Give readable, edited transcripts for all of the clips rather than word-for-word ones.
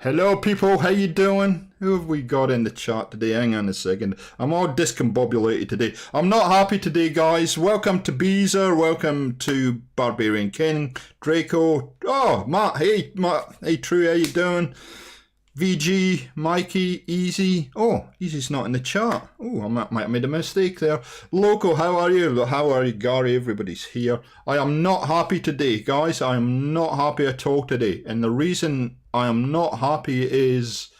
Hello, people. How you doing? Who have we got in the chat today? Hang on a second. I'm all discombobulated today. I'm not happy today, guys. Welcome to Beezer. Welcome to Barbarian King, Draco. Oh, Matt. Hey, Matt. Hey, True. How you doing? VG, Mikey, Easy. Oh, Easy's not in the chat. Oh, I might have made a mistake there. Loco, how are you? How are you, Gary? Everybody's here. I am not happy today, guys. I am not happy at all today. And the reason I am not happy is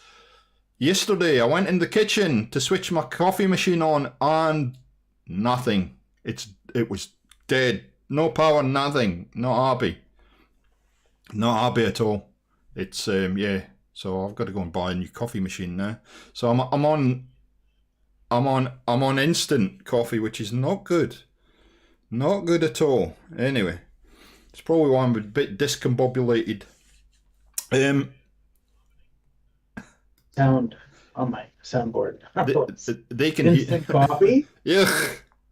yesterday I went in the kitchen to switch my coffee machine on and nothing. It was dead. No power, nothing. Not happy. Not happy at all. It's yeah. So I've got to go and buy a new coffee machine now. So I'm on instant coffee, which is not good. Not good at all. Anyway, it's probably why I'm a bit discombobulated. Sound on my soundboard. They can instant coffee? Yeah.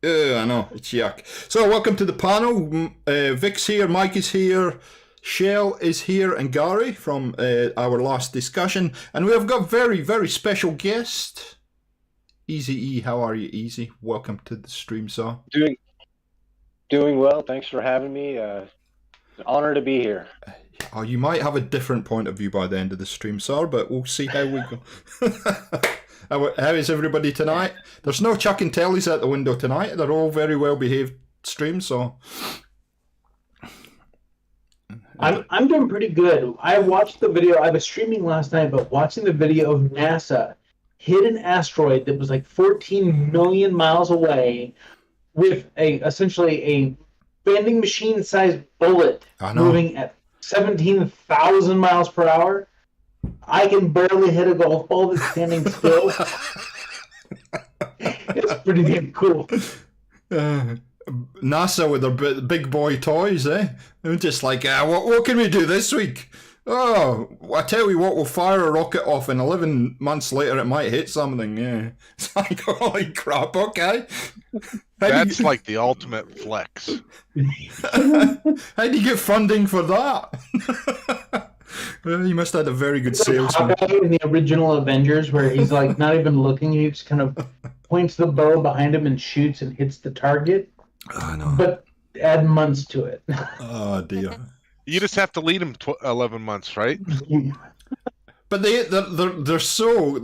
Yeah, I know. It's yuck. So welcome to the panel. Vic's here, Mike is here, Shell is here, and Gary from our last discussion. And we have got very, very special guest. Easy E, how are you, Easy? Welcome to the stream, sir. Doing well. Thanks for having me. An honor to be here. Oh, you might have a different point of view by the end of the stream, sir, but we'll see how we go. How is everybody tonight? There's no chucking tellies out the window tonight. They're all very well behaved streams, so... I'm doing pretty good. I watched the video. I was streaming last night, but watching the video of NASA hit an asteroid that was like 14 million miles away with essentially a vending machine-sized bullet moving at 17,000 miles per hour. I can barely hit a golf ball that's standing still. It's pretty damn cool. NASA with their big boy toys, eh? They're just like, what can we do this week? Oh, I tell you what, we'll fire a rocket off and 11 months later it might hit something, yeah. It's like, holy crap, okay. That's like the ultimate flex. How do you get funding for that? Well, you must have had a very good salesman. In the original Avengers, where he's like not even looking, he just kind of points the bow behind him and shoots and hits the target. I know. But add months to it. Oh dear. You just have to lead them 11 months, right? But they're so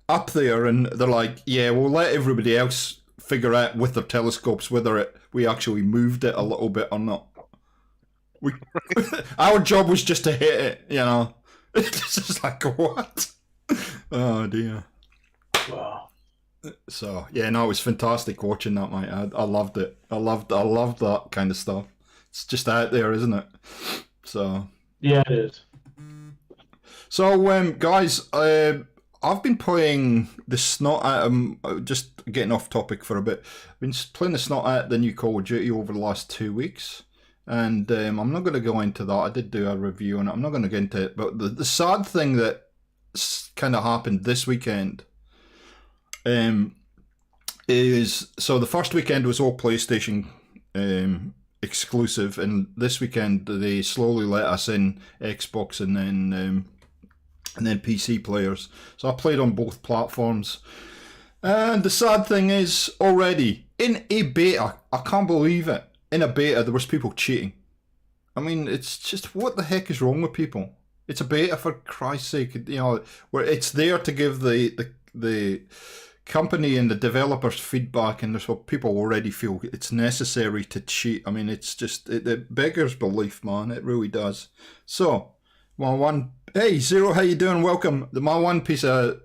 up there, and they're like, yeah, we'll let everybody else figure out with their telescopes whether we actually moved it a little bit or not. Our job was just to hit it, you know. It's just like, what? Oh dear. Wow. So yeah, no, it was fantastic watching that, mate. I loved it. I loved that kind of stuff. It's just out there, isn't it? So yeah, it is. So guys, I've been playing the Snot at just getting off topic for a bit. I've been playing the Snot at the new Call of Duty over the last 2 weeks. And I'm not going to go into that. I did do a review on it. I'm not going to get into it. But the sad thing that kind of happened this weekend is... So the first weekend was all PlayStation exclusive. And this weekend they slowly let us in Xbox and then PC players. So I played on both platforms. And the sad thing is, already, in a beta, I can't believe it. In a beta, there was people cheating. I mean, it's just, what the heck is wrong with people? It's a beta, for Christ's sake. You know, where it's there to give the company and the developers feedback, and there's what people already feel it's necessary to cheat. I mean, it's just, it beggars belief, man. It really does. So, hey Zero, how you doing? Welcome. My one piece of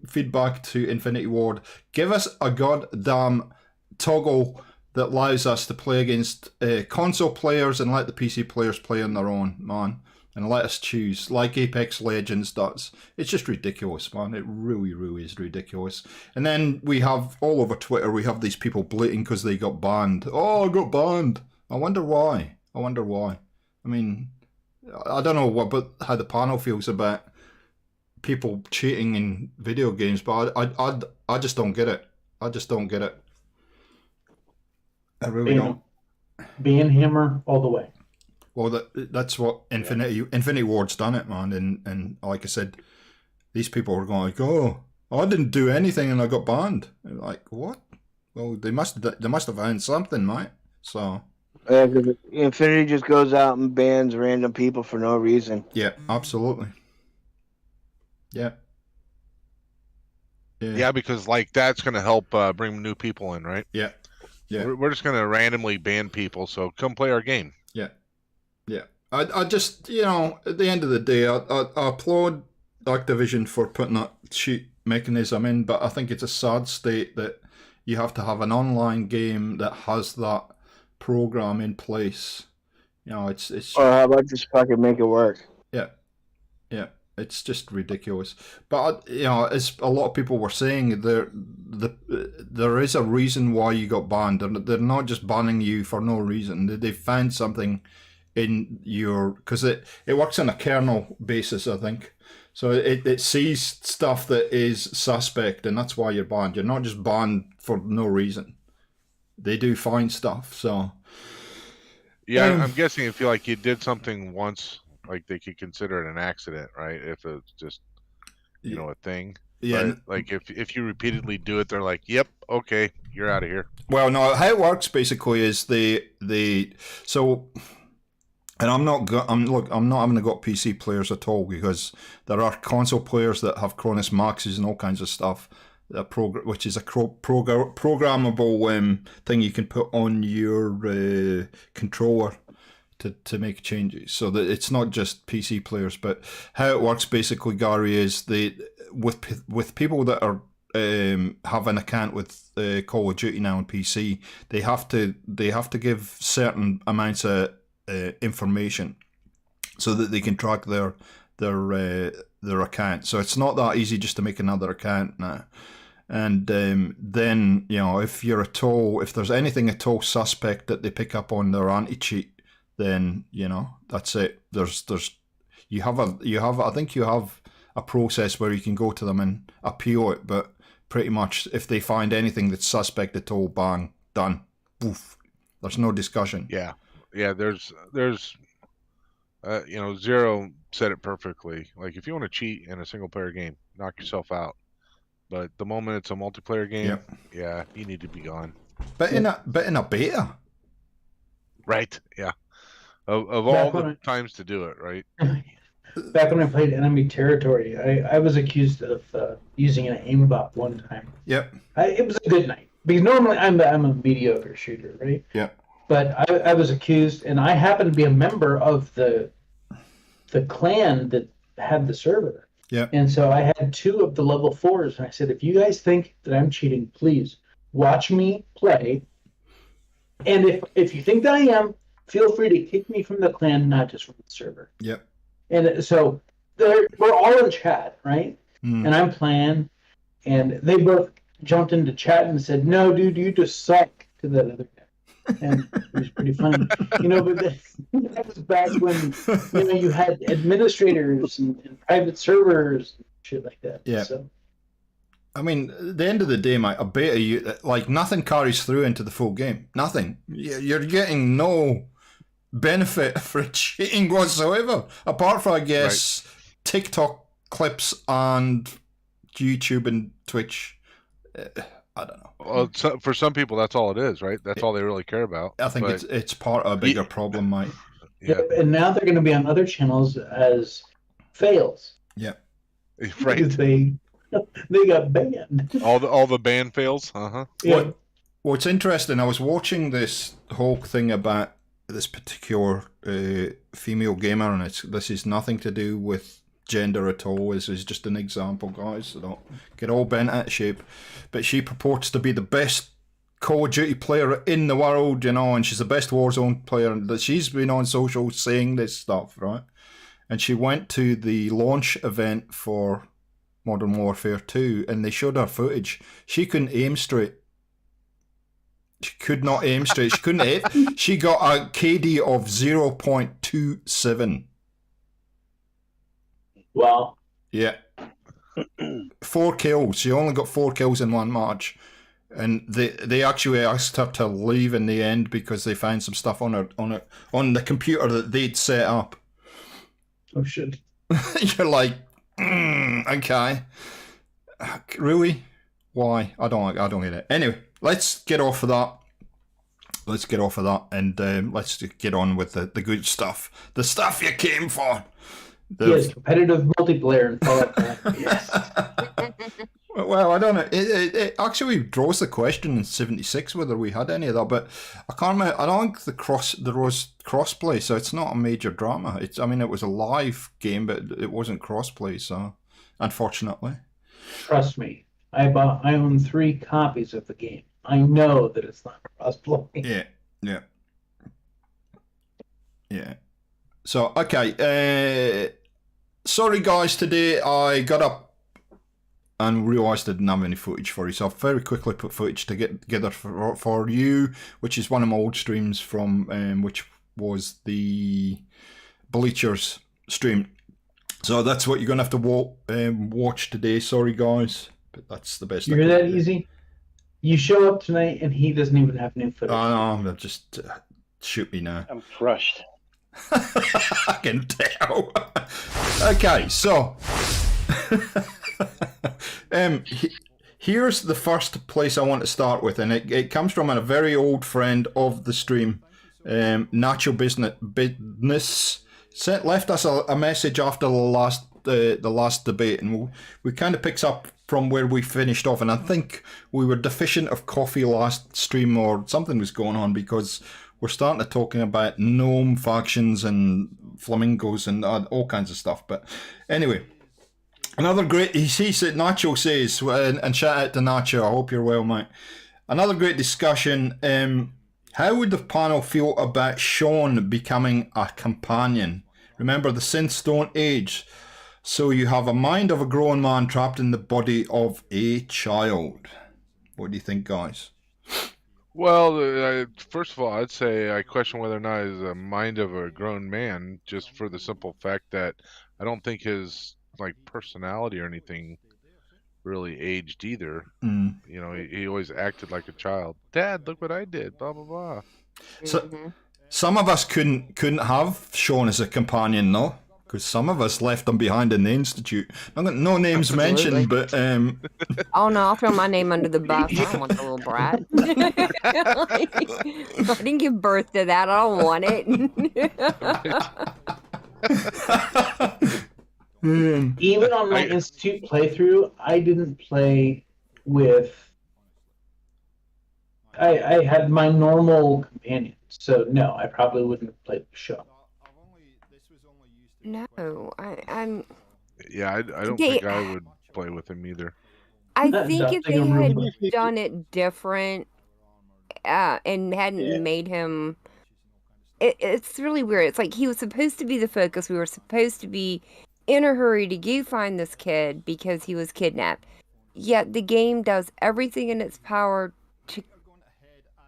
feedback to Infinity Ward: give us a goddamn toggle that allows us to play against console players and let the PC players play on their own, man. And let us choose, like Apex Legends does. It's just ridiculous, man. It really, really is ridiculous. And then we have, all over Twitter, we have these people bleating because they got banned. Oh, I got banned. I wonder why. I mean, I don't know how the panel feels about people cheating in video games, but I just don't get it. I really don't. Being hammer all the way. Well, that's what Infinity Ward's done it, man. And like I said, these people were going like, "Oh, I didn't do anything and I got banned." Like, what? Well, they must have found something, mate. So. Infinity just goes out and bans random people for no reason. Yeah, absolutely. Yeah. Yeah, because like that's going to help bring new people in, right? Yeah. Yeah. We're just going to randomly ban people, so come play our game. Yeah. Yeah. I just, at the end of the day, I applaud Activision for putting that cheat mechanism in, but I think it's a sad state that you have to have an online game that has that program in place. It's or how about just fucking make it work? Yeah. It's just ridiculous. But as a lot of people were saying, there is a reason why you got banned. They're not just banning you for no reason. They found something in your, because it works on a kernel basis, I think. So it sees stuff that is suspect, and that's why you're banned. You're not just banned for no reason. They do find stuff. So yeah, I'm guessing if you did something once, like they could consider it an accident, right? If it's just a thing. Yeah. But, like if you repeatedly do it, they're like, "Yep, okay, you're out of here." Well, no, how it works basically is so. And I'm not having to go PC players at all, because there are console players that have Cronus Maxes and all kinds of stuff, which is a programmable thing you can put on your controller to make changes. So that it's not just PC players. But how it works basically, Gary, is with people that are have an account with Call of Duty now on PC, they have to give certain amounts of information so that they can track their account. So it's not that easy just to make another account now. And then if there's anything at all suspect that they pick up on their anti-cheat, then that's it. I think you have a process where you can go to them and appeal it, but pretty much if they find anything that's suspect at all, bang, done, poof. There's no discussion. Yeah. There's Zero said it perfectly. Like, if you want to cheat in a single player game, knock yourself out. But the moment it's a multiplayer game, yeah, you need to be gone. But in a beta, right? Yeah. Of all the times to do it, right? Back when I played Enemy Territory, I was accused of using an aimbot one time. Yep. It was a good night, because normally I'm a mediocre shooter, right? Yep. But I was accused, and I happened to be a member of the clan that had the server. Yeah. And so I had 2 of the level 4s, and I said, if you guys think that I'm cheating, please watch me play. And if you think that I am, feel free to kick me from the clan, not just from the server. Yep. And so we're all in chat, right? Mm. And I'm playing, and they both jumped into chat and said, "No, dude, you just suck," to that other guy. And it was pretty funny, but that was back when you had administrators and private servers and shit like that. Yeah. So, I mean, at the end of the day, mate, a beta, nothing carries through into the full game. Nothing. You're getting no benefit for cheating whatsoever, apart from, I guess, TikTok clips and YouTube and Twitch. I don't know. Well, for some people, that's all it is, right? That's all they really care about. I think it's part of a bigger problem, mate. Yeah. And now they're going to be on other channels as fails. Yeah. Right. Because they got banned. All the ban fails. Uh-huh. Yeah. What's interesting, I was watching this whole thing about this particular female gamer, and this is nothing to do with gender at all. This is just an example, guys, so don't get all bent out of shape. But she purports to be the best Call of Duty player in the world, and she's the best Warzone player, and that she's been on social saying this stuff, right? And she went to the launch event for Modern Warfare 2, and they showed her footage. She couldn't aim straight. She could not aim straight. She couldn't hit. She got a KD of 0.27. Wow. Yeah. 4 kills. She only got 4 kills in one match. and they actually asked her to leave in the end because they found some stuff on the computer that they'd set up. Oh shit! You're like, okay, really? Why? I don't get it. Anyway, let's get off of that. And let's get on with the good stuff. The stuff you came for. Yes, competitive multiplayer and Fallout 4. Yes. Well, I don't know. It actually draws the question in 76 whether we had any of that, but I can't remember. I don't think there was crossplay, so it's not a major drama. It was a live game, but it wasn't crossplay, so unfortunately. Trust me, I own 3 copies of the game. I know that it's not crossplay. Yeah. So, okay. Sorry, guys. Today I got up and realised I didn't have any footage for you, so I'll very quickly put footage together for you, which is one of my old streams from, which was the Bleachers stream. So that's what you're going to have to watch today. Sorry, guys, but that's the best. You're that easy? You show up tonight and he doesn't even have new footage. Oh, no, just shoot me now. I'm crushed. I can tell. Okay, so here's the first place I want to start with, and it comes from a very old friend of the stream, Nacho Business. Left us a message after the last debate, and we kind of picks up from where we finished off, and I think we were deficient of coffee last stream, or something was going on, because we're starting to talking about gnome factions and flamingos and all kinds of stuff. But anyway, another great, he said, Nacho says, and shout out to Nacho, I hope you're well, mate. Another great discussion. How would the panel feel about Sean becoming a companion? Remember, the synths don't age, so you have a mind of a grown man trapped in the body of a child. What do you think, guys? Well, first of all, I'd say I question whether or not he's a mind of a grown man, just for the simple fact that I don't think his personality or anything really aged either. Mm. You know, he always acted like a child. Dad, look what I did. Blah blah blah. So some of us couldn't have Sean as a companion, though, because some of us left him behind in the institute. No names mentioned, but oh no, I'll throw my name under the bus. I don't want the little brat. I didn't give birth to that. I don't want it. Even on my institute playthrough, I didn't play with. I had my normal companion, so no, I probably wouldn't have played the show. No, I'm. Yeah, I don't think I would play with him either. I think if they had done it different and hadn't made him, it's really weird. It's like he was supposed to be the focus. We were supposed to be in a hurry to go find this kid because he was kidnapped. Yet the game does everything in its power to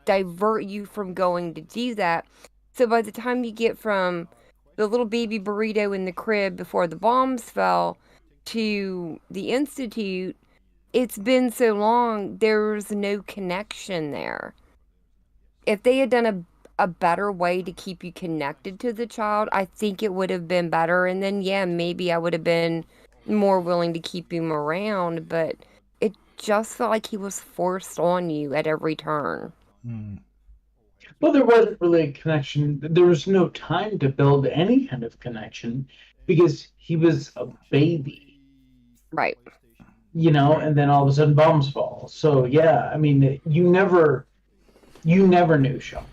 divert you from going to do that. So by the time you get from the little baby burrito in the crib before the bombs fell to the institute, it's been so long, there's no connection there. If they had done a better way to keep you connected to the child, I think it would have been better. And then, yeah, maybe I would have been more willing to keep him around, but it just felt like he was forced on you at every turn. Well, there wasn't really a connection. There was no time to build any kind of connection because he was a baby. Right. You know, and then all of a sudden bombs fall. So, yeah, I mean, you never knew Sean.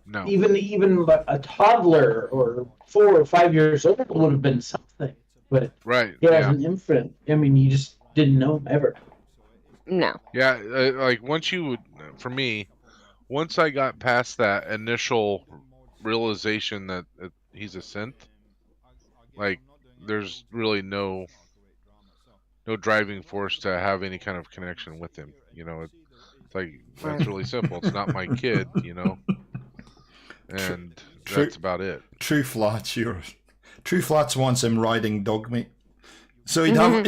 No. Even a toddler or 4 or 5 years old would have been something. But right. As an infant, I mean, you just didn't know him ever. No. Yeah, for me, once I got past that initial realization that he's a synth, there's really no driving force to have any kind of connection with him. You know, it's that's really simple. It's not my kid, you know, and that's about it. True Flats wants him riding dog meat, so he'd have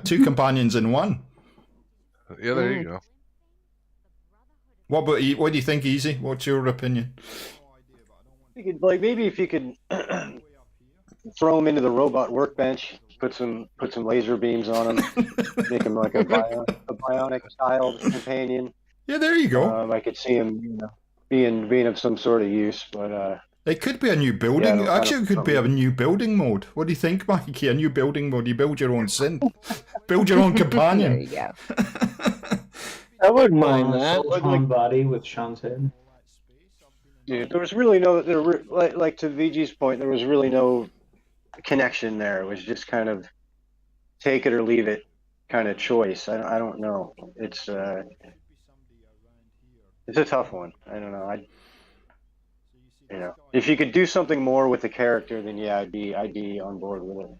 two companions in one. Yeah, there you go. What about what do you think, Easy? What's your opinion? You could, like, maybe if you could throw him into the robot workbench, put some laser beams on him, make him like a bionic child companion. Yeah, there you go. I could see him, being of some sort of use, but it could be a new building. Yeah, Actually, it could be a new building mode. What do you think, Mikey? A new building mode. You build your own synth, build your own companion. There you go. I wouldn't mind that. Full-on body with Sean's head. yeah, there was really no, like to VG's point, there was really no connection there. It was just kind of take it or leave it kind of choice. I don't know. It's a tough one. I don't know. If you could do something more with the character, then yeah, I'd be on board with it.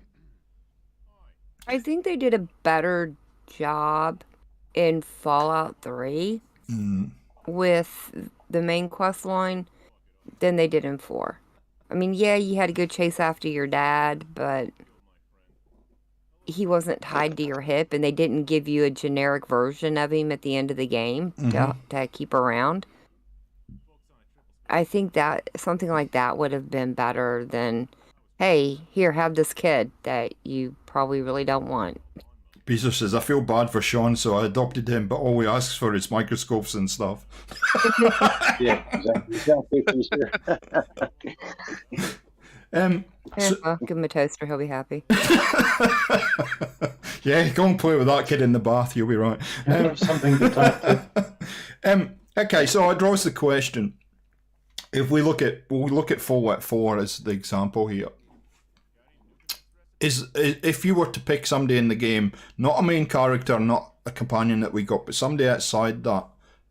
I think they did a better job in Fallout 3 with the main quest line than they did in 4. I mean, yeah, you had to go chase after your dad, but he wasn't tied to your hip, and they didn't give you a generic version of him at the end of the game to keep around. I think that something like that would have been better than, hey, here, have this kid that you probably really don't want. Beezer says, I feel bad for Sean, so I adopted him, but all he asks for is microscopes and stuff. Yeah, exactly. Well, give him a toaster, he'll be happy. Yeah, go and play with that kid in the bath, you'll be right. Something to talk to. Okay, so I draws the question. If we look at Fallout 4 as the example here, is if you were to pick somebody in the game, not a main character, not a companion that we got, but somebody outside that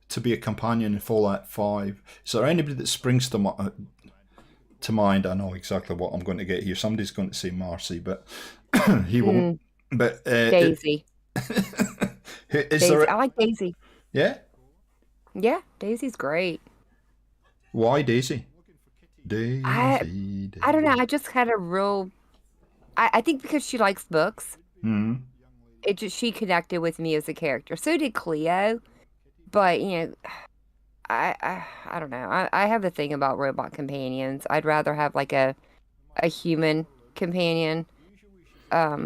to be a companion in Fallout 5, is there anybody that springs to mind? I know exactly what I'm going to get here. Somebody's going to say Marcy, but he won't. But Daisy. Daisy. I like Daisy. Yeah? Yeah, Daisy's great. Why Daisy? Daisy. I don't know. I just had a real... I think because she likes books. She connected with me as a character. So did Cleo. But, I don't know. I have a thing about robot companions. I'd rather have like a human companion over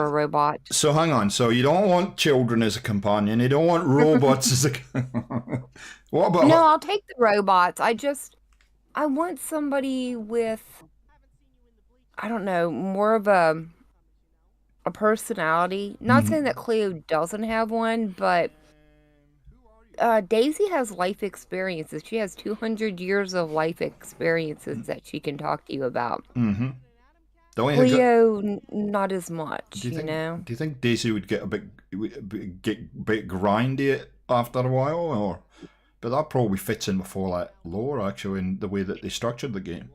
a robot. So hang on. So you don't want children as a companion. You don't want robots as a... What about... No, I'll take the robots. I want somebody with, I don't know, more of a personality. Not saying that Cleo doesn't have one, but Daisy has life experiences. She has 200 years of life experiences that she can talk to you about. Cleo, not as much, do you know? Do you think Daisy would get a bit grindy after a while, or? But that probably fits in with Fallout lore, actually, in the way that they structured the game.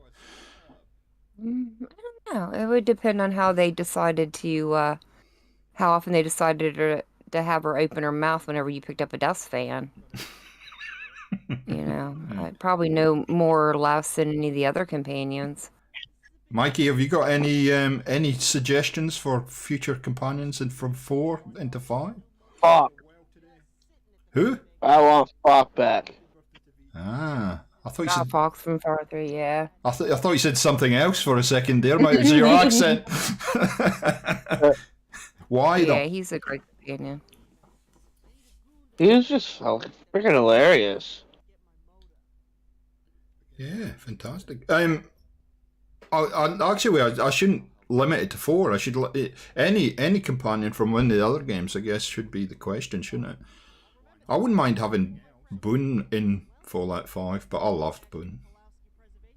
I don't know. It would depend on how they decided to, how often they decided to have her open her mouth whenever you picked up a dust fan. I'd probably know more or less than any of the other companions. Mikey, have you got any suggestions for future companions from 4 into 5? Fuck. Who? I want Spock back. I thought you said Fox from Far 3, yeah. I thought you said something else for a second there, Mike. It was your accent. Why though? Yeah, he's a great companion. He was just freaking hilarious. Yeah, fantastic. Actually, I shouldn't limit it to 4. I should any companion from one of the other games, I guess, should be the question, shouldn't it? I wouldn't mind having Boone in Fallout 5, but I loved Boone.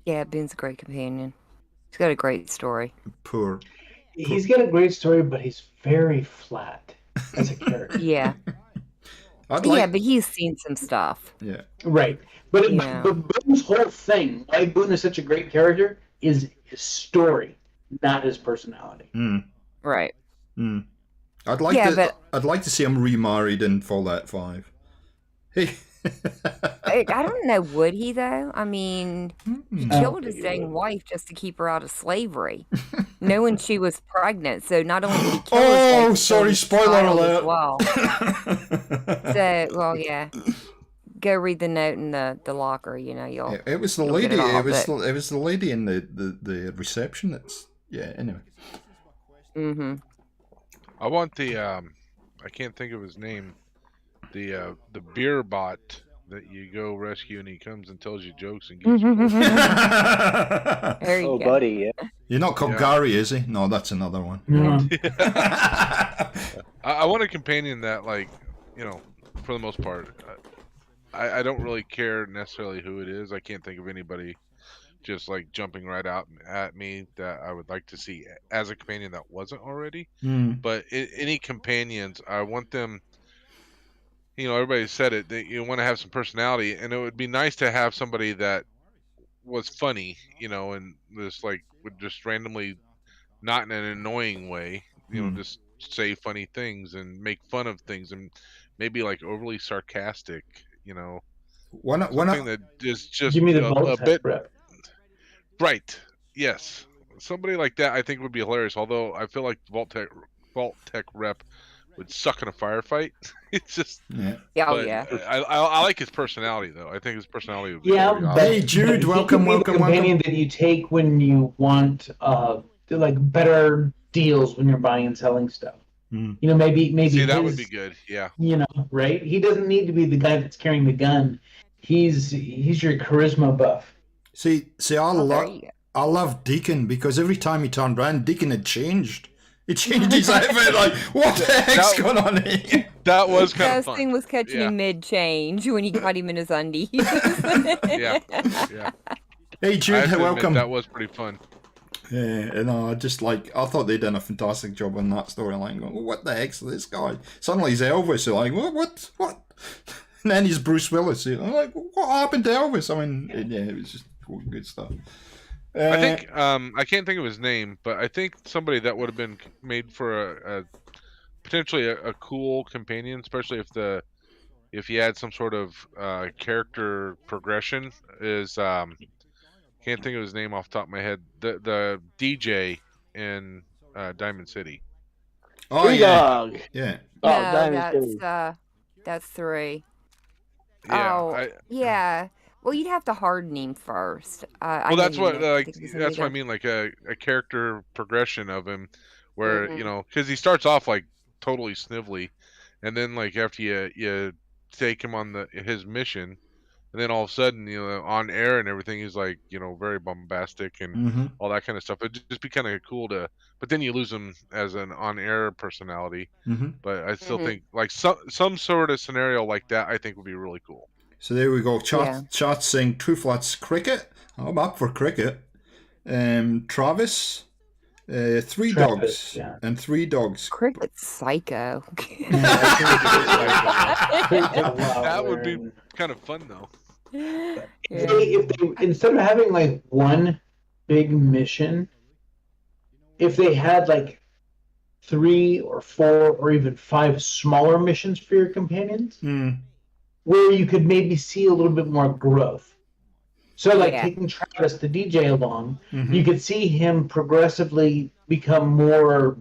Yeah, Boone's a great companion. He's got a great story. He's got a great story, but he's very flat as a character. Yeah. But he's seen some stuff. Yeah. Right. But Boone's whole thing, why Boone is such a great character, is his story, not his personality. Right. I'd like to see him remarried in Fallout 5. Hey, I don't know, would he though? I mean, he I don't killed his think he dang would. wife just to keep her out of slavery, knowing she was pregnant. So not only did he kill his wife, he Oh, killed sorry, his spoiler child as alert. well. So, well, yeah. Go read the note in the locker. You know, you'll. It was the you'll get lady. it all, It was but- the, it was the lady in the reception. That's Anyway, Mhm. I want the I can't think of his name. The beer bot that you go rescue and he comes and tells you jokes and gives you points. There you Oh, go. buddy, yeah. you're not called Yeah. Gary, is he? No, that's another one. No. I want a companion that, like, you know, for the most part, I don't really care necessarily who it is. I can't think of anybody just like jumping right out at me that I would like to see as a companion that wasn't already. But any companions, I want them. You know, everybody said it. That you want to have some personality, and it would be nice to have somebody that was funny. You know, and just like would just randomly, not in an annoying way. You know, just say funny things and make fun of things, and maybe like overly sarcastic. You know, something that is just Give me the a Vault-Tec bit rep. right. Yes, somebody like that I think would be hilarious. Although I feel like Vault Tech rep would suck in a firefight. It's just Yeah. Oh but yeah. I like his personality though. I think his personality would be Yeah, pretty but awesome. Hey, Jude, but he welcome, could be welcome, the companion welcome. that you take when you want like better deals when you're buying and selling stuff. You know, maybe See, that would his- be good. Yeah. You know, right? He doesn't need to be the guy that's carrying the gun. He's your charisma buff. See, Oh, there you go. I love Deacon because every time he turned around, Deacon had changed. He changed his outfit. Like, what the heck's going on here? That was kind of Best fun. thing was catching Yeah. him mid-change when he got him in his undies. Yeah. Yeah. Hey, I Jude, have to admit, welcome. that was pretty fun. Yeah, and I thought they'd done a fantastic job on that storyline. Going, well, what the heck's this guy? Suddenly he's Elvis. You're like, what? And then he's Bruce Willis. I'm like, what happened to Elvis? I mean, yeah, it was just good stuff. I think I can't think of his name, but I think somebody that would have been made for a potentially a cool companion, especially if he had some sort of character progression, is can't think of his name off the top of my head. The DJ in Diamond City. Oh Free yeah, dog. yeah. Oh, No, Diamond City. that's 3. Yeah. Oh, yeah. Well, you'd have to harden him first. I Well, know that's you what meant like to give somebody that's what I the- mean, like a character progression of him, where Mhm. you know, because he starts off like totally snivelly, and then like after you take him on his mission, and then all of a sudden, you know, on air and everything, he's like, you know, very bombastic and all that kind of stuff. It'd just be kind of cool to, but then you lose him as an on-air personality. But I still Mhm. think like some sort of scenario like that, I think would be really cool. So there we go. Yeah. Chat saying True Flats cricket. I'm up for cricket. Travis, 3 Travis, dogs yeah. and 3 dogs. Cricket's psycho. That would be kind of fun though. If they instead of having like one big mission, if they had like 3 or 4 or even 5 smaller missions for your companions, where you could maybe see a little bit more growth. So like Yeah. taking Travis the DJ along, Mm-hmm. you could see him progressively become more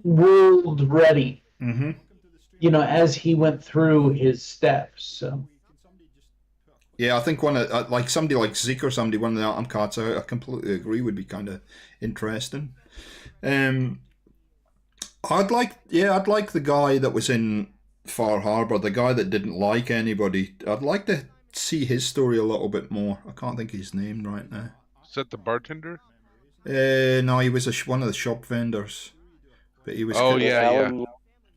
world ready, you know, as he went through his steps. So Yeah, I think one of like somebody like Zeke or somebody, one of the Atom cards, I completely agree, would be kind of interesting. I'd like the guy that was in Far Harbor, the guy that didn't like anybody. I'd like to see his story a little bit more. I can't think of his name right now. Is that the bartender? No, he was one of the shop vendors, but he was. Oh, kind of- yeah.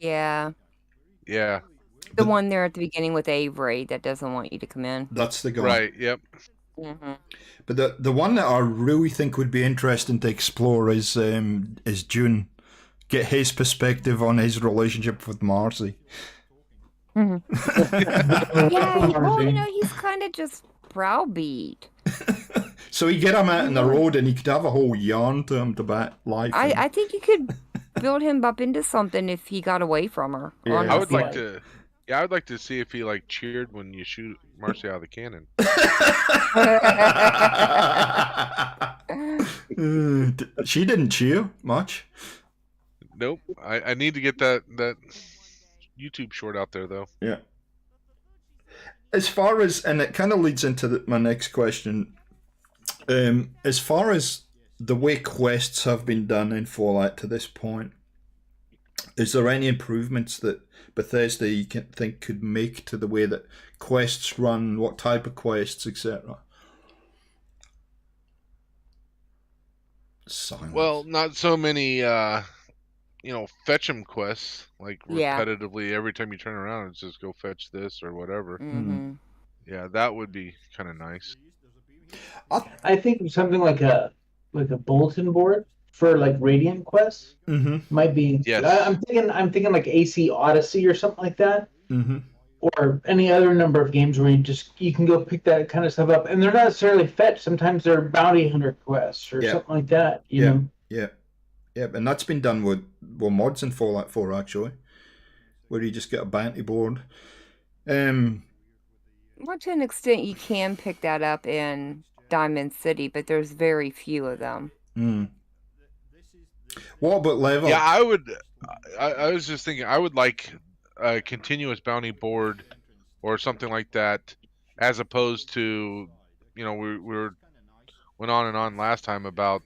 Yeah. Yeah. The one there at the beginning with Avery that doesn't want you to come in. That's the guy. Right. Yep. Mm-hmm. But the one that I really think would be interesting to explore is June. Get his perspective on his relationship with Marcy. Yeah, well, you know, he's kind of just browbeat. So you get him out on the road and you could have a whole yarn to him about life. I think you could build him up into something if he got away from her. Yeah. I would honestly. like to. Yeah, I'd like to see if he like cheered when you shoot Marcy out of the cannon. She didn't cheer much. Nope. I need to get that YouTube short out there though. Yeah. As far as, and it kind of leads into my next question. As far as the way quests have been done in Fallout to this point, is there any improvements that Bethesda you can think could make to the way that quests run, what type of quests, etc.? Silence. Well, not so many fetch 'em quests, like Yeah. repetitively every time you turn around it's just go fetch this or whatever. Mm-hmm. Yeah, that would be kind of nice. I think something like a bulletin board for like Radiant quests might be. Yes. I'm thinking like AC Odyssey or something like that, or any other number of games where you can go pick that kind of stuff up, and they're not necessarily fetch. Sometimes they're bounty hunter quests or something like that. You know. Yeah, and that's been done with mods in Fallout 4 actually, where you just get a bounty board. Well, to an extent, you can pick that up in Diamond City, but there's very few of them. What about level? Yeah, I would. I was just thinking, I would like a continuous bounty board or something like that, as opposed to, we went on and on last time about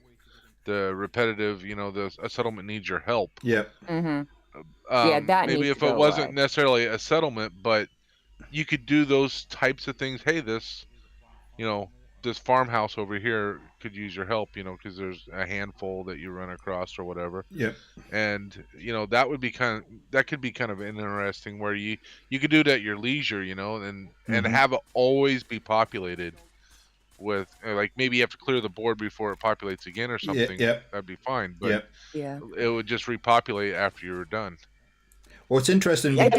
the repetitive. A settlement needs your help. Yeah. Yeah, that maybe needs if to it go wasn't away. necessarily a settlement, but you could do those types of things. Hey, this farmhouse over here could use your help, because there's a handful that you run across or whatever. Yep. And that could be kind of interesting, where you could do it at your leisure, and have it always be populated with, like, maybe you have to clear the board before it populates again or something. That'd be fine, but it would just repopulate after you were done. Well, it's interesting. And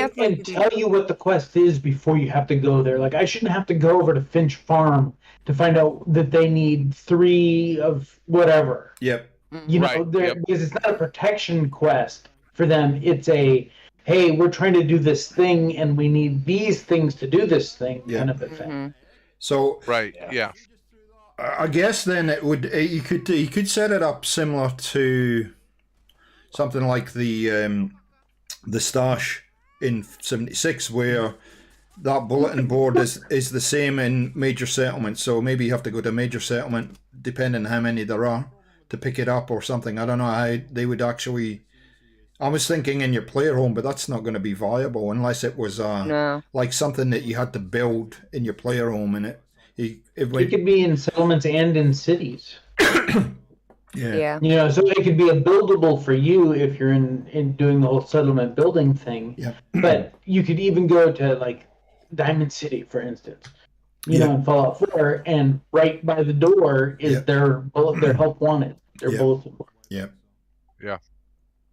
tell you what the quest is before you have to go there. Like, I shouldn't have to go over to Finch Farm to find out that they need 3 of whatever. Yep. Because it's not a protection quest for them. It's a, hey, we're trying to do this thing and we need these things to do this thing kind of a thing. So yeah. I guess then you could set it up similar to something like the stash in 76, where that bulletin board is the same in major settlements. So maybe you have to go to a major settlement, depending on how many there are, to pick it up or something. I don't know how they would actually. I was thinking in your player home, but that's not going to be viable unless it was like something that you had to build in your player home, and it could be in settlements and in cities. Yeah. So it could be a buildable for you if you're in doing the whole settlement building thing. Yeah. But you could even go to like Diamond City, for instance, in Fallout 4, and right by the door is their help wanted, their bulletin board. Yeah. Yeah.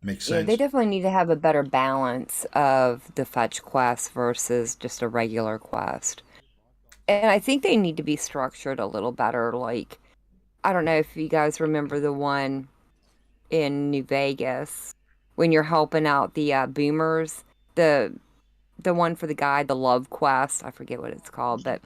Makes sense. They definitely need to have a better balance of the fetch quest versus just a regular quest. And I think they need to be structured a little better. Like, I don't know if you guys remember the one in New Vegas when you're helping out the boomers, the one for the guy, the love quest. I forget what it's called, but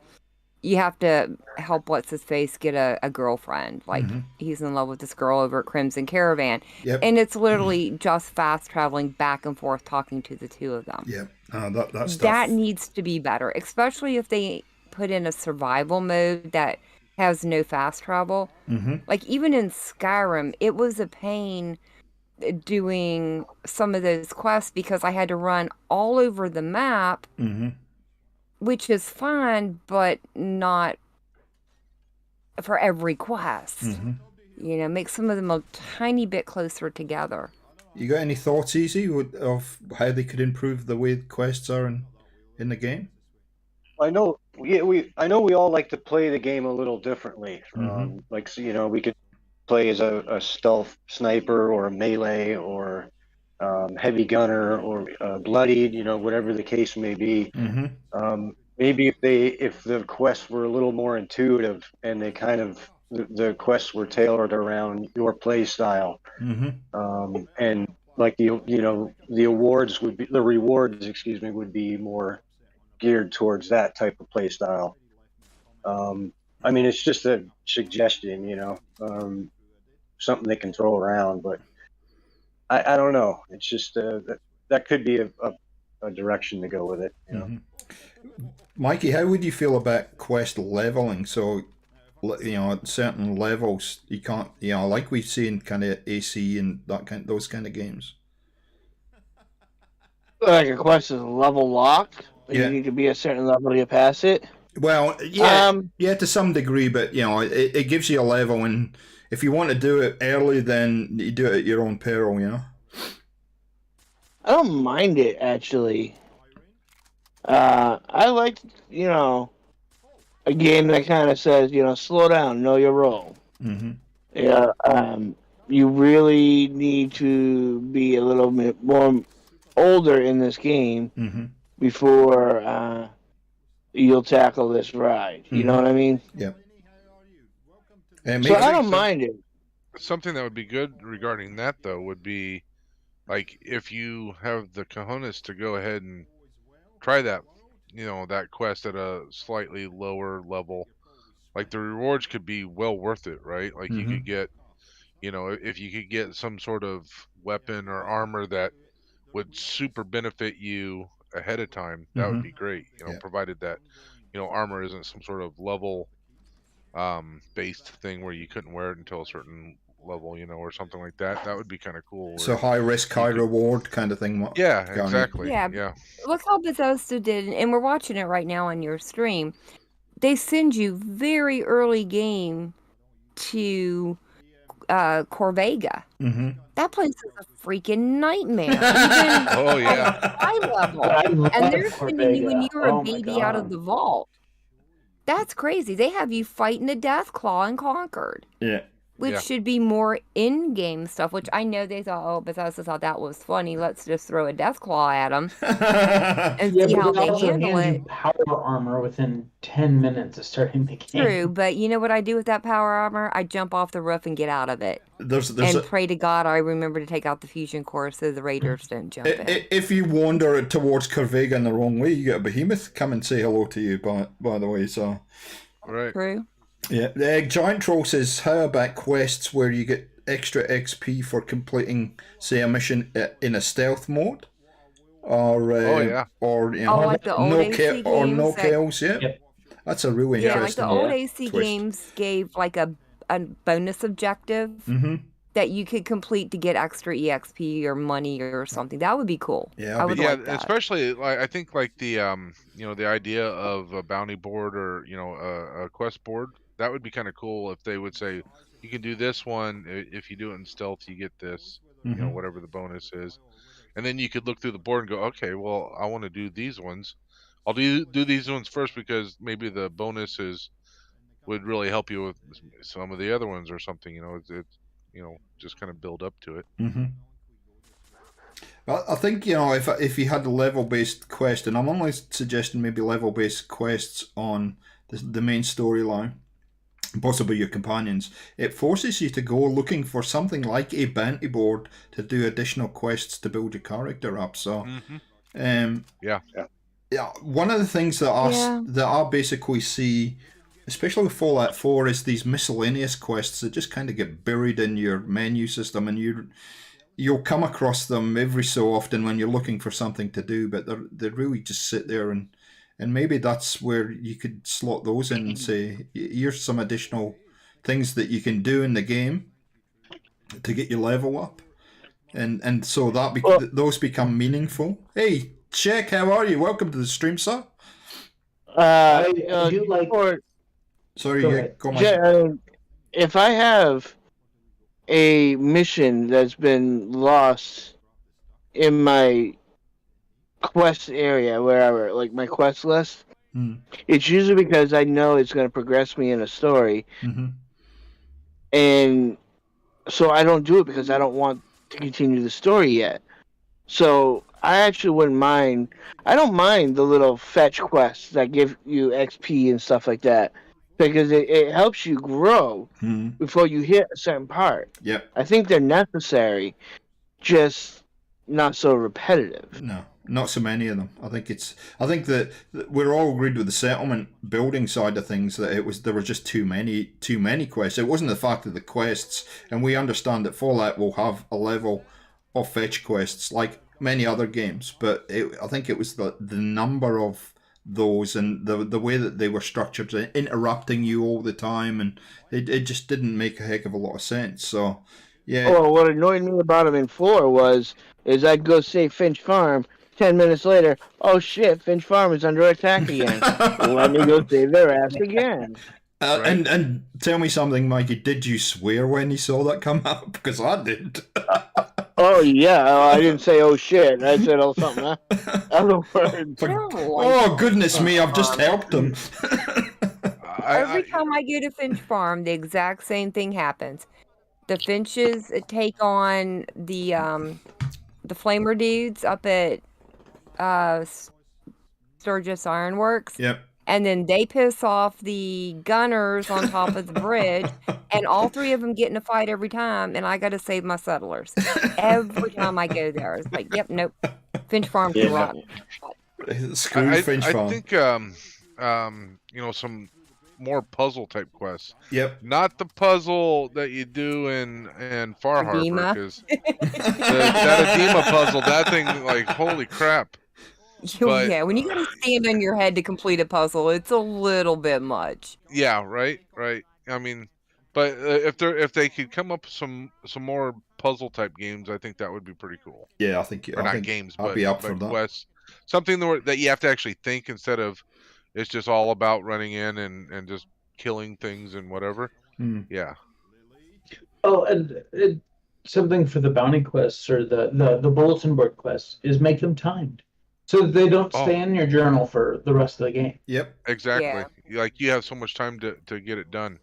you have to help what's his face get a girlfriend. Like, he's in love with this girl over at Crimson Caravan, and it's literally just fast traveling back and forth, talking to the two of them. That needs to be better, especially if they put in a survival mode that has no fast travel. Like, even in Skyrim, it was a pain doing some of those quests because I had to run all over the map, which is fine, but not for every quest. Make some of them a tiny bit closer together. You got any thoughts, Easy, of how they could improve the way quests are in the game? I know we all like to play the game a little differently. We could play as a stealth sniper or a melee or heavy gunner or bloodied, whatever the case may be. Maybe if the quests were a little more intuitive and they kind of the quests were tailored around your play style, and like the rewards would be more geared towards that type of play style. I mean, it's just a suggestion, something they can throw around, but I don't know. It's just that could be a direction to go with it. Mikey, how would you feel about quest leveling? So, at certain levels, you can't, like we've seen kind of AC and those kind of games. Like a quest is level locked. Yeah. You need to be a certain level to get past it. Well, yeah, to some degree, but it gives you a level, and if you want to do it early, then you do it at your own peril. I don't mind it actually. I like a game that kind of says slow down, know your role. Mm-hmm. Yeah. You really need to be a little bit more older in this game Mm-hmm. before you'll tackle this ride. You know what I mean? Yeah. So I don't mind it. Something that would be good regarding that, though, would be like if you have the cojones to go ahead and try that, that quest at a slightly lower level. Like the rewards could be well worth it, right? Like you could get, if you could get some sort of weapon or armor that would super benefit you ahead of time, that would be great. Provided that, armor isn't some sort of level based thing where you couldn't wear it until a certain level, or something like that. That would be kind of cool. So high risk, high reward kind of thing. Yeah, exactly. Yeah. Look how Bethesda did, and we're watching it right now on your stream. They send you very early game to Corvega. Mm-hmm. That place is a freaking nightmare. Even oh yeah, high level, and they're sending you when you were a baby out of the vault. That's crazy. They have you fighting the Deathclaw in Concord. Yeah. Which should be more in-game stuff, which I know they thought, Bethesda thought that was funny. Let's just throw a Deathclaw at them and see how they handle it. Power armor within 10 minutes of starting the game. True, but you know what I do with that power armor? I jump off the roof and get out of it. And pray to God I remember to take out the fusion core so the raiders don't jump in. If you wander towards Corvega in the wrong way, you get a behemoth come and say hello to you, by the way. So, right. True. Yeah, the Giant Troll says, how about quests where you get extra XP for completing, say, a mission in a stealth mode? Or, like the old AC games no kills, yeah. Yep. That's a really interesting like the old AC twist. games gave like a bonus objective that you could complete to get extra EXP or money or something. That would be cool. Yeah, I would like that. Especially like I think like the the idea of a bounty board or a quest board. That would be kind of cool if they would say, you can do this one. If you do it in stealth, you get this, whatever the bonus is. And then you could look through the board and go, okay, well, I want to do these ones. I'll do these ones first because maybe the bonuses would really help you with some of the other ones or something. It's just kind of build up to it. Mm-hmm. Well, I think, if you had a level-based quest, and I'm only suggesting maybe level-based quests on the main storyline, possibly your companions, it forces you to go looking for something like a bounty board to do additional quests to build your character up. So, one of the things that I basically see, especially with Fallout 4, is these miscellaneous quests that just kind of get buried in your menu system, and you'll come across them every so often when you're looking for something to do, but they really just sit there, and maybe that's where you could slot those in and say, here's some additional things that you can do in the game to get your level up. And so those become meaniful. Hey, Check, how are you? Welcome to the stream, sir. You like... Sorry, go if I have a mission that's been lost in my quest area, wherever, like my quest list, it's usually because I know it's going to progress me in a story. And so I don't do it because I don't want to continue the story yet. So I actually wouldn't mind. I don't mind the little fetch quests that give you XP and stuff like that, because it helps you grow before you hit a certain part. Yep. I think they're necessary. Just not so repetitive. No, not so many of them. I think that we're all agreed with the settlement building side of things that there were just too many quests. It wasn't the fact of the quests, and we understand that Fallout will have a level of fetch quests like many other games, but I think it was the number of those and the way that they were structured, interrupting you all the time, and it just didn't make a heck of a lot of sense. So, yeah. Oh, what annoyed me about him in 4 is I'd go save Finch Farm. 10 minutes later, oh shit, Finch Farm is under attack again. Let me go save their ass again. Right. And tell me something, Mikey. Did you swear when you saw that come up? Because I did. Oh yeah, I didn't say oh shit. I said oh something. Other words. Oh goodness me! I've just helped him. Every time I go to Finch Farm, the exact same thing happens. The Finches take on the Flamer dudes up at Sturgis Ironworks. Yep. And then they piss off the gunners on top of the bridge, and all 3 of them get in a fight every time, and I got to save my settlers. Every time I go there, it's like, yep, nope, Finch Farm can rotten. Screw Finch Farm. I think, some more puzzle type quests. Yep. Not the puzzle that you do in Far Edema. Harbor, because that Edema puzzle, that thing, like, holy crap. But, yeah, when you got to stand on your head to complete a puzzle, it's a little bit much. Yeah, right. I mean, but if they could come up with some more puzzle type games, I think that would be pretty cool. Yeah, I think. Or not games, I'll but be up for that. quests, something that you have to actually think instead of it's just all about running in and just killing things and whatever. Yeah. Oh, and something for the bounty quests or the bulletin board quests is make them timed, so that they don't stay in your journal for the rest of the game. Yep. Exactly. Yeah. Like you have so much time to get it done.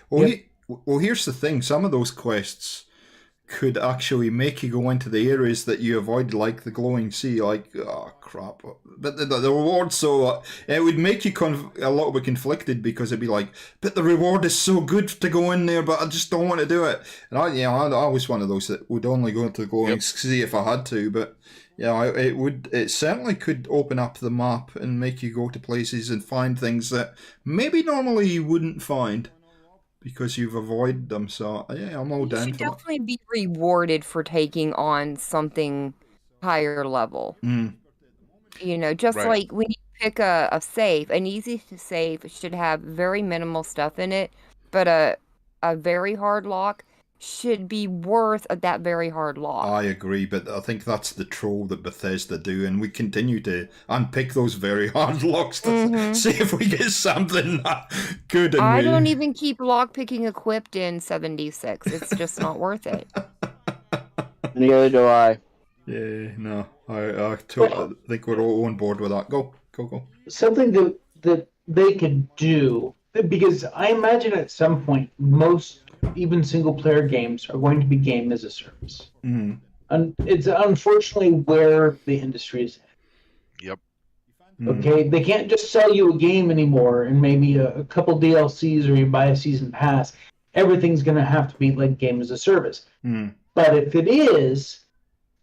Well, here's the thing. Some of those quests could actually make you go into the areas that you avoid, like the glowing sea. Like, oh crap! But the reward, so it would make you a little bit conflicted, because it'd be like, but the reward is so good to go in there, but I just don't want to do it. And I was one of those that would only go into the glowing sea if I had to. But yeah, it certainly could open up the map and make you go to places and find things that maybe normally you wouldn't find, because you've avoided them. So yeah, I'm all down for You that. should definitely be rewarded for taking on something higher level. Just Right. like when you pick a safe, an easy to save should have very minimal stuff in it, but a very hard lock should be worth that very hard lock. I agree, but I think that's the troll that Bethesda do, and we continue to unpick those very hard locks to see if we get something good. And I don't even keep lockpicking equipped in 76. It's just not worth it. Neither do I. Yeah, no, I totally think we're all on board with that. Go. Something that they could do, because I imagine at some point most even single player games are going to be game as a service. And it's unfortunately where the industry is at. Yep. Okay, they can't just sell you a game anymore and maybe a couple DLCs, or you buy a season pass. Everything's going to have to be like game as a service. But if it is,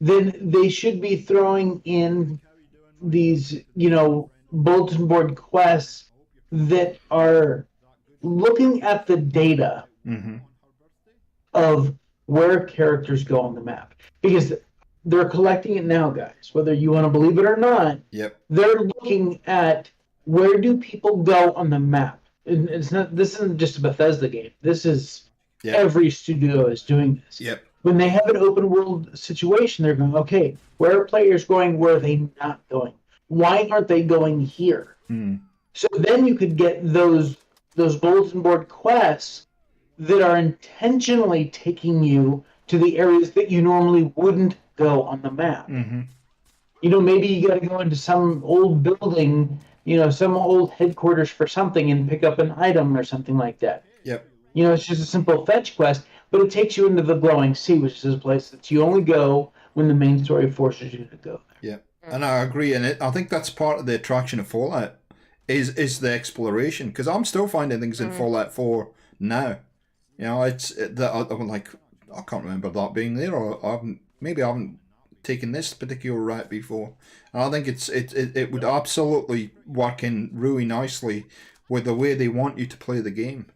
then they should be throwing in these, bulletin board quests that are looking at the data of where characters go on the map, because they're collecting it now, guys. Whether you want to believe it or not, they're looking at where do people go on the map. And this isn't just a Bethesda game. This is every studio is doing this. When they have an open world situation, they're going, okay, where are players going? Where are they not going? Why aren't they going here? So then you could get those bulletin board quests that are intentionally taking you to the areas that you normally wouldn't go on the map. Maybe you got to go into some old building, some old headquarters for something and pick up an item or something like that. It's just a simple fetch quest, but it takes you into the glowing sea, which is a place that you only go when the main story forces you to go there. And I agree, and I think that's part of the attraction of Fallout is the exploration, because I'm still finding things in Fallout 4 now. It's that I'm like, I can't remember that being there, or maybe I haven't taken this particular route before. And I think it would absolutely work in really nicely with the way they want you to play the game.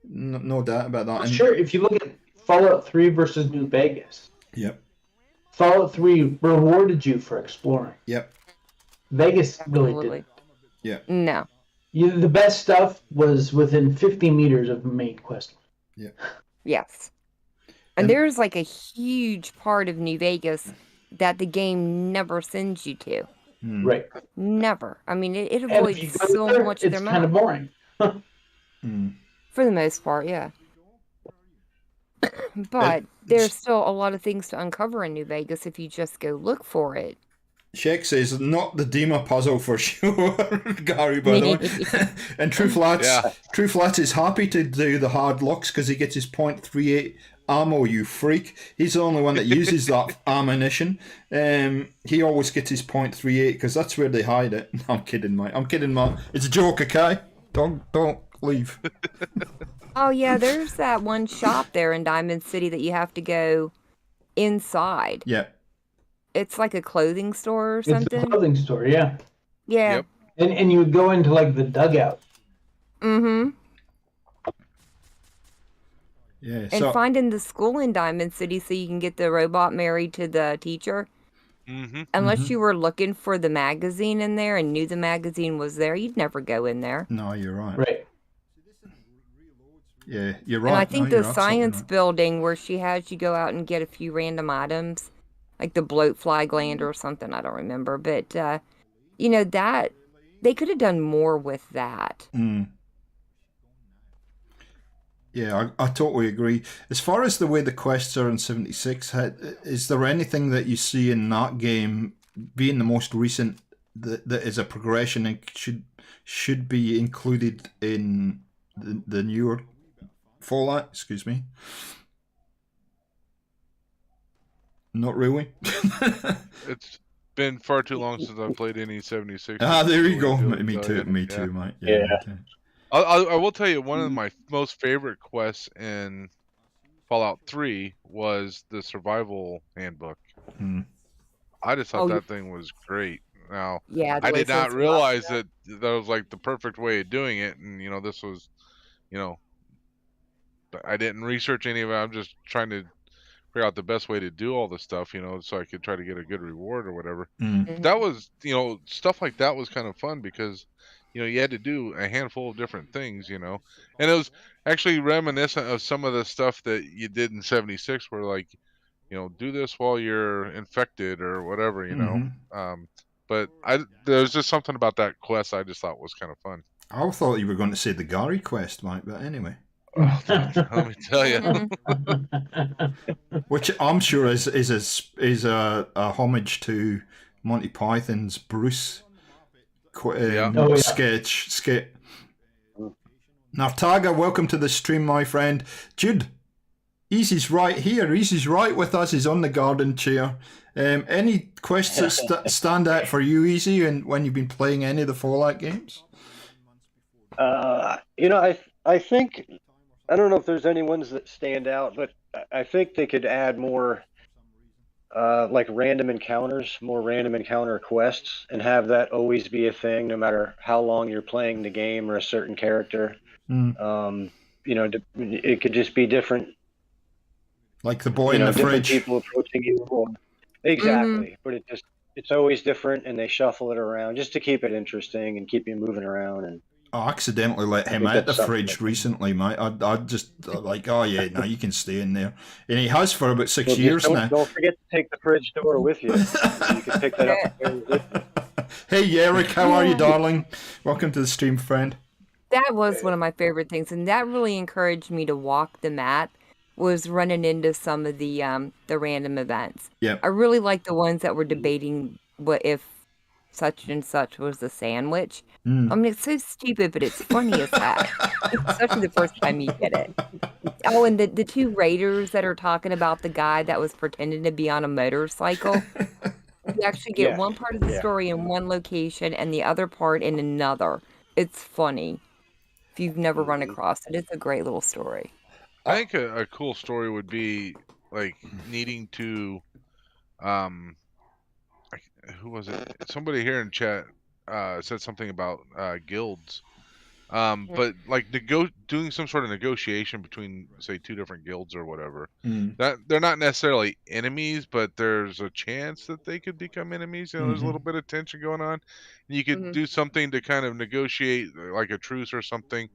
No doubt about that. And sure, if you look at Fallout 3 versus New Vegas. Yep. Fallout 3 rewarded you for exploring. Yep. Vegas really didn't. Yeah. No. The best stuff was within 50 meters of the main quest. Yeah. Yes. And there's like a huge part of New Vegas that the game never sends you to. Right. Never. I mean, it avoids so much of their map. It's kind of boring. For the most part, yeah. But there's still a lot of things to uncover in New Vegas if you just go look for it. Sheck says, not the Dima puzzle for sure, Gary, by the way. And True Flats is happy to do the hard locks because he gets his .38 ammo, you freak. He's the only one that uses that ammunition. He always gets his .38 because that's where they hide it. I'm kidding, mate. It's a joke, okay? Don't leave. Oh, yeah, there's that one shop there in Diamond City that you have to go inside. Yeah. It's like a clothing store or something. It's a clothing store, yeah. Yeah. Yep. And you would go into like the dugout. Mm-hmm. Yeah. And finding the school in Diamond City so you can get the robot married to the teacher. Unless you were looking for the magazine in there and knew the magazine was there, you'd never go in there. No, you're right. Right. Yeah, you're right. And I think the science building where she has you go out and get a few random items, like the bloat fly gland or something, I don't remember. But, that, they could have done more with that. Yeah, I totally agree. As far as the way the quests are in 76, is there anything that you see in that game, being the most recent, that is a progression and should be included in the newer Fallout? Excuse me. Not really. It's been far too long since I've played any 76. There you go. Me too, mate. Yeah. I will tell you, one of my most favorite quests in Fallout 3 was the survival handbook. I just thought that thing was great. Now, I did not realize that was like the perfect way of doing it. And, this was, I didn't research any of it. I'm just trying to figure out the best way to do all this stuff, so I could try to get a good reward or whatever. That was, stuff like that was kind of fun because, you had to do a handful of different things, and it was actually reminiscent of some of the stuff that you did in 76 where like, do this while you're infected or whatever, but there's just something about that quest I just thought was kind of fun. I thought you were going to say the Gary quest, Mike, but anyway. Let me tell you. Which I'm sure is a homage to Monty Python's Bruce skit. Nartaga, welcome to the stream, my friend. Jude, Easy's right here. Easy's right with us. He's on the garden chair. Any questions that stand out for you, Easy, and when you've been playing any of the Fallout games? I think, I don't know if there's any ones that stand out, but I think they could add more like random encounters, more random encounter quests, and have that always be a thing no matter how long you're playing the game or a certain character. It could just be different. Like the boy in the fridge. People approaching you. Exactly. But it's always different, and they shuffle it around just to keep it interesting and keep you moving around. And I accidentally let him out the fridge recently, mate. I just like, oh yeah, no, you can stay in there, and he has for about 6 years now. Don't forget to take the fridge door with you. You can pick that up. Hey, Eric, how are you, darling? Welcome to the stream, friend. That was one of my favorite things, and that really encouraged me to walk the map. Was running into some of the random events. Yeah, I really like the ones that were debating what if such and such was a sandwich. I mean, it's so stupid, but it's funny as heck. Especially the first time you get it. Oh, and the two raiders that are talking about the guy that was pretending to be on a motorcycle. You actually get one part of the story in one location and the other part in another. It's funny. If you've never run across it, it's a great little story. I think a cool story would be like needing to who was it? Somebody here in chat said something about guilds. But like doing some sort of negotiation between, say, two different guilds or whatever. That they're not necessarily enemies, but there's a chance that they could become enemies. You know, there's a little bit of tension going on. And you could do something to kind of negotiate, like a truce or something.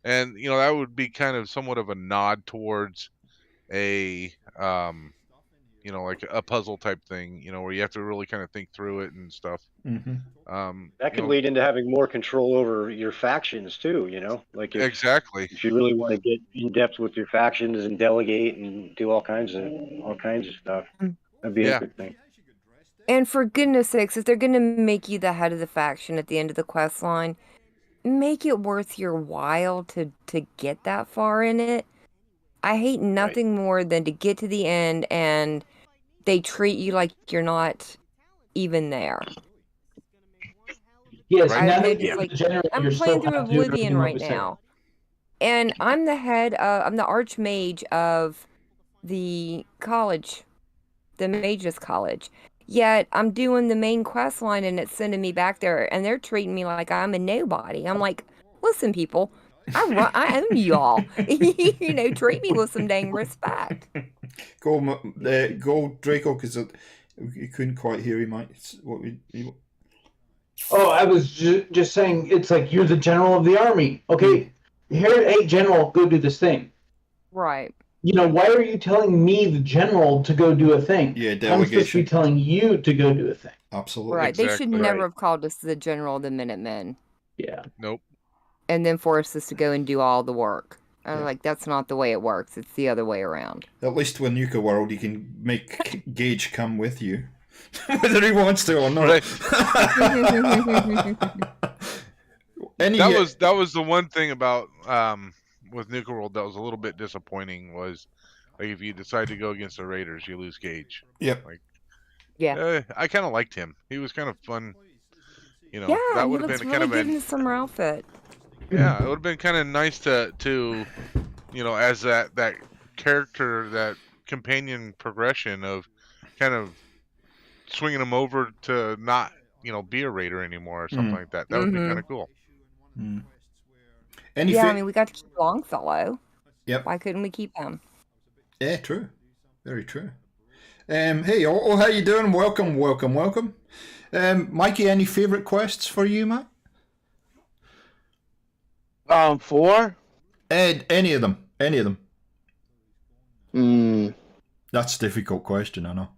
And you know, that would be kind of somewhat of a nod towards a you know, like a puzzle type thing, you know, where you have to really kind of think through it and stuff. That could lead into having more control over your factions too, you know, like exactly. If you really want to get in depth with your factions and delegate and do all kinds of stuff, that'd be a good thing. And for goodness sakes, if they're going to make you the head of the faction at the end of the quest line, make it worth your while to get that far in it. I hate nothing more than to get to the end and they treat you like you're not even there. Yes, I've noticed, like, I'm playing through Oblivion right now. And I'm the archmage of the college, the mages college. Yet I'm doing the main quest line and it's sending me back there and they're treating me like I'm a nobody. I'm like, listen, people, I own y'all. You know, treat me with some dang respect. Go Draco, because you couldn't quite hear you, Mike. Oh, I was just saying, it's like you're the general of the army. Okay, hey, general, go do this thing. Right. You know, why are you telling me, the general, to go do a thing? Yeah, delegation. I'm supposed to be telling you to go do a thing. Absolutely. Right. Exactly. They should never have called us the general of the Minutemen. Yeah. Nope. And then forced us to go and do all the work. I was like, that's not the way it works. It's the other way around. At least with Nuka World, you can make Gage come with you. Whether he wants to or not. That was the one thing about with Nuka World that was a little bit disappointing, was like if you decide to go against the Raiders, you lose Gage. Yep. Like, yeah. I kind of liked him. He was kind of fun. You know, yeah, that would have been really kind of good in the summer outfit. Yeah, it would have been kind of nice to you know, as that character, that companion progression of kind of swinging him over to not, you know, be a Raider anymore or something like that. That would be kind of cool. I mean, we got to keep Longfellow. Yep. Why couldn't we keep him? Yeah, true. Very true. Hey, how you doing? Welcome. Mikey, any favourite quests for you, Matt? For? Any of them. That's a difficult question, I know.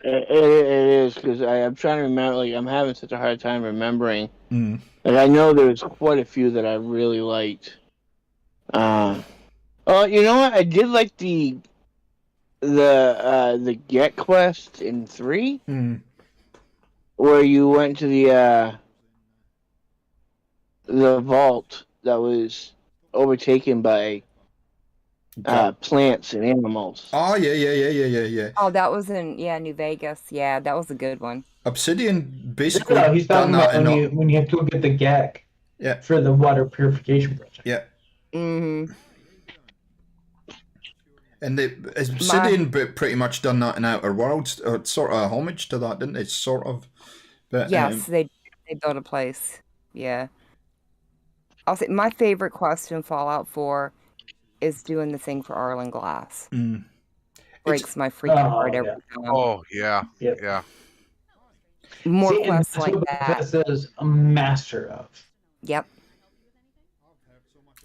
It is, because I'm trying to remember, like, I'm having such a hard time remembering. Like, I know there's quite a few that I really liked. Oh, you know what? I did like the Get quest in 3, where you went to the vault that was overtaken by plants and animals. Oh, yeah. Oh, that was in New Vegas. Yeah, that was a good one. Obsidian basically. No, he's talking about when you have to go get the GAC. Yeah. For the water purification project. Yeah. Mm-hmm. And Obsidian pretty much done that in Outer Worlds, sort of a homage to that, didn't they? Sort of. But, yes, they built a place. Yeah. I'll say my favorite quest in Fallout 4 is doing the thing for Arlen Glass. Breaks my freaking heart every time. Oh, yeah. Yep. Yeah. More quests like that. Bethesda is a master of. Yep.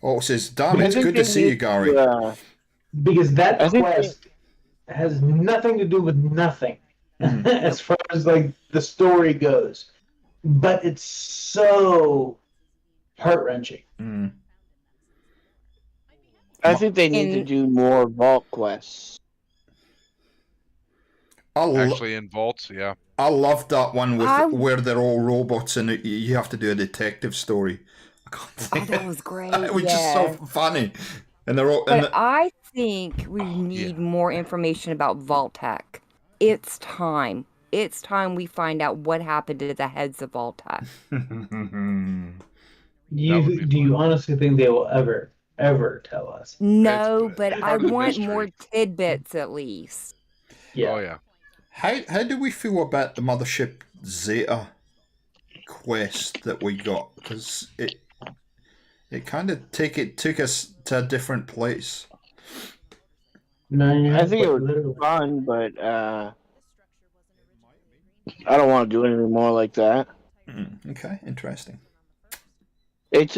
Oh, it says, damn, it's good to see you, Gary. Because that quest has nothing to do with nothing as far as like the story goes. But it's so heart-wrenching. I think they need to do more vault quests. Actually, in vaults, yeah. I love that one where they're all robots and you have to do a detective story. I can't think. That was great. It was just so funny. And they're all. But I think we need more information about Vault-Tec. It's time. It's time we find out what happened to the heads of Vault-Tec. Do you honestly think they will ever tell us? No, but I want more tidbits at least. Yeah. Oh, yeah. How do we feel about the mothership Zeta quest that we got, because it kind of took us to a different place. No, I think it was literally. fun, but I don't want to do anything more like that. Okay, interesting. It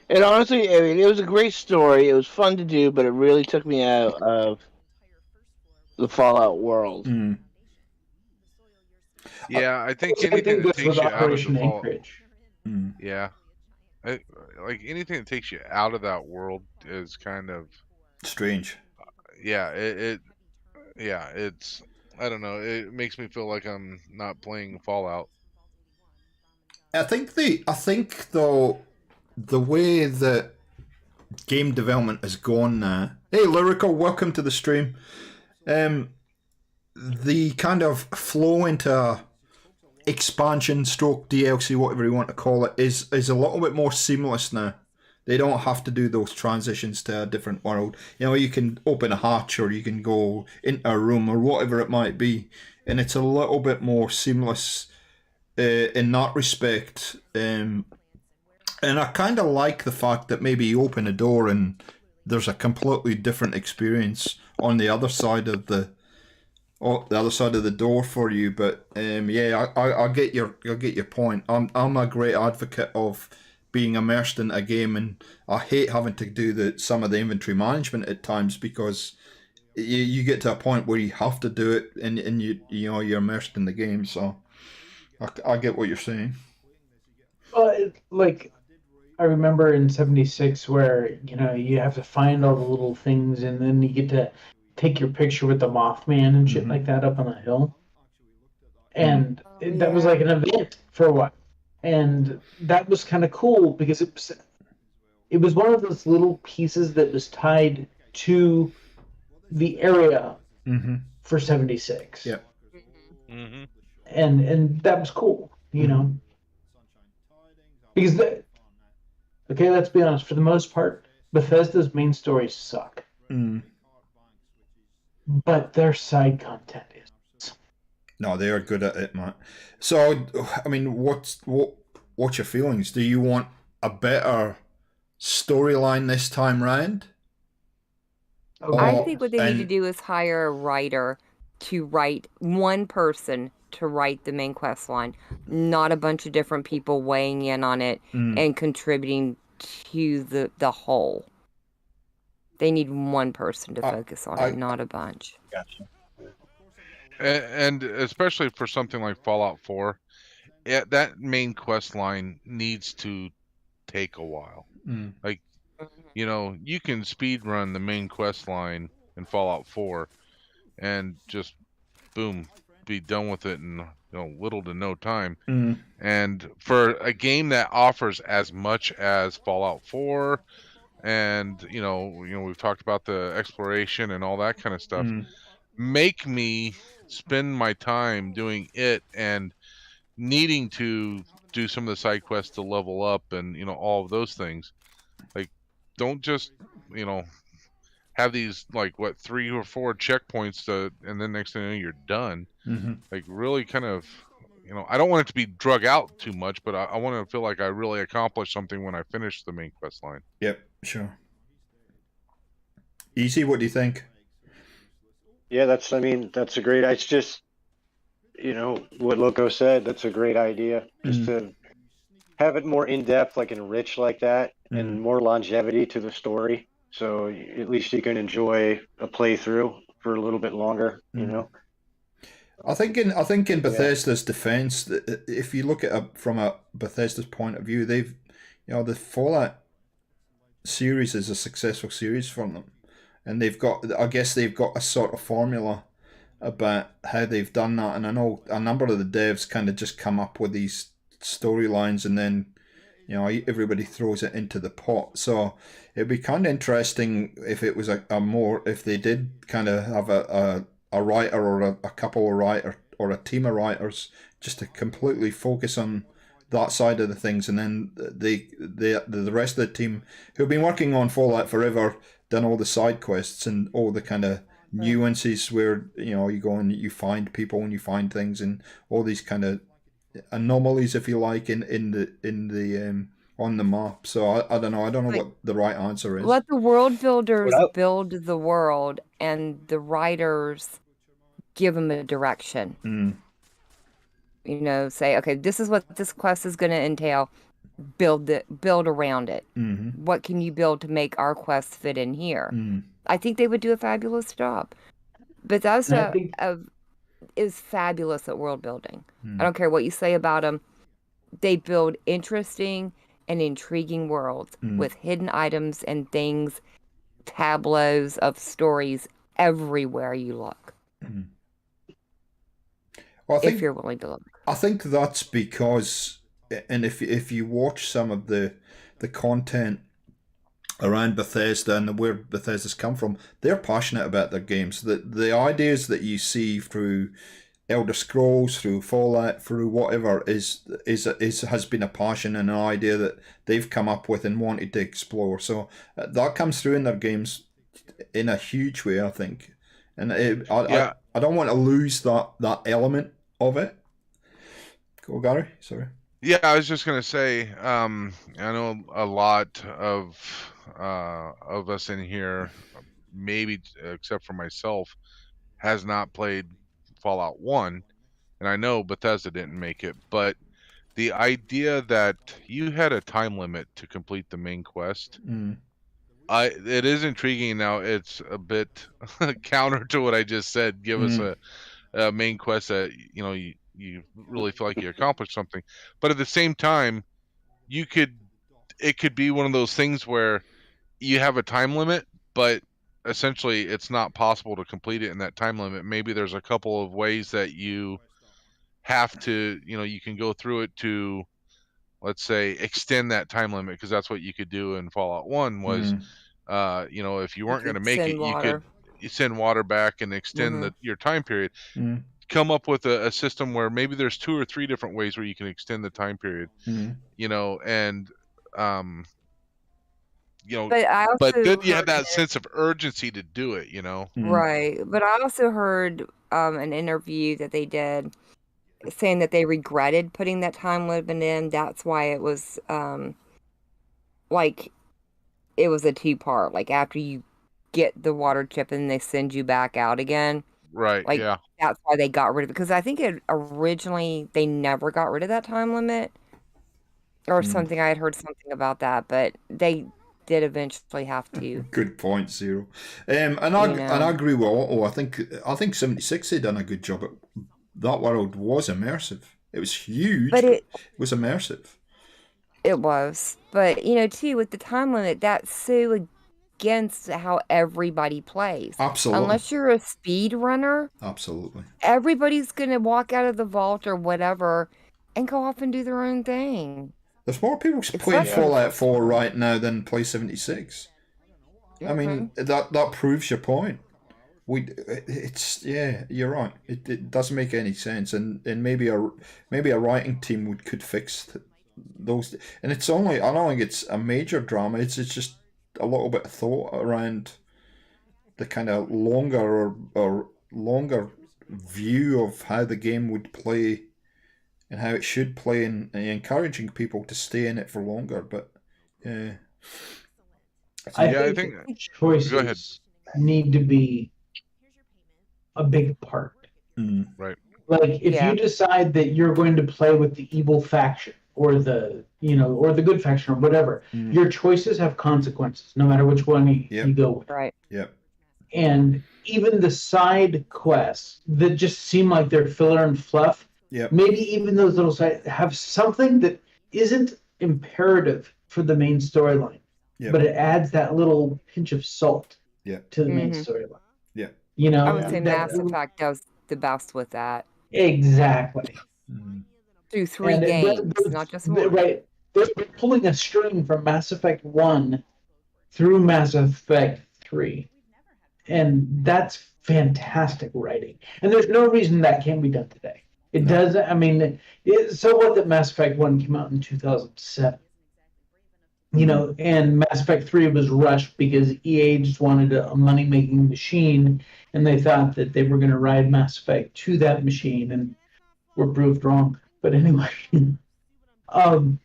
honestly, I mean, it was a great story. It was fun to do, but it really took me out of the Fallout world. Yeah, I think Same anything thing that goes with takes you out of the Operation Fallout. Anchorage. Yeah, like anything that takes you out of that world is kind of strange. Yeah, it's I don't know. It makes me feel like I'm not playing Fallout. I think though the way that game development has gone now. Hey, Lyrical, welcome to the stream. The kind of flow into expansion stroke DLC, whatever you want to call it, is a little bit more seamless now. They don't have to do those transitions to a different world. You know, you can open a hatch or you can go into a room or whatever it might be, and it's a little bit more seamless in that respect. And I kind of like the fact that maybe you open a door and there's a completely different experience on the other side of the door for you. But yeah, I get your point. I'm a great advocate of being immersed in a game, and I hate having to do some of the inventory management at times, because you get to a point where you have to do it, and you're immersed in the game. So I get what you're saying. Like, I remember in '76 where you have to find all the little things, and then you get to take your picture with the Mothman and shit like that up on the hill. And that was like an event for a while, and that was kind of cool because it was one of those little pieces that was tied to the area for '76. Yeah. And that was cool, because okay, let's be honest. For the most part, Bethesda's main stories suck, but their side content is. No, they are good at it, Matt. So, I mean, what's your feelings? Do you want a better storyline this time round? I think what they need to do is hire a writer to write one person to write the main quest line, not a bunch of different people weighing in on it and contributing to the whole. They need one person to focus on it, not a bunch. Gotcha. And especially for something like Fallout 4, that main quest line needs to take a while. Like, you can speed run the main quest line in Fallout 4 and just boom, be done with it in little to no time. And for a game that offers as much as Fallout 4, and we've talked about the exploration and all that kind of stuff, make me spend my time doing it and needing to do some of the side quests to level up and all of those things. Like, don't just have these 3 or 4 checkpoints and then next thing you know you're done. Like, really kind of I don't want it to be drug out too much, but I want to feel like I really accomplished something when I finish the main quest line. Yep, sure. Easy, what do you think? Yeah, that's a great. It's just, what Loco said. That's a great idea. Just to have it more in depth, and rich like that, and more longevity to the story. So at least you can enjoy a playthrough for a little bit longer. I think in Bethesda's defense, if you look at it from a Bethesda's point of view, they've the Fallout series is a successful series for them. And they've got a sort of formula about how they've done that. And I know a number of the devs kind of just come up with these storylines, and then everybody throws it into the pot. So it'd be kind of interesting if it was if they did kind of have a writer or a couple of writers or a team of writers just to completely focus on that side of the things, and then the rest of the team who've been working on Fallout forever, done all the side quests and all the kind of nuances where you go and you find people and you find things and all these kind of anomalies, if you like, in the on the map. So I don't know. I don't know what the right answer is. Let the world builders build the world, and the writers give them a direction. You know, say, okay, this is what this quest is going to entail. Build around it. What can you build to make our quest fit in here? I think they would do a fabulous job. Bethesda is fabulous at world building. I don't care what you say about them. They build interesting and intriguing worlds with hidden items and things, tableaus of stories everywhere you look. Well, if you're willing to look. I think that's because, and if you watch some of the content around Bethesda and where Bethesda's come from, they're passionate about their games. The ideas that you see through Elder Scrolls, through Fallout, through whatever has been a passion and an idea that they've come up with and wanted to explore. So that comes through in their games in a huge way, I think. And I don't want to lose that element of it. Go, Gary. Sorry. Yeah, I was just gonna say, I know a lot of us in here, maybe except for myself, has not played Fallout 1, and I know Bethesda didn't make it, but the idea that you had a time limit to complete the main quest, it is intriguing. Now it's a bit counter to what I just said. Give us a main quest that you really feel like you accomplished something, but at the same time, it could be one of those things where you have a time limit, but essentially it's not possible to complete it in that time limit. Maybe there's a couple of ways that you have to, you can go through it to, let's say, extend that time limit, because that's what you could do in Fallout 1 was, if you weren't going to make it, you could send water back and extend your time period. Come up with a system where maybe there's 2 or 3 different ways where you can extend the time period, but then you have that sense of urgency to do it, Right. But I also heard an interview that they did saying that they regretted putting that time limit in. That's why it was it was a 2-part. Like after you get the water chip and they send you back out again. Right. That's why they got rid of it, because I think originally they never got rid of that time limit or something. I had heard something about that, but they did eventually have to. Good point, Zero. And I agree with Otto. I think 76 had done a good job. That world was immersive. It was huge, but it was immersive. It was, but too, with the time limit, that's so against how everybody plays. Absolutely. Unless you're a speed runner. Absolutely. Everybody's gonna walk out of the vault or whatever and go off and do their own thing. There's more people playing Fallout 4 right now than play 76. I mean, that proves your point. You're right. It doesn't make any sense, and maybe a writing team could fix those. And it's only, I don't think it's a major drama. It's just a little bit of thought around the kind of longer view of how the game would play and how it should play, and encouraging people to stay in it for longer. But I think choices need to be a big part. Right. Like if you decide that you're going to play with the evil faction or the good faction or whatever, your choices have consequences no matter which one you go with. Right. Yep. And even the side quests that just seem like they're filler and fluff, maybe even those little side have something that isn't imperative for the main storyline, but it adds that little pinch of salt to the main storyline. Yeah. I would say Mass Effect does the best with that. Exactly. Through 3 games, not just 1. Right. They're pulling a string from Mass Effect 1 through Mass Effect 3. And that's fantastic writing. And there's no reason that can't be done today. It does. I mean, so what that Mass Effect 1 came out in 2007. And Mass Effect 3 was rushed because EA just wanted a money-making machine, and they thought that they were going to ride Mass Effect to that machine, and were proved wrong. But anyway, um,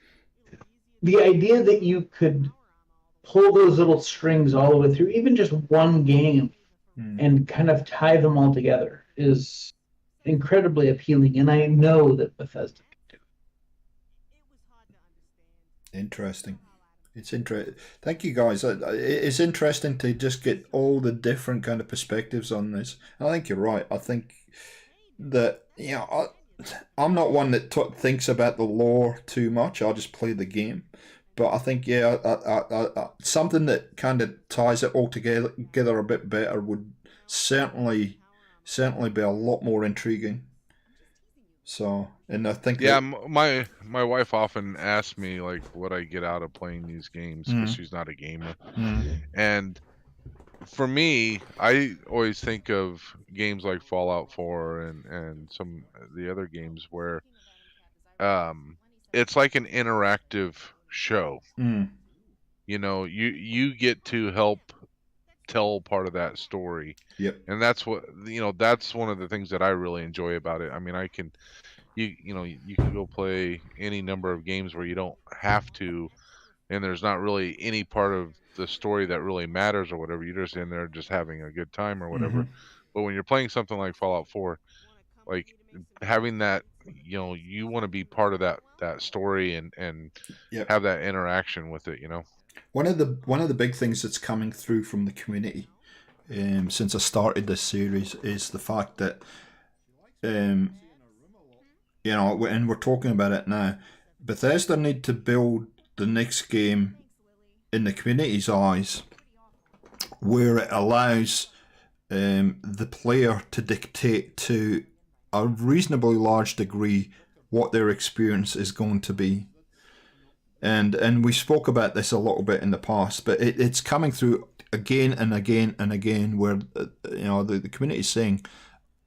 the idea that you could pull those little strings all the way through, even just one game, and kind of tie them all together is incredibly appealing. And I know that Bethesda can do it. Interesting. It's interesting. Thank you, guys. It's interesting to just get all the different kind of perspectives on this. I think you're right. I think that, you know, I'm not one that thinks about the lore too much. I just play the game. But I think, yeah, something that kind of ties it all together a bit better would certainly be a lot more intriguing. So, and I think my wife often asks me like what I get out of playing these games because she's not a gamer, and for me, I always think of games like Fallout 4 and some of the other games where it's like an interactive show. You know, you get to help tell part of that story. Yep. And that's what, you know, that's one of the things that I really enjoy about it. I mean, you know, you can go play any number of games where you don't have to, and there's not really any part of the story that really matters or whatever. You're just in there just having a good time or whatever. But when you're playing something like Fallout 4, like having that, you know, you want to be part of that story and have that interaction with it, you know. One of the big things that's coming through from the community since I started this series is the fact that you know, and we're talking about it now, Bethesda need to build the next game in the community's eyes where it allows the player to dictate to a reasonably large degree what their experience is going to be. And we spoke about this a little bit in the past, but it's coming through again and again and again where you know the community is saying,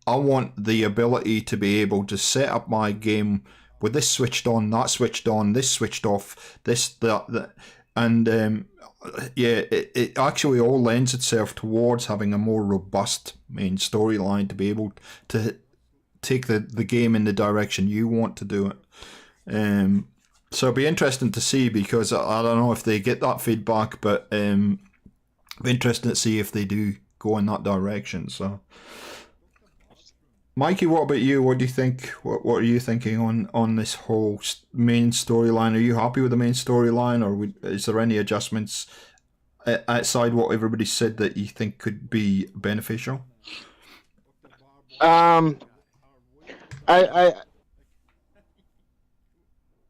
I want the ability to be able to set up my game with this switched on, that switched on, this switched off, this, that. And yeah, it actually all lends itself towards having a more robust main storyline to be able to take the game in the direction you want to do it. So it'll be interesting to see, because I don't know if they get that feedback, but it'll be interesting to see if they do go in that direction. So, Mikey, what about you? What do you think? What are you thinking on this whole main storyline? Are you happy with the main storyline, or is there any adjustments outside what everybody said that you think could be beneficial? I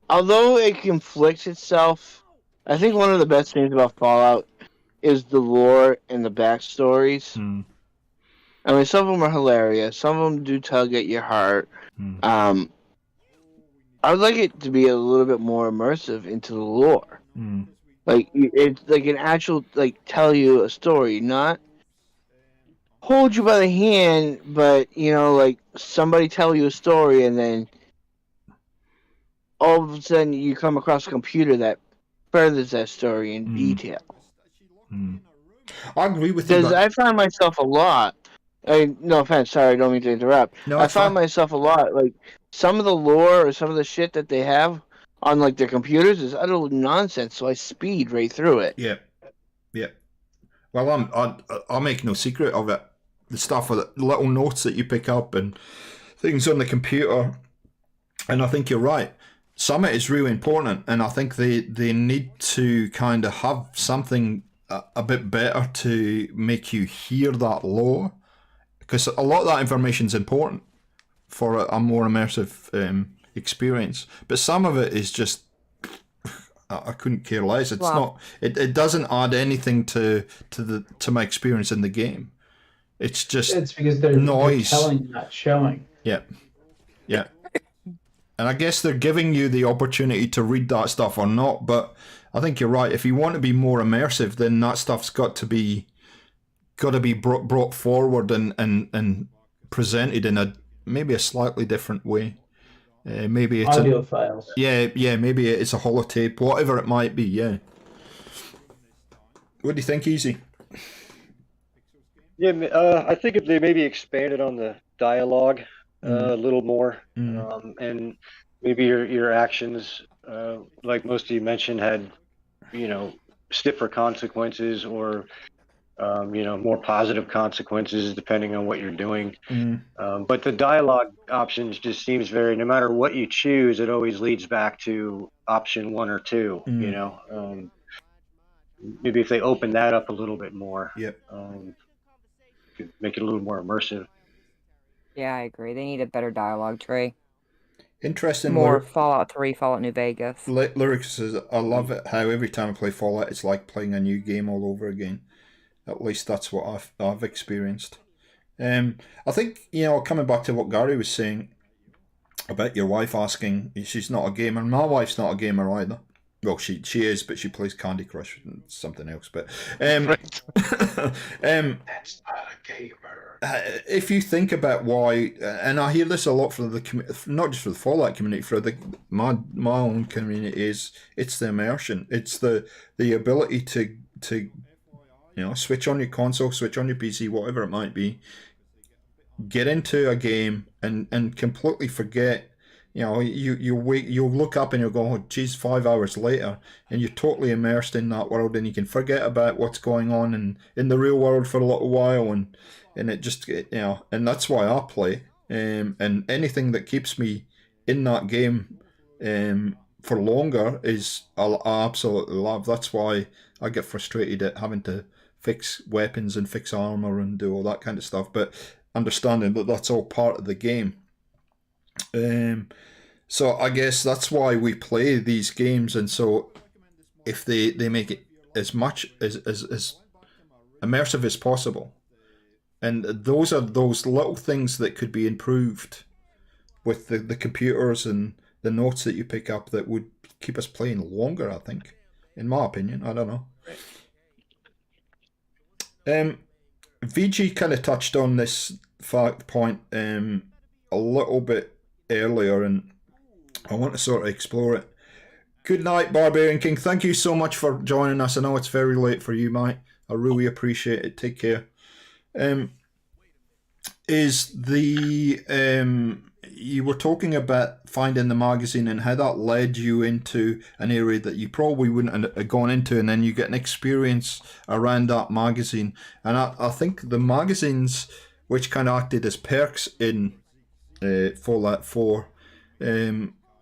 although it conflicts itself, I think one of the best things about Fallout is the lore and the backstories. I mean, some of them are hilarious. Some of them do tug at your heart. I would like it to be a little bit more immersive into the lore. Like, it's like an actual, like, tell you a story, not hold you by the hand, but, you know, like, somebody tell you a story and then all of a sudden you come across a computer that furthers that story in detail. I agree with you. Because I find myself a lot. No offense, sorry, I don't mean to interrupt. No, I find myself a lot, like, some of the lore or some of the shit that they have on, like, their computers is utter nonsense, so I speed right through it. Yeah. Well, I'll make no secret of it. The stuff with the little notes that you pick up and things on the computer, and I think you're right. Some of it is really important, and I think they need to kind of have something a bit better to make you hear that lore, because a lot of that information is important for a more immersive experience. But some of it is just, I couldn't care less. It's not. It doesn't add anything to my experience in the game. It's just it's because they're telling, not showing. Yeah. And I guess they're giving you the opportunity to read that stuff or not. But I think you're right. If you want to be more immersive, then that stuff's got to be brought forward and presented in maybe a slightly different way. Maybe it's audio files. Yeah. Maybe it's a holotape, whatever it might be. Yeah. What do you think, Easy? Yeah, I think if they maybe expanded on the dialogue a little more, and maybe your actions, like most of you mentioned, had, stiffer consequences or, more positive consequences depending on what you're doing. But the dialogue options just seems no matter what you choose, it always leads back to option 1 or 2, maybe if they open that up a little bit more, Yep. could make it a little more immersive. Yeah, I agree. They need a better dialogue tree. Interesting. More Fallout 3, Fallout New Vegas. Lyrics says, I love it how every time I play Fallout, it's like playing a new game all over again. At least that's what I've experienced. I think, coming back to what Gary was saying about your wife asking, she's not a gamer. My wife's not a gamer either. Well, she is, but she plays Candy Crush and something else. But Right. That's not a gamer. if you think about why, and I hear this a lot from not just for the Fallout community, for my own community, is it's the immersion, it's the ability to switch on your console, switch on your PC, whatever it might be, get into a game and completely forget. You'll look up and you'll go, oh, geez, 5 hours later, and you're totally immersed in that world, and you can forget about what's going on in the real world for a little while, and it just, and that's why I play. And anything that keeps me in that game for longer is I absolutely love. That's why I get frustrated at having to fix weapons and fix armor and do all that kind of stuff, but understanding that that's all part of the game. So I guess that's why we play these games, and so if they make it as much as immersive as possible, and those are those little things that could be improved with the computers and the notes that you pick up that would keep us playing longer, I think, in my opinion. I don't know. VG kind of touched on this point a little bit earlier, and I want to sort of explore it. Good night, Barbarian King. Thank you so much for joining us. I know it's very late for you, mate. I really appreciate it. Take care. You were talking about finding the magazine and how that led you into an area that you probably wouldn't have gone into, and then you get an experience around that magazine. And I think the magazines, which kind of acted as perks in Fallout 4,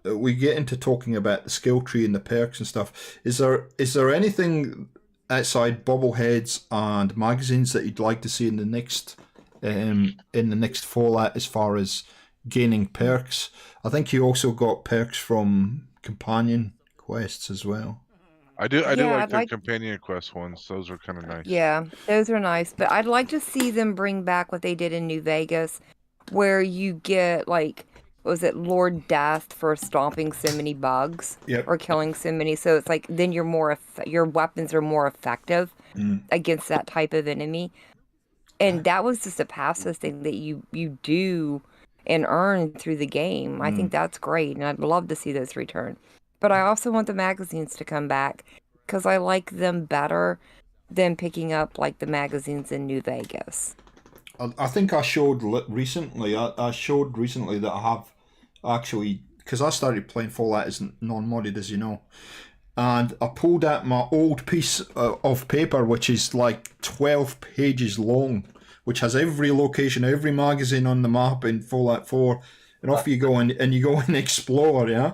we get into talking about the skill tree and the perks and stuff. Is there anything outside bobbleheads and magazines that you'd like to see in the next Fallout as far as gaining perks? I think you also got perks from companion quests as well. I do like the companion quest ones. Those are kind of nice. Yeah, those are nice. But I'd like to see them bring back what they did in New Vegas, where you get, like, was it Lord Death for stomping so many bugs, yep, or killing so many? So it's like then your weapons are more effective against that type of enemy. And that was just a passive thing that you do and earn through the game. I think that's great, and I'd love to see those return. But I also want the magazines to come back because I like them better than picking up like the magazines in New Vegas. I think I showed recently. I showed recently that I have actually, because I started playing Fallout as non-modded, as you know, and I pulled out my old piece of paper, which is like 12 pages long, which has every location, every magazine on the map in Fallout 4, and off you go and you go and explore, yeah.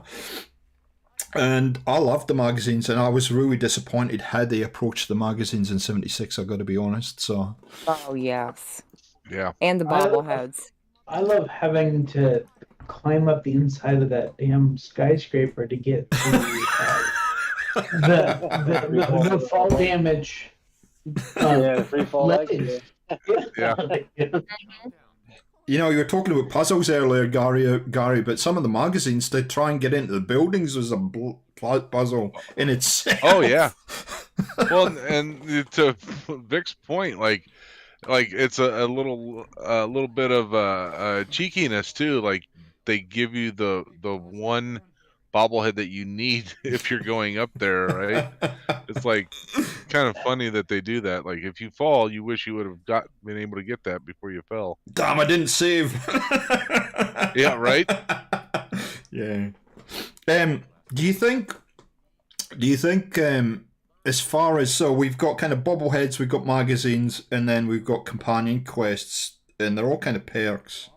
And I loved the magazines, and I was really disappointed how they approached the magazines in 76. I got to be honest. So. Oh yes. Yeah. And the bobbleheads. I love having to climb up the inside of that damn skyscraper to get the fall damage. The free fall legs. Yeah. You know, you were talking about puzzles earlier, Gary, but some of the magazines to try and get into the buildings was a puzzle in itself. Oh yeah. Well, and to Vic's point, like it's a little bit of cheekiness too. Like they give you the one bobblehead that you need if you're going up there, right? It's like kind of funny that they do that. Like if you fall, you wish you would have been able to get that before you fell. Damn, I didn't save. Yeah, right. Yeah. Do you think? Do you think? As far as so, we've got kind of bobbleheads, we've got magazines, and then we've got companion quests, and they're all kind of perks,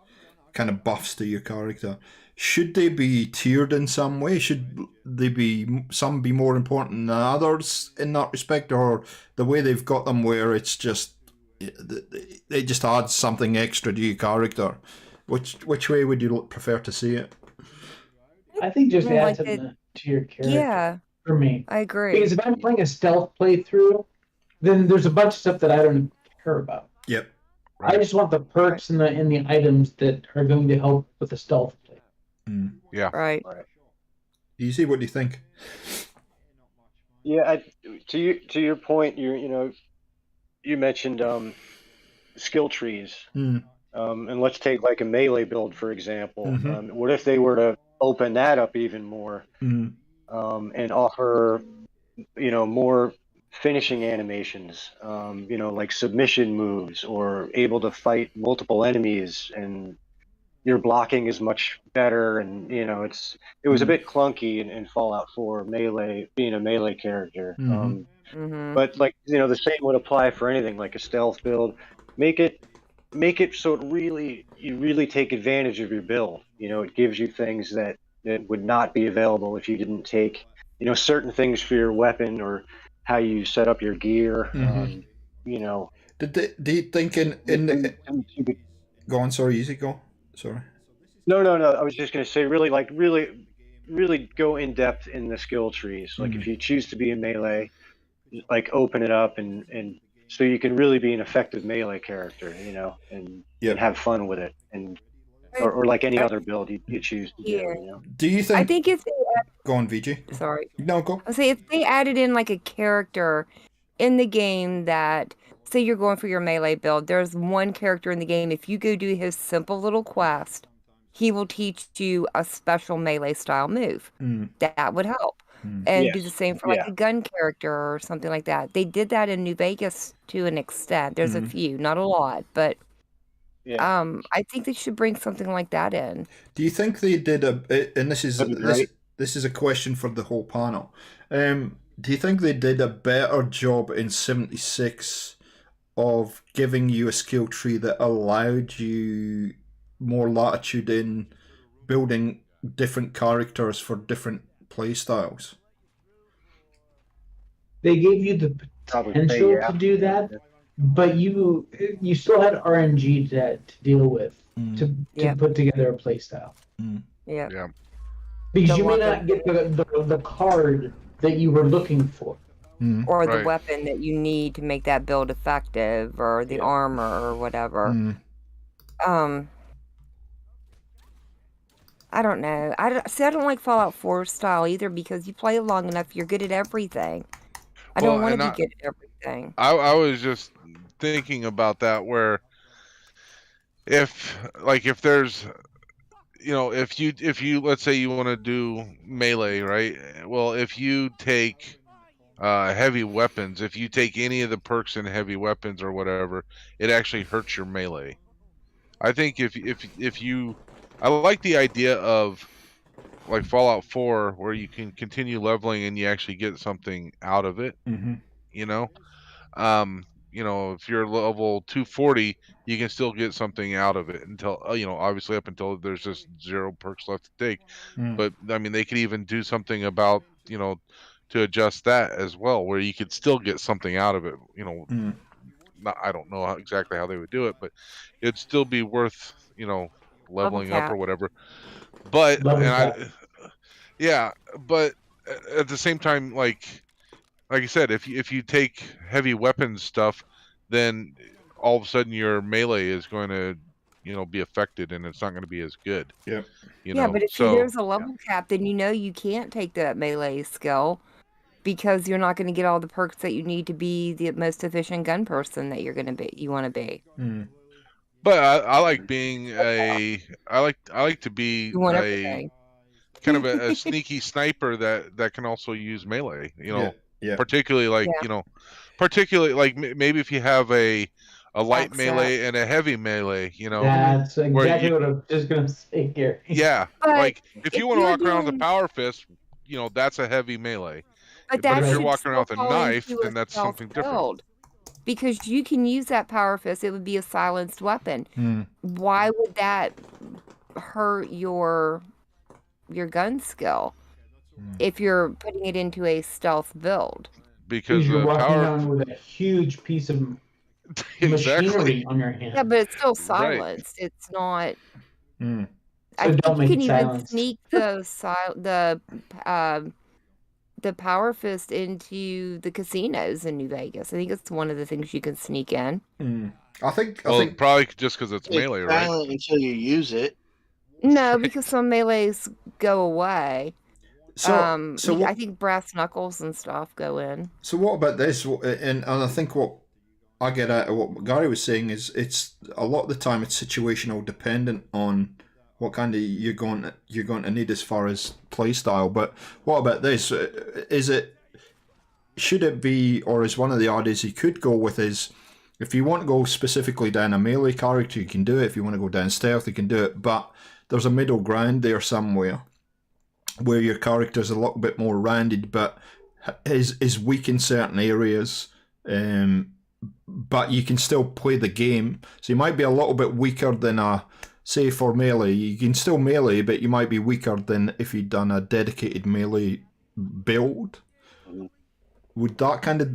kind of buffs to your character. Should they be tiered in some way? Should they be some be more important than others in that respect, or the way they've got them where it's just they just add something extra to your character? Which way would you prefer to see it? I think just Well, add like something to your character Yeah, for me. I agree. Because if I'm playing a stealth playthrough, then there's a bunch of stuff that I don't care about. Yep. I just want the perks and the items that are going to help with the stealth play. Yeah. Right. Easy. What do you think? Yeah, to your point, you mentioned skill trees, and let's take like a melee build for example. What if they were to open that up even more, and offer more finishing animations, like submission moves, or able to fight multiple enemies, and your blocking is much better, and it was a bit clunky in Fallout 4 melee, being a melee character. But like the same would apply for anything like a stealth build. Make it so you really take advantage of your build. It gives you things that would not be available if you didn't take certain things for your weapon or how you set up your gear. Do you think go on? Sorry, easy go. Sorry. No. I was just going to say, really go in depth in the skill trees. Like if you choose to be a melee, like open it up and so you can really be an effective melee character, and have fun with it, and or like any other build you choose to do. Do you think? I think if they go on, VG. Sorry. No, go. I'll say if they added in like a character in the game that, say you're going for your melee build, there's one character in the game, if you go do his simple little quest, he will teach you a special melee style move. That would help. And do the same for like a gun character or something like that. They did that in New Vegas to an extent. There's a few, not a lot, but I think they should bring something like that in. Do you think they did and this is a question for the whole panel. Do you think they did a better job in 76 of giving you a skill tree that allowed you more latitude in building different characters for different play styles? They gave you the potential to do that, but you still had RNG to deal with to put together a play style. Yeah. Because you may not get the card that you were looking for. Or the weapon that you need to make that build effective, or the armor or whatever. I don't know. I don't like Fallout 4 style either, because you play it long enough, you're good at everything. I don't want to be good at everything. I was just thinking about that, where if there's if you let's say you want to do melee, right? Well, if you take heavy weapons, if you take any of the perks in heavy weapons or whatever, it actually hurts your melee. I think if you I like the idea of like Fallout 4 where you can continue leveling and you actually get something out of it. If you're level 240, you can still get something out of it until obviously up until there's just 0 perks left to take. But I mean, they could even do something about to adjust that as well, where you could still get something out of it. I don't know exactly how they would do it, but it'd still be worth leveling up or whatever. But but at the same time, like I said, if you take heavy weapons stuff, then all of a sudden your melee is going to be affected, and it's not going to be as good. But if there's a level cap, then you can't take that melee skill, because you're not going to get all the perks that you need to be the most efficient gun person that you want to be. But I like being I like to be a kind of a sneaky sniper that can also use melee. Particularly like particularly like maybe if you have a a light X melee and a heavy melee. You know, That's exactly you- what I'm just gonna say, Gary. yeah, But like if you want to you're walk around with a doing, power fist, you know, that's a heavy melee. but But that if you're should walking around still with a fall knife, into a then that's stealth something different. build. Because you can use that power fist, it would be a silenced weapon. Why would that hurt your gun skill if you're putting it into a stealth build? Because You're the walking power, around with a huge piece of exactly, machinery on your hand. Yeah, but it's still Right. silenced. It's not. Mm. I So don't think you make can it even silenced. sneak the power fist into the casinos in New Vegas. I think it's one of the things you can sneak in. I think probably just because it's melee, It's right? silent until you use it. No, because some melees go away. so. So what? I think brass knuckles and stuff go in. So what about this? And I think what I get out of what Gary was saying is it's a lot of the time it's situational dependent on what kind of you're going to need as far as play style. But what about this? Should it be, or is one of the ideas you could go with is if you want to go specifically down a melee character, you can do it. If you want to go down stealth, you can do it. But there's a middle ground there somewhere where your character's a little bit more rounded, but is weak in certain areas. But you can still play the game. So you might be a little bit weaker than say for melee. You can still melee, but you might be weaker than if you'd done a dedicated melee build. Would that kind of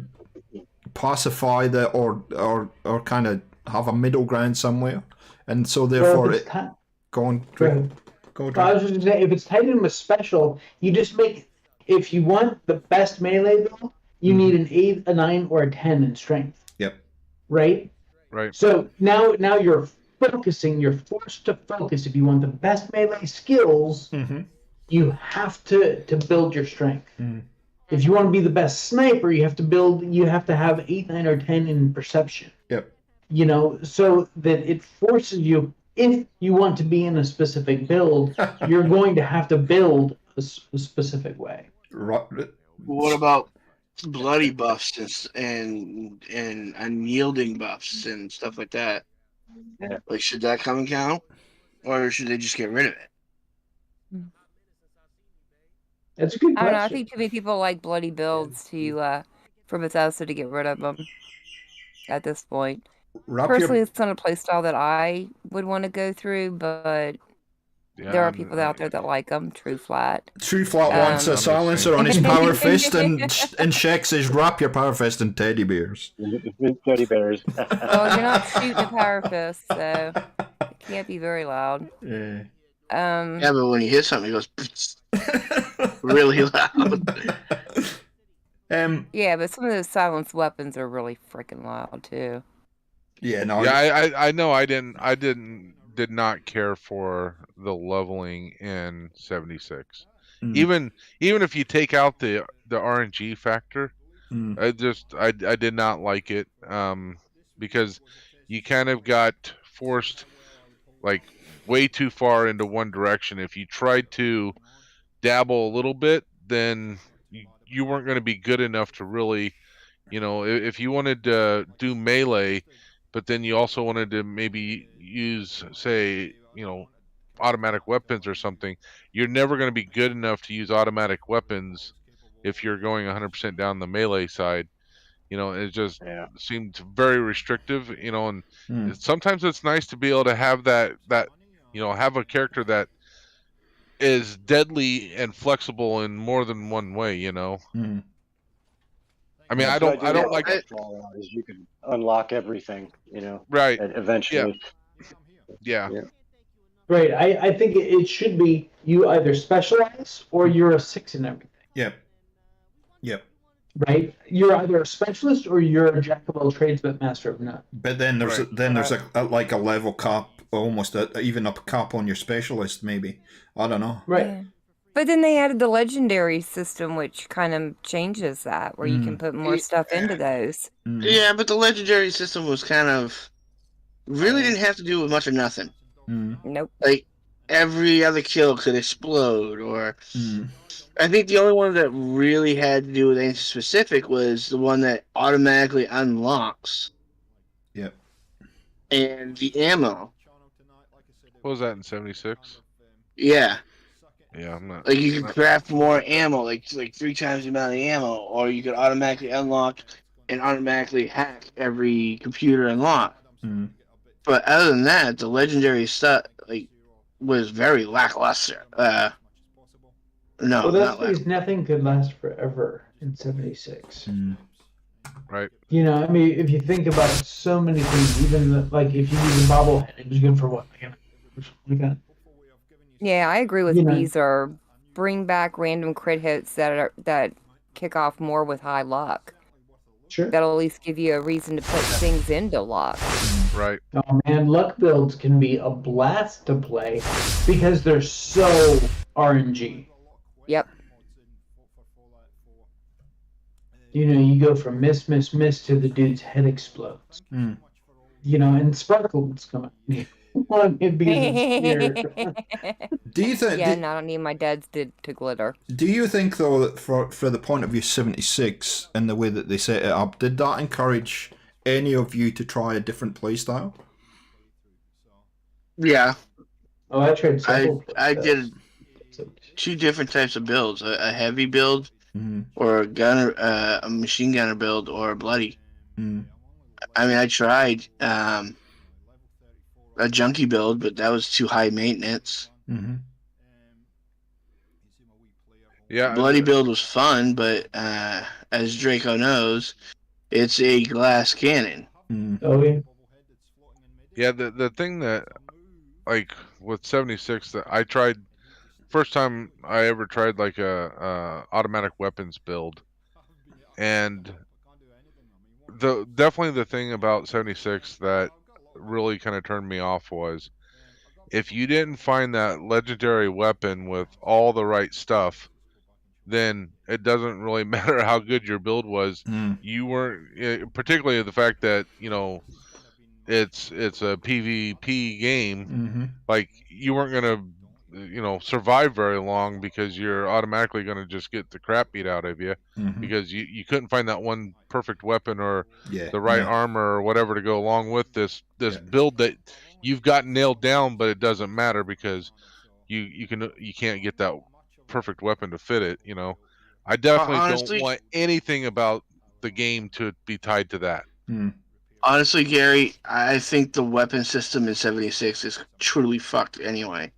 pacify or kind of have a middle ground somewhere? And so therefore, go on. I was just gonna say, if it's tied in with special, you just make. If you want the best melee build, you need an 8, a 9, or a 10 in strength. Yep. Right. Right. So now you're focusing. You're forced to focus. If you want the best melee skills, you have to build your strength. If you want to be the best sniper, you have to have 8, 9, or 10 in perception. Yep. You know, so that it forces you. If you want to be in a specific build, you're going to have to build a specific way. Right. What about bloody buffs and unyielding buffs and stuff like that? Yeah. Like, should that come and count, or should they just get rid of it? That's a good question. I don't know. I think too many people like bloody builds for Bethesda to get rid of them at this point. Personally, it's not a playstyle that I would want to go through, but there are people out there that like them. True Flat wants a silencer on his power fist, and Shaq says, "Wrap your power fist in teddy bears." Teddy bears. Well, you're not shooting a power fist, so it can't be very loud. Yeah. Yeah, but when you hit something, it goes really loud. Yeah, but some of those silenced weapons are really freaking loud too. Yeah, no. Yeah, I know. I did not care for the leveling in 76. Even if you take out the RNG factor, I did not like it because you kind of got forced like way too far into one direction. If you tried to dabble a little bit, then you weren't going to be good enough to really, you know, if you wanted to do melee, but then you also wanted to maybe use, say, you know, automatic weapons or something, you're never going to be good enough to use automatic weapons if you're going 100% down the melee side. You know, it just seemed very restrictive, you know, and sometimes it's nice to be able to have that, you know, have a character that is deadly and flexible in more than one way, you know. I mean, I don't like it. Is you can unlock everything, you know. Right. Eventually. Yeah. Right. I think it should be you either specialize or you're a 6 in everything. Yep. Right. You're either a specialist or you're a jack of all trades but master of none. But then there's a level cap, almost even a cap on your specialist, maybe. I don't know. Right. Yeah. But then they added the legendary system, which kind of changes that, where you can put more stuff into those. Yeah, but the legendary system was kind of really didn't have to do with much or nothing. Nope. Like every other kill could explode, or I think the only one that really had to do with anything specific was the one that automatically unlocks. Yep. and the ammo. What was that in 76? Yeah, Yeah, I'm not. like you could craft more ammo, like 3 times the amount of ammo, or you could automatically unlock and automatically hack every computer unlock. Mm. But other than that, the legendary stuff was very lackluster. No, Well, that's not because lackluster. nothing could last forever in '76. Mm. Right. You know, I mean, if you think about it, so many things, even like if you use a bobblehead, it was good for what, like, like that. Yeah, I agree with You know. Beezer. Bring back random crit hits that kick off more with high luck. Sure. That'll at least give you a reason to put things into luck. Right. Oh man, luck builds can be a blast to play because they're so RNG. Yep. You know, you go from miss to the dude's head explodes. Mm. You know, and sparkles come out. It'd be weird. Do you think? Yeah, no, I don't need my dad's to glitter. Do you think though that for the point of view 76 and the way that they set it up, did that encourage any of you to try a different playstyle? Yeah, Oh, I tried several. I did 2 different types of builds: a heavy build, Mm-hmm. or a gunner, a machine gunner build, or a bloody. Mm. I mean, I tried a junkie build, but that was too high maintenance. Mm-hmm. Yeah. Bloody build was fun, but as Draco knows, it's a glass cannon. Mm. Oh yeah. Yeah. The thing that, like with 76, that I tried, first time I ever tried like a automatic weapons build, and definitely the thing about 76 that really kind of turned me off was, if you didn't find that legendary weapon with all the right stuff, then it doesn't really matter how good your build was. Mm. You weren't, particularly the fact that, you know, it's a PvP game. Mm-hmm. Like, you weren't gonna, you know, survive very long because you're automatically gonna just get the crap beat out of you, Mm-hmm. because you couldn't find that one perfect weapon or Yeah. the right Yeah. armor or whatever to go along with this Yeah. build that you've got nailed down, but it doesn't matter because you can't get that perfect weapon to fit it. You know, I definitely don't Honestly, want anything about the game to be tied to that. Mm. honestly, Gary, I think the weapon system in 76 is truly fucked anyway.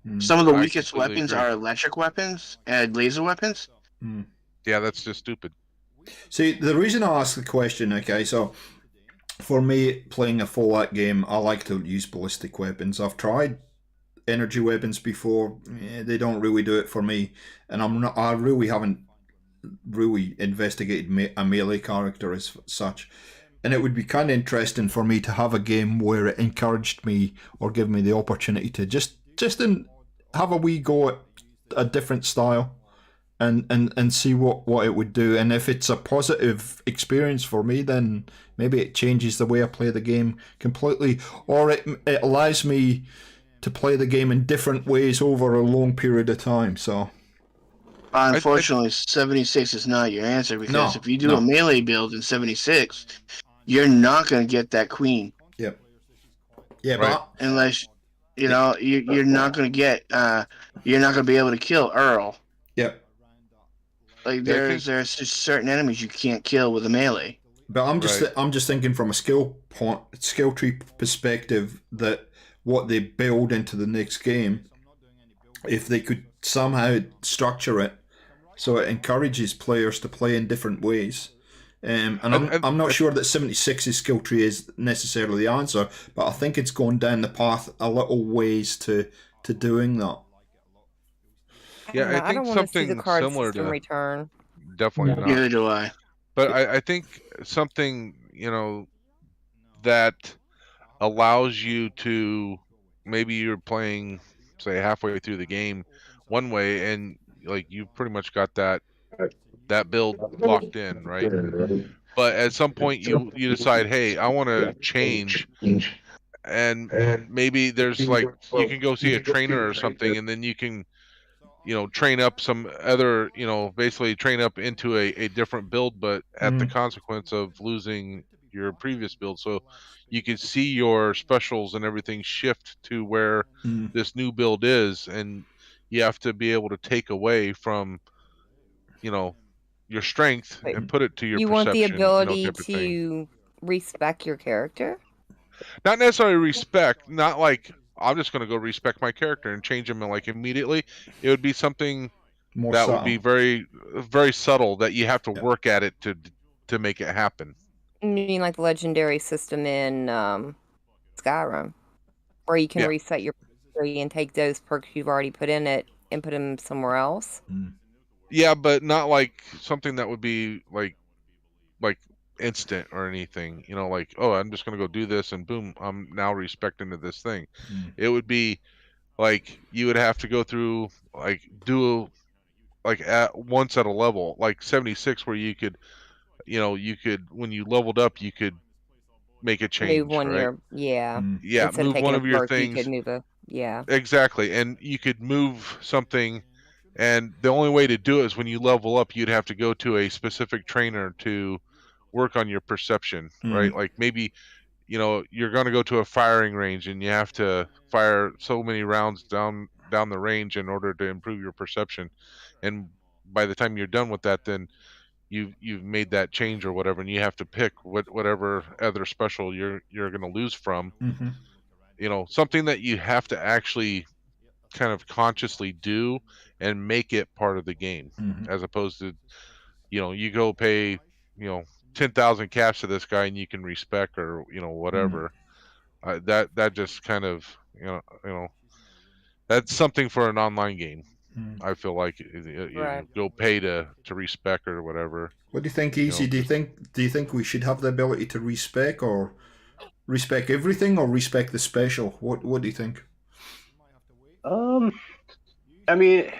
Mm. Some of the I weakest completely weapons agree. are electric weapons and laser weapons. Mm. Yeah, that's just stupid. See, the reason I ask the question, okay, so for me, playing a full act game, I like to use ballistic weapons. I've tried energy weapons before. They don't really do it for me, and I really haven't really investigated a melee character as such. And it would be kind of interesting for me to have a game where it encouraged me or give me the opportunity to just have a wee go at a different style and see what it would do. And if it's a positive experience for me, then maybe it changes the way I play the game completely, or it allows me to play the game in different ways over a long period of time. So Unfortunately, 76 is not your answer, because if you do a melee build in 76, you're not going to get that queen. Yep. Yeah, Right. but Unless, you know, you're not going to get, you're not going to be able to kill Earl. yep. Like, Yeah, I think- there's just certain enemies you can't kill with a melee. But I'm just Right. I'm just thinking from a skill tree perspective, that what they build into the next game, if they could somehow structure it so it encourages players to play in different ways. And I'm not sure that 76's skill tree is necessarily the answer, but I think it's going down the path a little ways to doing that. Yeah, I I think don't want to see the something card similar system to- return. Definitely No. not. Neither do I. But I think something, you know, that allows you to, maybe you're playing, say, halfway through the game one way, and like you've pretty much got that build locked in, right? But at some point you decide, hey, I want to change, and maybe there's like, you can go see a trainer or something, and then you can, you know, train up some other, you know, basically train up into a different build, but at the consequence of losing your previous build, so you can see your specials and everything shift to where this new build is, and you have to be able to take away from, your strength But and put it to your you want the perception, ability type of thing. to respec your character? Not necessarily respect, not like I'm just going to go respec my character and change him like immediately. It would be something More that subtle. would be very, very subtle that you have to work at it to make it happen. I mean, like the legendary system in Skyrim, where you can reset your party and take those perks you've already put in it and put them somewhere else. Yeah, but not like something that would be like instant or anything. Like, oh, I'm just gonna go do this and boom, I'm now respecting to this thing. It would be like you would have to go through do at once at a level like 76, where you could when you leveled up you could make a change, Move one right? yeah. Yeah, Instead of move taking one a of your perk, you things. could move Exactly, and you could move something, and the only way to do it is when you level up, you'd have to go to a specific trainer to work on your perception, right? Like maybe you're going to go to a firing range and you have to fire so many rounds down the range in order to improve your perception, and by the time you're done with that, then you've made that change or whatever, and you have to pick whatever other special you're going to lose from. Something that you have to actually kind of consciously do and make it part of the game, as opposed to you go pay 10,000 cash to this guy and you can respec or whatever. That just kind of that's something for an online game. I feel like you go pay to respec or whatever. What do you think, Easy? Do you think we should have the ability to respec, or respec everything, or respec the special? What do you think? I mean,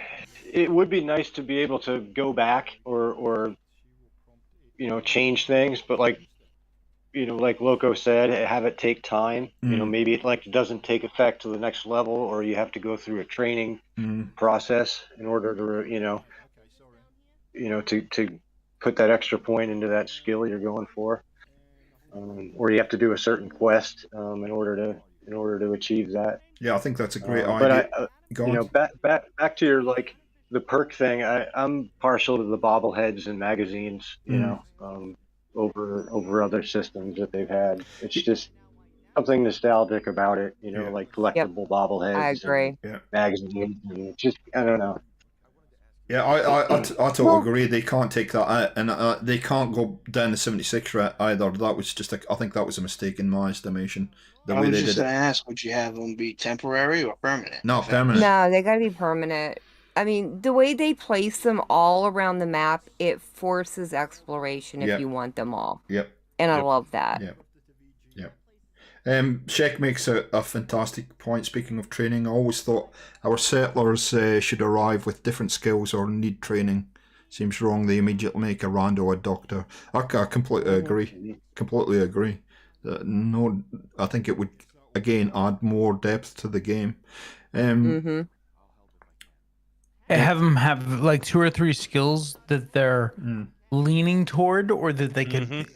it would be nice to be able to go back or change things, but like Loco said, have it take time. Maybe it doesn't take effect to the next level, or you have to go through a training process in order to to put that extra point into that skill you're going for, or you have to do a certain quest in order to achieve that. Yeah, I think that's a great idea. But back to your the perk thing. I'm partial to the bobbleheads and magazines. Over other systems that they've had. It's just something nostalgic about it, like collectible bobbleheads. I agree. And magazines, and it's just, I don't know. Yeah, I totally agree. They can't take that out, and they can't go down the 76 route either. That was just I think that was a mistake in my estimation. I was just going to ask, would you have them be temporary or permanent? No, permanent. No, they got to be permanent. I mean, the way they place them all around the map, it forces exploration if you want them all. Yep. And I love that. Yep. Sheck makes a fantastic point. Speaking of training, I always thought our settlers should arrive with different skills or need training. Seems wrong they immediately make a rando a doctor. I completely agree. Completely agree. No, I think it would, again, add more depth to the game. Have them have like 2 or 3 skills that they're leaning toward, or that they could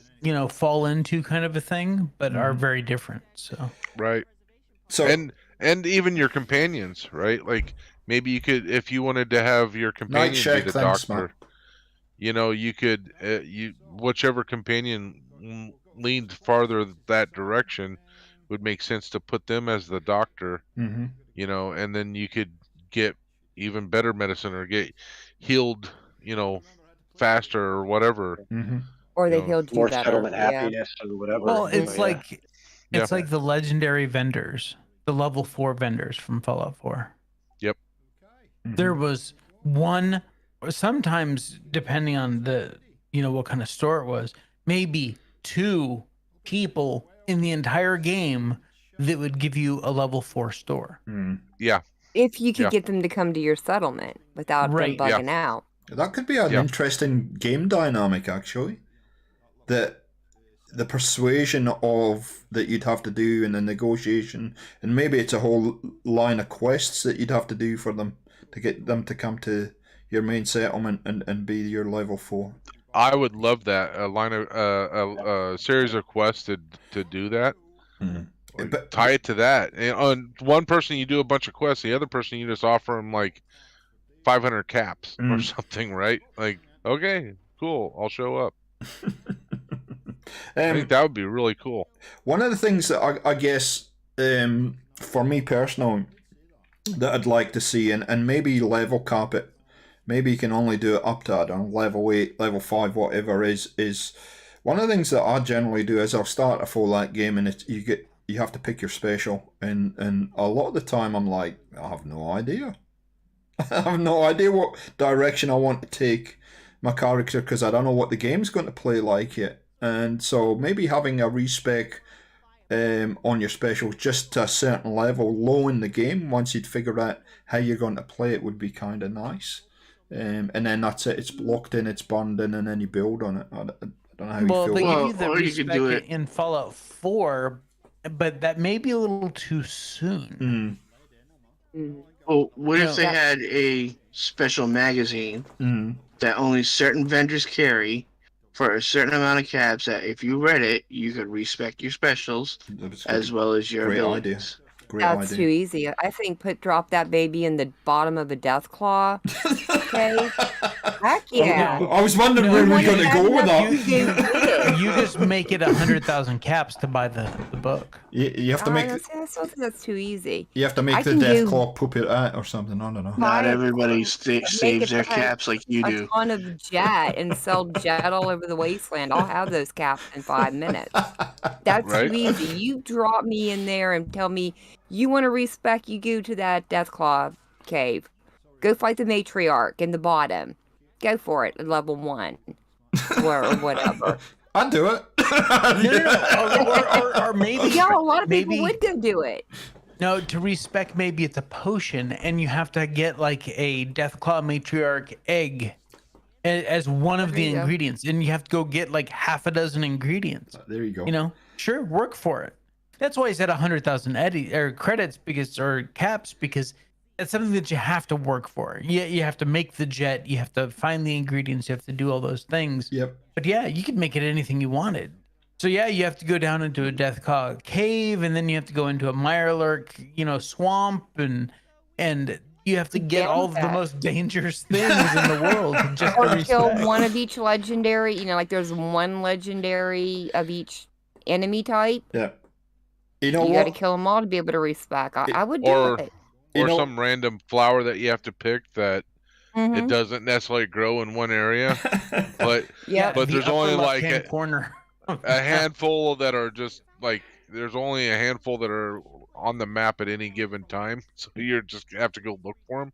fall into, kind of a thing, but are very different. So right. So and even your companions, right? Like maybe you could, if you wanted to have your companion be the doctor, you could whichever companion leaned farther that direction would make sense to put them as the doctor. And then you could get even better medicine or get healed, faster or whatever. Or they healed you more better. settlement happiness or whatever. Well, it's like the legendary vendors, the level 4 vendors from Fallout 4. Yep. There was one, or sometimes depending on the what kind of store it was, maybe 2 people in the entire game that would give you a level 4 store. Yeah. If you could get them to come to your settlement without them bugging out. That could be an interesting game dynamic, actually. The persuasion of that you'd have to do, and the negotiation, and maybe it's a whole line of quests that you'd have to do for them to get them to come to your main settlement and be your level 4. I would love that a series of quests to do that. Like, But tie it to that. And on one person, you do a bunch of quests. The other person, you just offer them like 500 caps or something, right? Like, okay, cool, I'll show up. I think that would be really cool. One of the things that I guess for me personally that I'd like to see, and maybe level cap it, maybe you can only do it up to, I don't know, level 8, level 5, whatever, is one of the things that I generally do is I'll start a full light game and you have to pick your special, and a lot of the time I'm like, I have no idea. I have no idea what direction I want to take my character because I don't know what the game's going to play like yet. And so maybe having a respec on your special just to a certain level low in the game, once you'd figure out how you're going to play it, would be kind of nice. And then that's it. It's locked in, it's burned in, and then you build on it. I don't know how you feel. They about give you the or you could do respec it in Fallout 4, but that may be a little too soon. Well, what if they had a special magazine that only certain vendors carry for a certain amount of caps that if you read it, you could respec your specials as well as your Great abilities. That's too easy. I think drop that baby in the bottom of a death claw. Okay. Heck yeah. I was wondering where we're going to go with that. You just make it 100,000 caps to buy the book. You have to make. I still think that's too easy. You have to make the death claw poop it out or something. I don't know. Not everybody saves their caps like you do. A ton of jet and sell jet all over the wasteland. I'll have those caps in 5 minutes. That's too easy. You drop me in there and tell me you want to respec, you go to that Deathclaw cave. Go fight the matriarch in the bottom. Go for it at level 1. Or whatever. I'd do it. Or maybe... Yeah, a lot of people would go do it. No, to respec, maybe it's a potion, and you have to get like a Deathclaw matriarch egg as one of the ingredients, and you have to go get like half a dozen ingredients. There you go. You know, sure, work for it. That's why I said 100,000 credits or caps, because it's something that you have to work for. You have to make the jet, you have to find the ingredients, you have to do all those things. Yep. But yeah, you could make it anything you wanted. So yeah, you have to go down into a Deathclaw cave, and then you have to go into a Mirelurk, swamp, and you have to get all of the most dangerous things in the world. Or kill one of each legendary. Like there's one legendary of each enemy type. Yeah. You got to kill them all to be able to respec. I would do it. Or some random flower that you have to pick that it doesn't necessarily grow in one area, but there's only like a handful that are just like, there's only a handful that are on the map at any given time, so you just have to go look for them.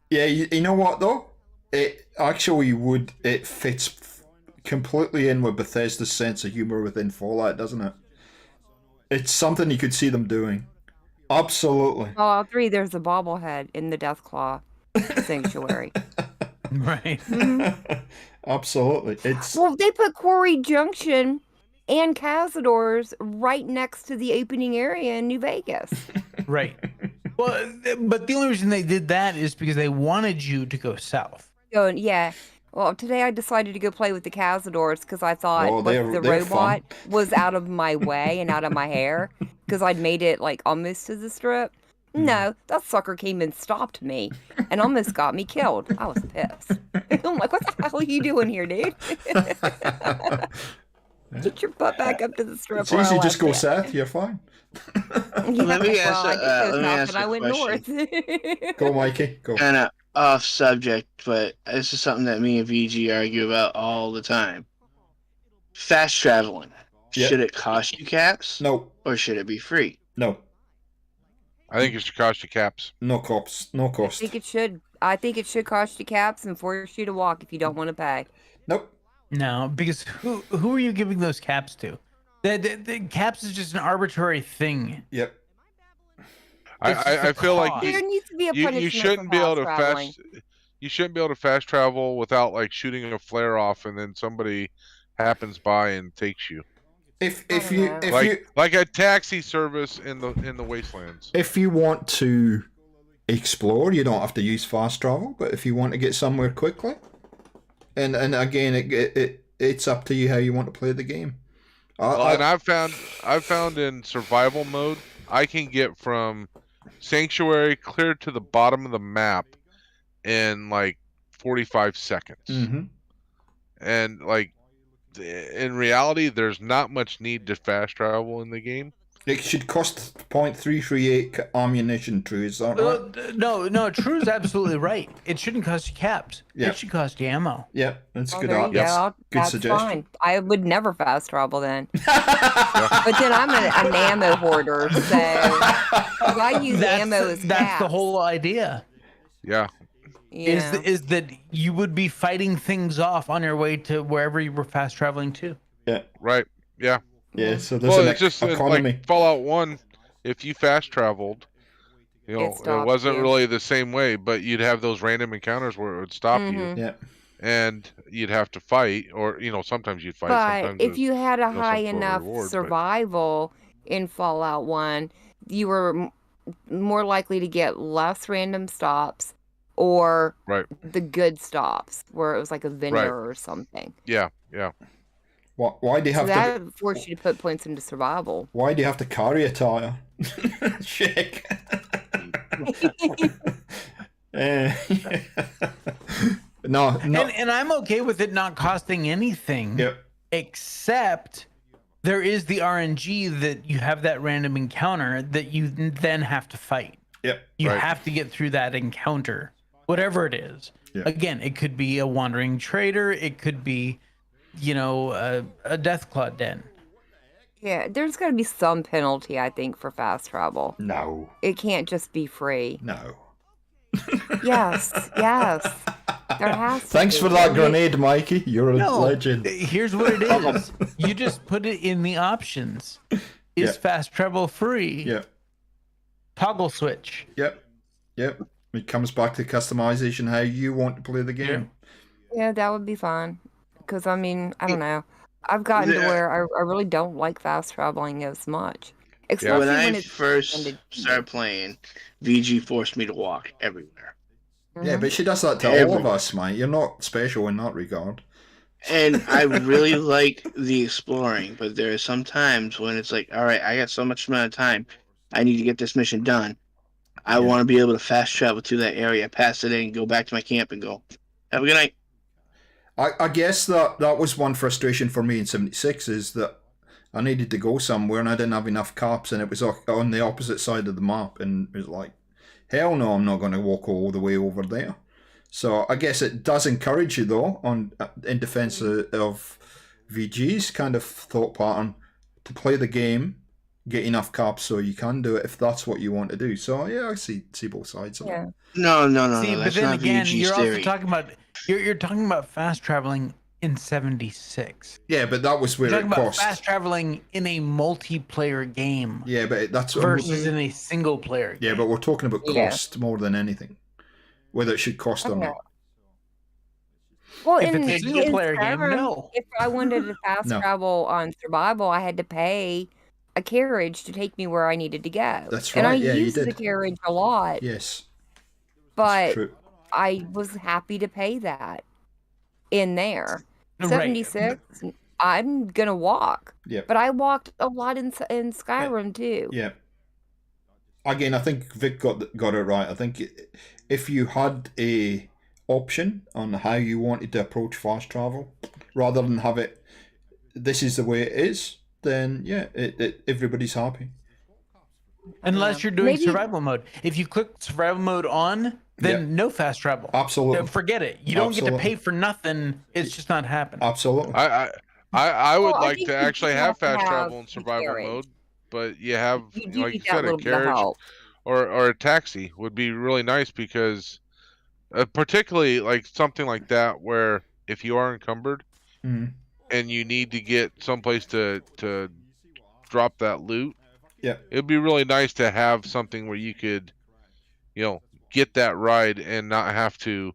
Yeah, you know what though? It actually it fits completely in with Bethesda's sense of humor within Fallout, doesn't it? It's something you could see them doing. Absolutely. Fallout 3, there's a bobblehead in the Deathclaw sanctuary. Right. Absolutely. Well, they put Quarry Junction and Cazadors right next to the opening area in New Vegas. Right. Well, but the only reason they did that is because they wanted you to go south. Yeah. Well, today I decided to go play with the Cazadors because I thought the robot was out of my way and out of my hair because I'd made it like almost to the strip. No, that sucker came and stopped me and almost got me killed. I was pissed. I'm like, what the hell are you doing here, dude? Get your butt back up to the strip. It's easy, just go south, you're fine. Let me ask I went north. Go, Mikey, go. Kind of off subject, but this is something that me and VG argue about all the time. Fast traveling. Yep. Should it cost you caps? No. Or should it be free? No. I think it should cost you caps. No cost. I think it should. I think it should cost you caps and force you to walk if you don't want to pay. Nope. No, because who are you giving those caps to? The caps is just an arbitrary thing. Yep. I feel like there needs to be a punishment. You shouldn't be able to You shouldn't be able to fast travel without like shooting a flare off, and then somebody happens by and takes you. If you like a taxi service in the wastelands. If you want to explore, you don't have to use fast travel. But if you want to get somewhere quickly, And again, it's up to you how you want to play the game. And I've found in survival mode, I can get from Sanctuary clear to the bottom of the map in like 45 seconds. Mm-hmm. And like in reality, there's not much need to fast travel in the game. It should cost 0.338 ammunition, True, is that right? No, True's absolutely right. It shouldn't cost you caps. Yeah. It should cost you ammo. Yeah, that's good. There you go. Good That's suggestion. fine. I would never fast travel then. But then I'm an ammo hoarder, so if I use ammo as That's caps, the whole idea. Yeah. Is that you would be fighting things off on your way to wherever you were fast traveling to. Yeah. Right. Yeah. Yeah, so there's an it's just economy. like Fallout 1, if you fast traveled, it wasn't really the same way, but you'd have those random encounters where it would stop you. Yeah. And you'd have to fight, or sometimes you'd fight. But sometimes if you had a high some sort of enough reward, survival in Fallout 1, you were more likely to get less random stops or the good stops where it was like a vendor or something. Yeah. Why do you have that forced you to put points into survival. Why do you have to carry a tire? Shake. No. And I'm okay with it not costing anything. Yep. Except there is the RNG that you have that random encounter that you then have to fight. Yep. You have to get through that encounter, whatever it is. Yeah. Again, it could be a wandering trader. It could be, a Deathclaw den. Yeah, there's got to be some penalty, I think, for fast travel. No. It can't just be free. No. Yes. There has to Thanks be. for that grenade, Mikey. You're a legend. Here's what it is. You just put it in the options. Is fast travel free? Yep. Toggle switch. Yep. It comes back to customization, how you want to play the game. Yeah, that would be fine. Because, I mean, I don't know. I've gotten to where I really don't like fast traveling as much. When I first started playing, VG forced me to walk everywhere. Yeah, but she does that to all of us, mate. You're not special in that regard. And I really like the exploring, but there are some times when it's like, all right, I got so much amount of time. I need to get this mission done. I want to be able to fast travel to that area, pass it in, go back to my camp and go, have a good night. I guess that was one frustration for me in 76 is that I needed to go somewhere and I didn't have enough caps and it was on the opposite side of the map and it was like, hell no, I'm not going to walk all the way over there. So I guess it does encourage you though, in defense of VG's kind of thought pattern, to play the game, get enough caps so you can do it if that's what you want to do. So yeah, I see both sides of it. No. See, but That's then not again, VG's you're theory. also talking about you're talking about fast traveling in 76. Yeah, but that was where you're it talking cost. about fast traveling in a multiplayer game. Yeah, but that's versus in a single player game. Yeah, but we're talking about cost more than anything. Whether it should cost or not. Well, if it's a single player game, no. If I wanted to fast travel on survival, I had to pay a carriage to take me where I needed to go. That's right. And I yeah, used you the did. carriage a lot. Yes. But I was happy to pay that in there. 76, I'm going to walk. Yeah. But I walked a lot in Skyrim too. Yeah. Again, I think Vic got it right. I think if you had a option on how you wanted to approach fast travel, rather than have it, this is the way it is, then yeah, everybody's happy. Unless you're doing survival mode. If you click survival mode on, then no fast travel. Absolutely. Forget it. You don't get to pay for nothing. It's just not happening. Absolutely. I would like to actually have fast travel in survival mode, but you have, like you said, a carriage or a taxi would be really nice because particularly like something like that where if you are encumbered and you need to get someplace to drop that loot, it'd be really nice to have something where you could, get that ride and not have to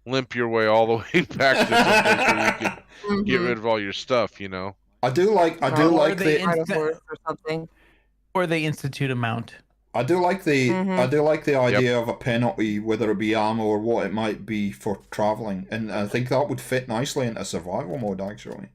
limp your way all the way back to someplace where you could get rid of all your stuff. I do like the or something. Or they institute a mount. I do like the idea of a penalty, whether it be ammo or what it might be for traveling, and I think that would fit nicely into survival mode actually.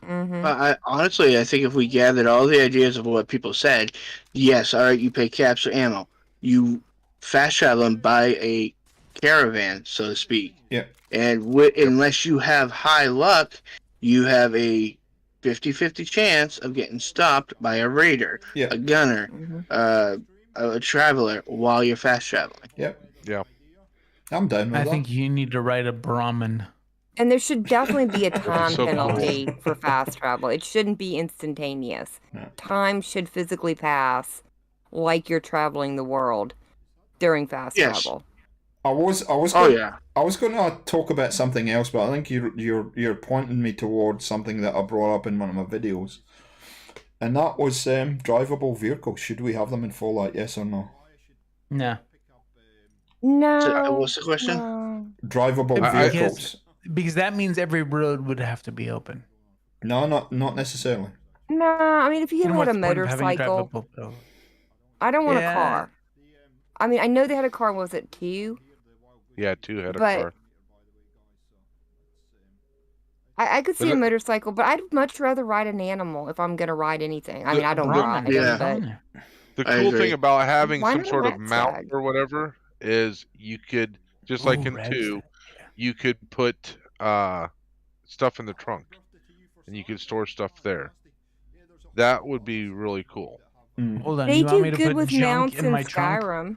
Honestly, I think if we gathered all the ideas of what people said, yes, all right, you pay caps for ammo, you fast travel and buy a caravan, so to speak. Yeah. And unless you have high luck, you have a 50-50 chance of getting stopped by a raider, Yeah. a gunner, a traveler while you're fast traveling. Yep. Yeah. I'm down with I that. think you need to write a Brahmin. And there should definitely be a be time so penalty for fast travel. It shouldn't be instantaneous. No. Time should physically pass like you're traveling the world during fast travel. I was going to talk about something else, but I think you're pointing me towards something that I brought up in one of my videos, and that was drivable vehicles. Should we have them in Fallout? Yes or no? Nah. No. So, what's the question? No. Drivable vehicles. Because that means every road would have to be open. No, not necessarily. No, I mean, if you had a motorcycle, I don't want a car. I mean, I know they had a car. Was it 2? Yeah, 2 had a car. I could see a motorcycle, but I'd much rather ride an animal if I'm going to ride anything. I mean, I don't ride. But the cool thing about having some sort of mount or whatever is you could, just like in 2, you could put stuff in the trunk, and you could store stuff there. That would be really cool. Hold on, they you want do me to good put with junk mounts in my Skyrim.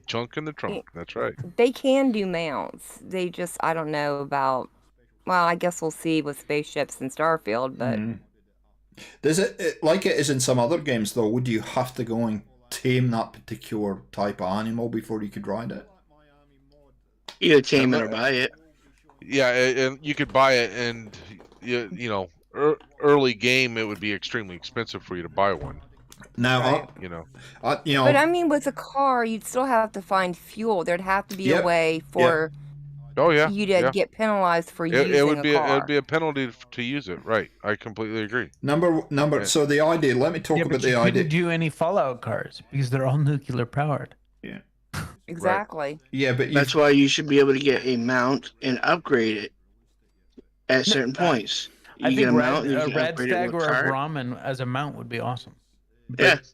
Junk in the trunk. That's right. They can do mounts. They just, I don't know about. Well, I guess we'll see with spaceships in Starfield, but does it like it is in some other games though? Would you have to go and tame that particular type of animal before you could ride it? Either tame it or buy it. Yeah, and you could buy it, and you know, early game it would be extremely expensive for you to buy one. Now, but I mean, with a car, you'd still have to find fuel. There'd have to be a way for you to get penalized for using a car. It would be a penalty to use it, right? I completely agree. So the idea. Let me talk about the idea. You couldn't do any Fallout cars because they're all nuclear powered. Yeah. Exactly. Right. Yeah, but that's why you should be able to get a mount and upgrade it at certain points. I think a Red Stag or a Brahmin as a mount would be awesome. But,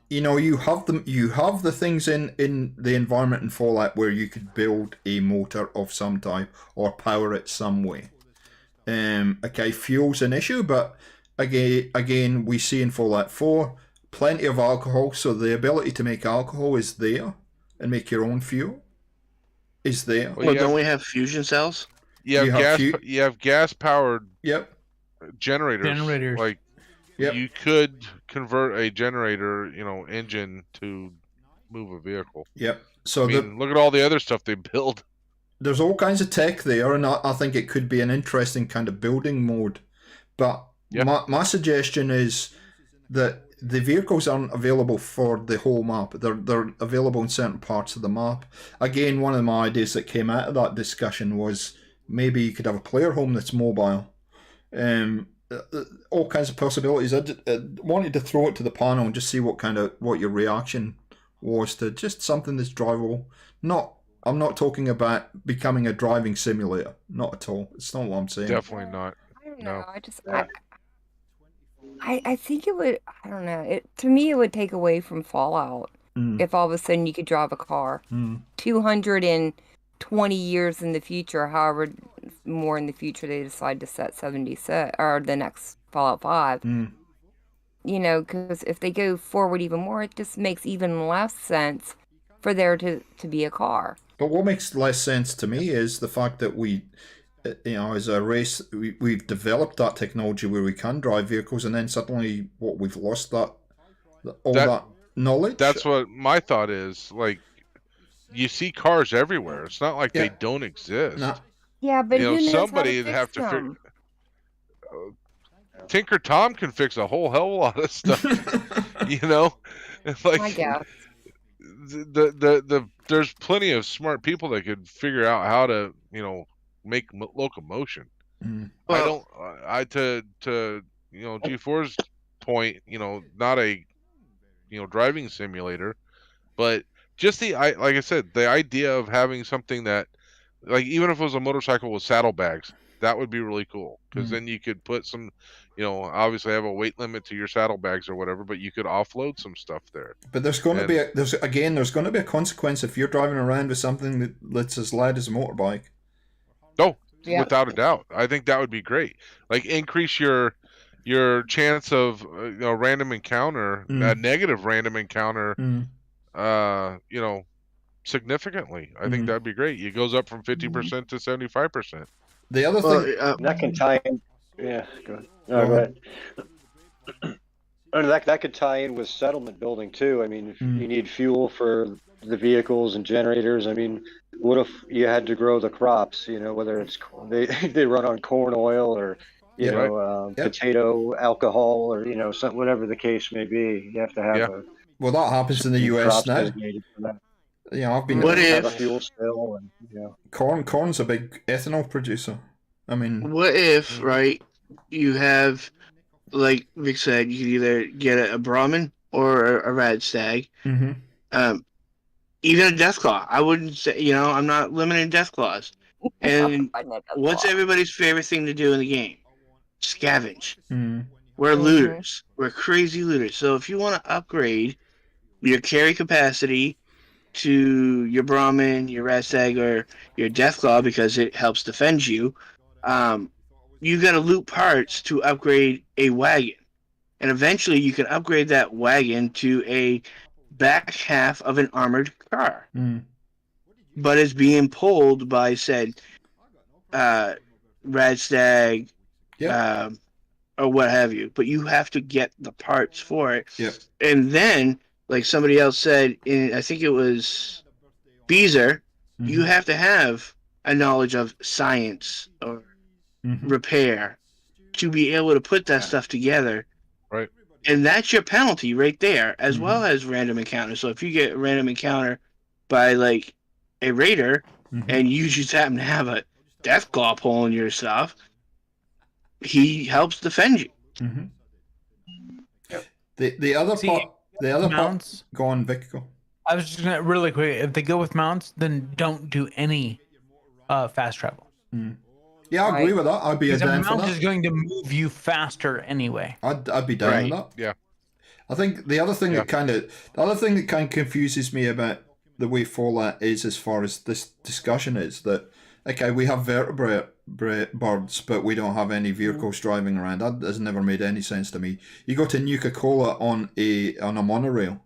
you have them. You have the things in the environment in Fallout where you could build a motor of some type or power it some way. Okay, fuel's an issue, but again, we see in Fallout 4 plenty of alcohol, so the ability to make alcohol is there and make your own fuel is there. Well, don't we have fusion cells? You have gas powered. Yep. Generators. Like. Yep. You could convert a generator, engine to move a vehicle. Yep. So look at all the other stuff they build. There's all kinds of tech there, and I think it could be an interesting kind of building mode. But my suggestion is that the vehicles aren't available for the whole map. They're available in certain parts of the map. Again, one of my ideas that came out of that discussion was maybe you could have a player home that's mobile. All kinds of possibilities. I wanted to throw it to the panel and just see what your reaction was to just something that's drivable. I'm not talking about becoming a driving simulator. Not at all. It's not what I'm saying. Definitely not. I don't know. I think it would. I don't know. To me, it would take away from Fallout if all of a sudden you could drive a car. 220 years in the future, however more in the future they decide to set 76 or the next Fallout 5. Because if they go forward even more, it just makes even less sense for there to be a car. But what makes less sense to me is the fact that we, as a race, we've developed that technology where we can drive vehicles, and then suddenly we've lost that knowledge. That's what my thought is. Like, you see cars everywhere. It's not like they don't exist. No. Yeah, but who knows somebody how to have fix to them? Tinker Tom can fix a whole hell of a lot of stuff. Like, I guess. There's plenty of smart people that could figure out how to make locomotion. Well, to G4's point, not a driving simulator. But just like I said, the idea of having something that, like, even if it was a motorcycle with saddlebags, that would be really cool, because then you could put some, obviously have a weight limit to your saddlebags or whatever, but you could offload some stuff there. But there's going to be there's going to be a consequence if you're driving around with something that's as light as a motorbike. Oh, without a doubt. I think that would be great. Like, increase your chance of random encounter, a negative random encounter, significantly. I think that'd be great. It goes up from 50% to 75%. The other thing that can tie in. Yeah, go ahead. No, go ahead. And that could tie in with settlement building too. I mean, if you need fuel for the vehicles and generators. I mean, what if you had to grow the crops? Whether it's they run on corn oil or potato alcohol or whatever the case may be. You have to have well, that happens in the US now. I've been. What if a fuel cell and corn's a big ethanol producer. I mean, what if you have, like Vic said, you could either get a Brahmin or a Rad Stag. Mm-hmm. Even a Deathclaw. I wouldn't say, I'm not limiting Deathclaws. And what's everybody's favorite thing to do in the game? Scavenge. We're looters. We're crazy looters. So if you want to upgrade your carry capacity to your Brahmin, your Rad Stag, or your Deathclaw because it helps defend you, you got to loot parts to upgrade a wagon. And eventually you can upgrade that wagon to a back half of an armored car. But it's being pulled by said Rad Stag or what have you. But you have to get the parts for it. And then, like somebody else said, I think it was Beezer, you have to have a knowledge of science or repair to be able to put that stuff together. Right. And that's your penalty right there, as well as random encounter. So if you get a random encounter by like a raider and you just happen to have a Deathclaw pulling your stuff, he helps defend you. The other mounts. Go on, Vic. Go. I was just gonna really quick. If they go with mounts, then don't do any fast travel. Yeah, I agree with that. I'd be down for that. A mount is going to move you faster anyway. I'd be down with that. Yeah. I think the other thing that kind of confuses me about the way Fallout is, as far as this discussion, is that we have vertebrate birds, but we don't have any vehicles driving around. That has never made any sense to me. You go to Nuka-Cola on a monorail.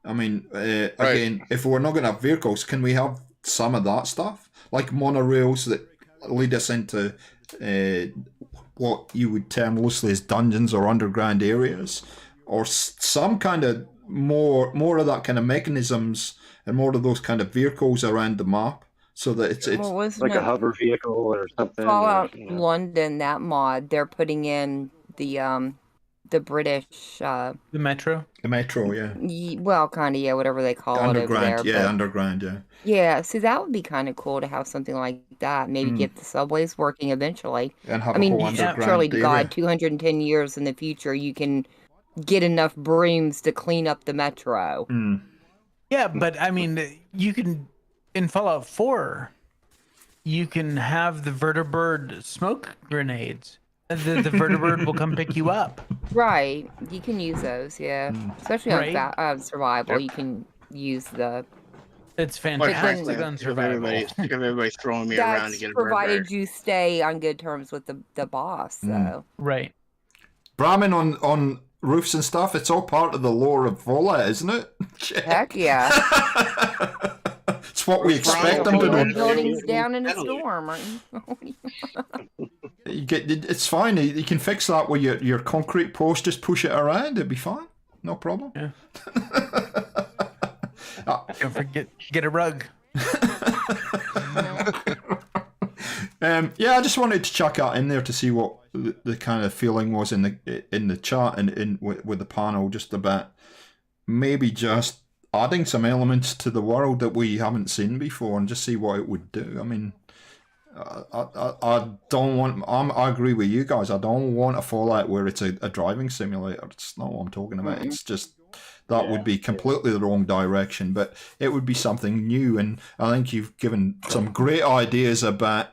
I mean, again, if we're not going to have vehicles, can we have some of that stuff, like monorails that lead us into what you would term loosely as dungeons or underground areas, or some kind of more of that kind of mechanisms and more of those kind of vehicles around the map, so that it's like a hover vehicle or something. Fallout London, that mod, they're putting in the British the metro. The metro, yeah. Well, kind of, whatever they call it over there. Yeah, underground, yeah. Yeah, so that would be kind of cool to have something like that. Maybe get the subways working eventually. And have a whole underground surely to area. God, 210 years in the future, you can get enough brooms to clean up the metro. Yeah, but I mean, you can, in Fallout 4, you can have the vertibird smoke grenades. The vertibird will come pick you up. Right, you can use those, especially on survival. You can use the. It's fantastic on survival. Everybody throwing me around to get a provided vertibird. you stay on good terms with the boss. So right, Brahmin on roofs and stuff. It's all part of the lore of Fallout, isn't it? Heck yeah. It's what we expect them to do. Buildings down in a storm, aren't you? It's fine. You can fix that with your concrete post. Just push it around. It'll be fine. No problem. Yeah. Don't forget, get a rug. I just wanted to chuck that in there to see what the kind of feeling was in the chat and with the panel, just about maybe just adding some elements to the world that we haven't seen before and just see what it would do. I mean, I don't want. I agree with you guys. I don't want a Fallout where it's a driving simulator. It's not what I'm talking about. It's just that would be completely the wrong direction. But it would be something new, and I think you've given some great ideas about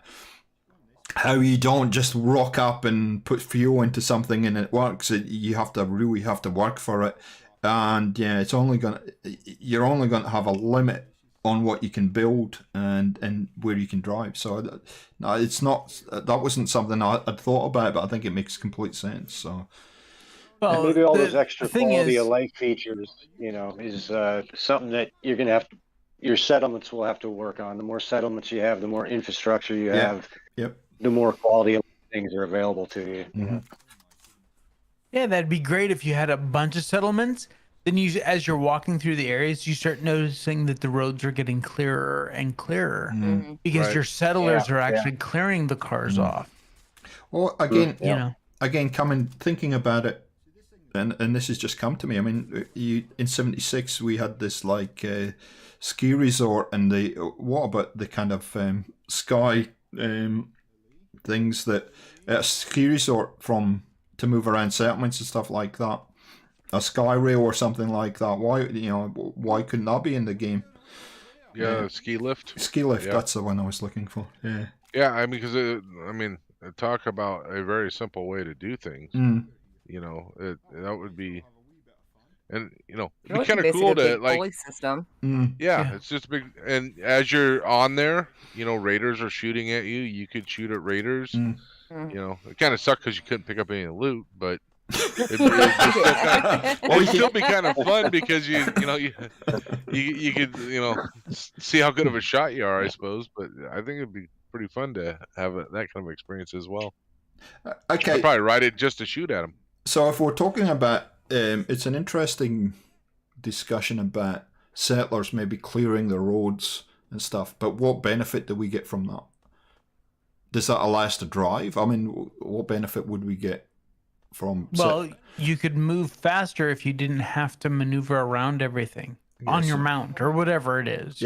how you don't just rock up and put fuel into something and it works. You have to really have to work for it, and yeah, you're only going to have a limit on what you can build and where you can drive. So no, it's not, that wasn't something I'd thought about, but I think it makes complete sense. So well, and maybe all those extra quality of life features, is something that you're going to have to, your settlements will have to work on. The more settlements you have, the more infrastructure you have, the more quality of things are available to you. Mm-hmm. Yeah, that'd be great if you had a bunch of settlements. Then as you're walking through the areas, you start noticing that the roads are getting clearer and clearer because your settlers are actually clearing the cars off. Well, again, thinking about it, and this has just come to me. I mean, in '76 we had this like ski resort, and what about the kind of sky things that a ski resort to move around settlements and stuff like that, a sky rail or something like that. Why couldn't that be in the game? Yeah, ski lift. That's the one I was looking for. Yeah, I mean, because talk about a very simple way to do things. That would be, and it'd be kind of cool to like system. Yeah, it's just big. And as you're on there, raiders are shooting at you. You could shoot at raiders. It kind of sucked because you couldn't pick up any loot, but it'd still be kind of fun because you could see how good of a shot you are, I suppose. But I think it'd be pretty fun to have that kind of experience as well. Okay, I'd probably ride it just to shoot at them. So if we're talking about, it's an interesting discussion about settlers maybe clearing the roads and stuff, but what benefit do we get from that? Does that allow us to drive? I mean, what benefit would we get from? Well, you could move faster if you didn't have to maneuver around everything on your mount or whatever it is,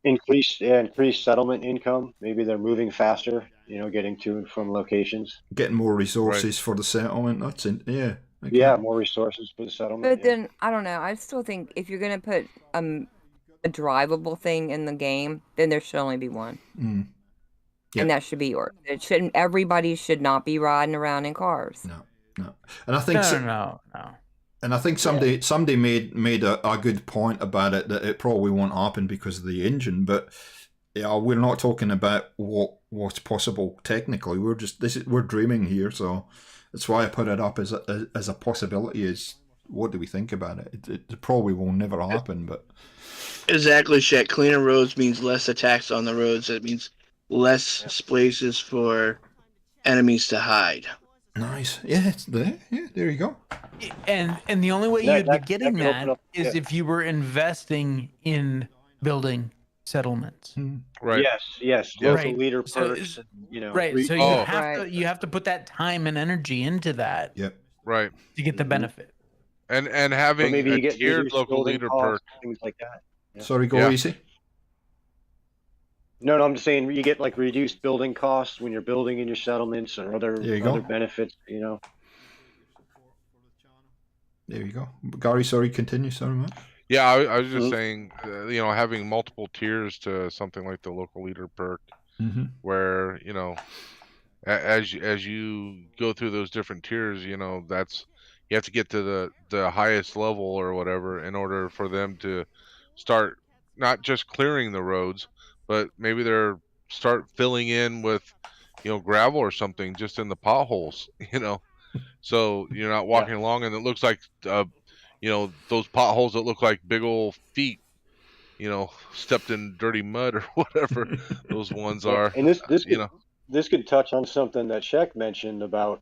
Increase settlement income. Maybe they're moving faster, getting to and from locations. Getting more resources for the settlement. That's it. Yeah. Okay. Yeah, more resources for the settlement. But then, I don't know. I still think if you're going to put a drivable thing in the game, then there should only be one. Yep. And that should be yours. Everybody should not be riding around in cars. No. And I think no. And I think somebody made a good point about it, that it probably won't happen because of the engine. But we're not talking about what's possible technically. We're dreaming here, so that's why I put it up as a possibility. Is what do we think about it? It probably will never happen, but exactly, Shaq. Cleaner roads means less attacks on the roads. It means less spaces for enemies to hide. Nice. Yeah, it's there. Yeah, there you go. And the only way you'd be getting that is if you were investing in building settlements. Right. Yes. Local leader perks. Right. So you have to put that time and energy into that. Yep. Right. To get the benefit. And having a tiered local leader perk, things like that. Yeah. Sorry, go easy. No, I'm just saying you get like reduced building costs when you're building in your settlements or other benefits, There you go. Gary, sorry, continue. Sorry, man. Yeah, I was just saying, having multiple tiers to something like the local leader perk, where, as you go through those different tiers, you have to get to the highest level or whatever in order for them to start not just clearing the roads, but maybe they're start filling in with, gravel or something just in the potholes, so you're not walking along and it looks like, those potholes that look like big old feet, stepped in dirty mud or whatever those ones are. And this could touch on something that Shek mentioned about,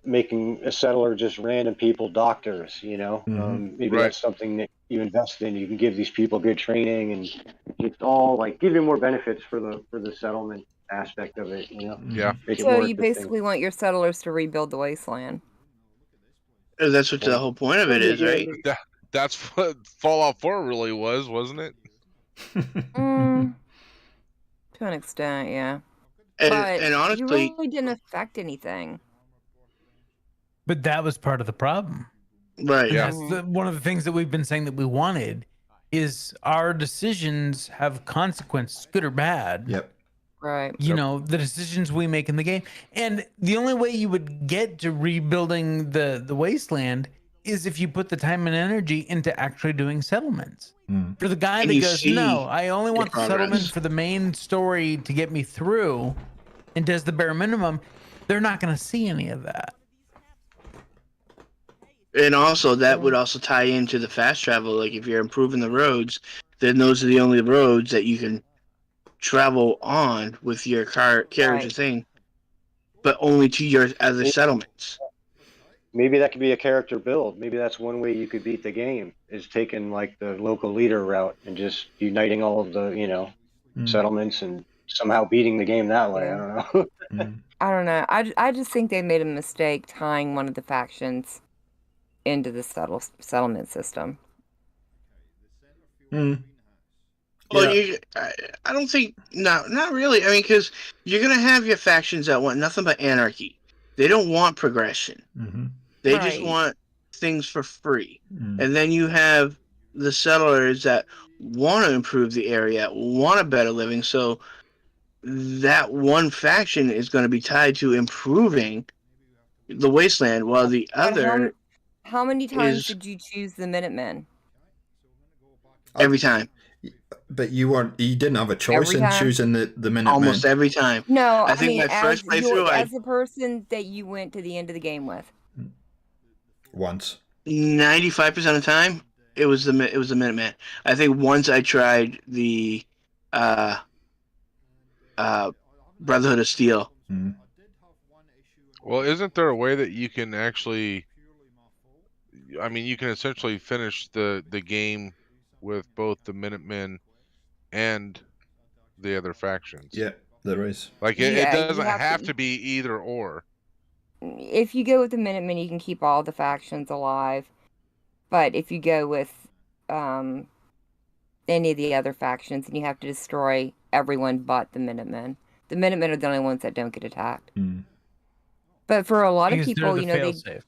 making a settler just random people doctors, maybe that's something that you invest in. You can give these people good training and it's all like give you more benefits for the settlement aspect of it, Yeah. So you basically want your settlers to rebuild the wasteland. That's what the whole point of it is, right? That's what Fallout 4 really was, wasn't it? To an extent, yeah. And honestly, you really didn't affect anything. But that was part of the problem. Right. And Yeah. that's one of the things that we've been saying that we wanted is our decisions have consequences, good or bad. Yep. Right. You know, the decisions we make in the game. And the only way you would get to rebuilding the wasteland is if you put the time and energy into actually doing settlements. For the guy And that you goes, see no, I only want the progress. settlement for the main story to get me through, and does the bare minimum, they're not going to see any of that. And also, that would also tie into the fast travel. Like, if you're improving the roads, then those are the only roads that you can travel on with your carriage Right. and thing, but only to your other settlements. Maybe that could be a character build. Maybe that's one way you could beat the game, is taking like the local leader route and just uniting all of the, settlements and somehow beating the game that way. Yeah. I don't know. I don't know. I just think they made a mistake tying one of the factions into the settlement system. Well, Yeah. I don't think, not really. I mean, because you're gonna have your factions that want nothing but anarchy. They don't want progression. They just Right. want things for free. And then you have the settlers that want to improve the area, want a better living. So that one faction is going to be tied to improving the wasteland, while the And other how many times is did you choose the Minutemen? every time, But you didn't have a choice Every in time? choosing the Minutemen. almost every time. No, I think mean my first as playthrough, as the person that you went to the end of the game with. Once. 95% of the time, it was the Minuteman. I think once I tried the Brotherhood of Steel. Well, isn't there a way that you can actually? I mean, you can essentially finish the game with both the Minutemen and the other factions. Yeah, there is. Like Yeah, it you doesn't have have to- to be either or. If you go with the Minutemen, you can keep all the factions alive. But if you go with any of the other factions, then you have to destroy everyone but the Minutemen. The Minutemen are the only ones that don't get attacked. But for a lot of Because people, they're the they fail-safe.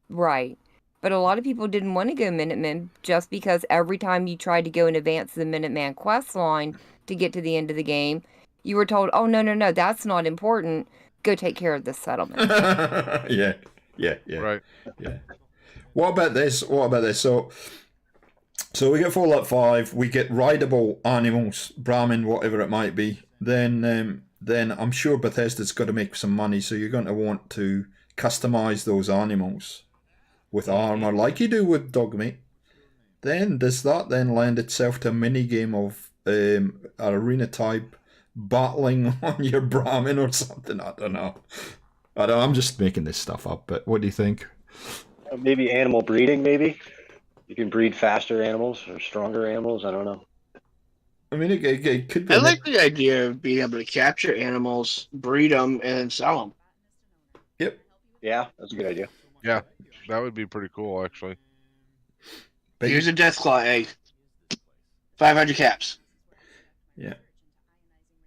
right. But a lot of people didn't want to go Minutemen just because every time you tried to go and advance the Minuteman quest line to get to the end of the game, you were told, "Oh no, that's not important. Go take care of this settlement." yeah. Right. Yeah. What about this? So we get Fallout 5, we get rideable animals, Brahmin, whatever it might be. Then I'm sure Bethesda's got to make some money, so you're going to want to customize those animals with armor like you do with Dogmeat. Then does that then lend itself to a mini game of an arena type battling on your Brahmin or something? I don't know. I'm just making this stuff up, but what do you think? Maybe animal breeding, maybe? You can breed faster animals or stronger animals. I don't know. I mean, it could be. I like the idea of being able to capture animals, breed them, and sell them. Yep. Yeah, that's a good idea. Yeah, that would be pretty cool, actually. But Here's a Deathclaw egg. 500 caps. Yeah.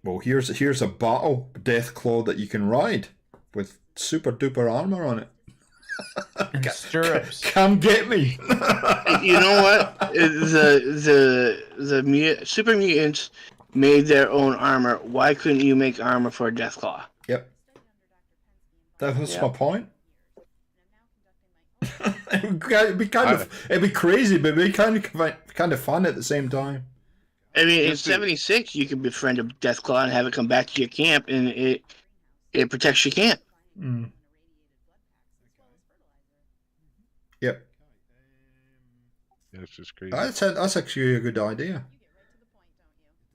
Well, here's a battle Deathclaw that you can ride with super duper armor on it. And stirrups. Come get me. You know what? The super mutants made their own armor. Why couldn't you make armor for a Deathclaw? Yep. That's my point. It'd be crazy, but it'd be kind of fun at the same time. I mean, in 76, you could befriend a Deathclaw and have it come back to your camp, and it protects your camp. Yep. Yeah, it's just crazy. That's actually a good idea.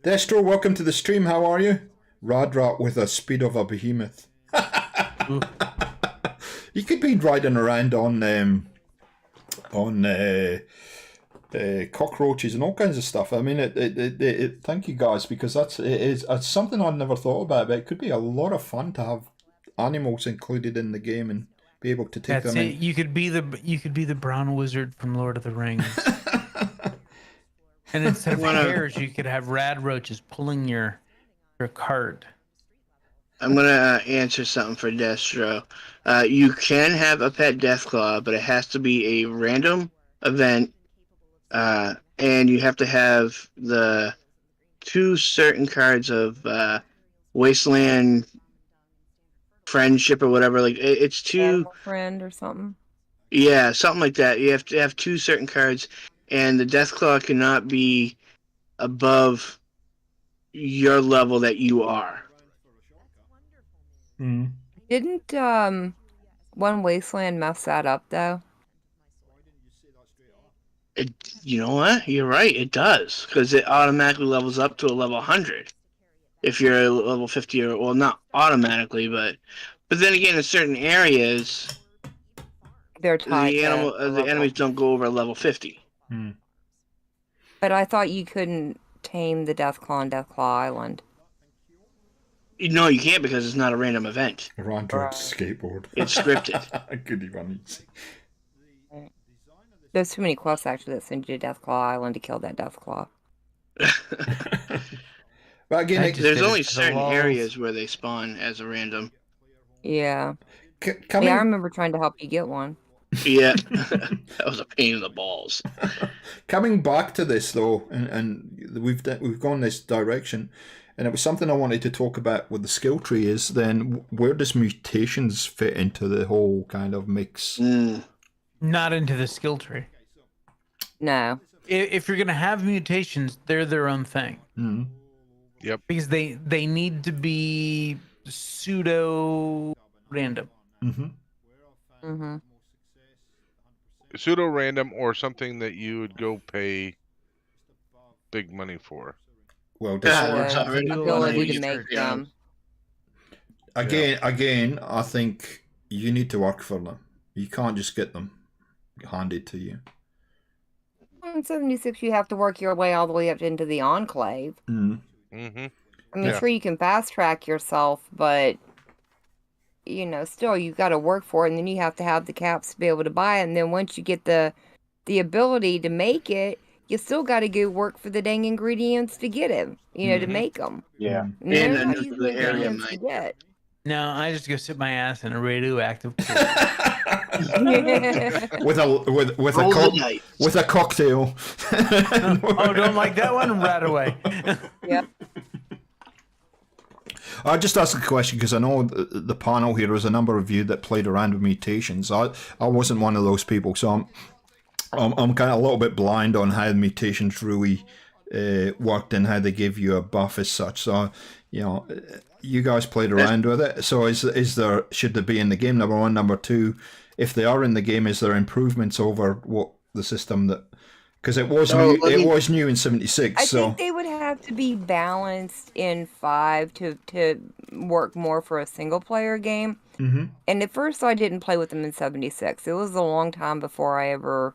Destro, welcome to the stream. How are you? Radrat with the speed of a behemoth. You could be riding around on cockroaches and all kinds of stuff. I mean, thank you guys, because it's something I'd never thought about. But it could be a lot of fun to have animals included in the game and be able to take That's them it. in. You could be the brown wizard from Lord of the Rings. And instead of hares, you could have rad roaches pulling your cart. I'm gonna answer something for Destro. You can have a pet Deathclaw, but it has to be a random event, and you have to have the 2 certain cards of Wasteland Friendship or whatever. Like it's 2, Animal friend or something. yeah, something like that. You have to have 2 certain cards, and the Deathclaw cannot be above your level that you are. Didn't One Wasteland mess that up though? You know what? You're right. It does, because it automatically levels up to a level 100 if you're a level 50 or well, not automatically, but then again, in certain areas, They're tied the to the level. enemies don't go over level 50. But I thought you couldn't tame the Deathclaw on Deathclaw Island. No, you can't because it's not a random event. Or Android skateboard. It's scripted. Goody one easy. There's too many quests actually that send you to Deathclaw Island to kill that Deathclaw. But again, There's only certain areas where they spawn as a random. Yeah. I remember trying to help you get one. Yeah, that was a pain in the balls. Coming back to this though, and we've gone this direction, and it was something I wanted to talk about with the skill tree. Is then where does mutations fit into the whole kind of mix? Not into the skill tree. No. If you're gonna have mutations, they're their own thing. Yep. Because they need to be pseudo random. Pseudo random or something that you would go pay big money for. Well, ability to make them. Again, I think you need to work for them. You can't just get them handed to you. In 76, you have to work your way all the way up into the Enclave. I mean, sure, you can fast track yourself, but still, you've got to work for it, and then you have to have the caps to be able to buy it. And then once you get the ability to make it, you still got to go work for the dang ingredients to get it, to make them. Yeah. And they're not easy ingredients to get. No, I just go sit my ass in a radioactive pool. with a cocktail. Don't like that one? Right away. Yep. I just asked a question because I know the panel here was a number of you that played around with mutations. I wasn't one of those people, so I'm kind of a little bit blind on how mutations really worked and how they give you a buff as such. So you guys played around with it. So should they be in the game? Number one, number two, if they are in the game, is there improvements over what the system that? Because it was new in 76. I think they would have to be balanced in 5 to work more for a single player game. And at first, I didn't play with them in 76. It was a long time before I ever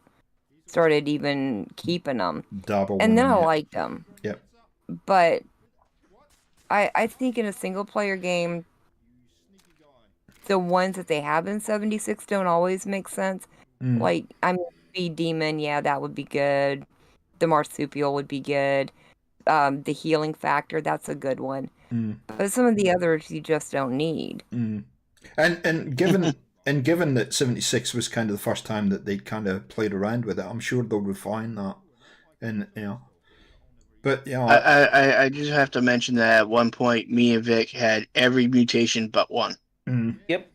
started even keeping them. And then I liked them. Yep. But I think in a single player game, the ones that they have in 76 don't always make sense. Like, be demon, yeah, that would be good. The marsupial would be good. The healing factor, that's a good one. But some of the others you just don't need. And given that 76 was kind of the first time that they'd kind of played around with it, I'm sure they'll refine that. And but I just have to mention that at one point, me and Vic had every mutation but one. Yep.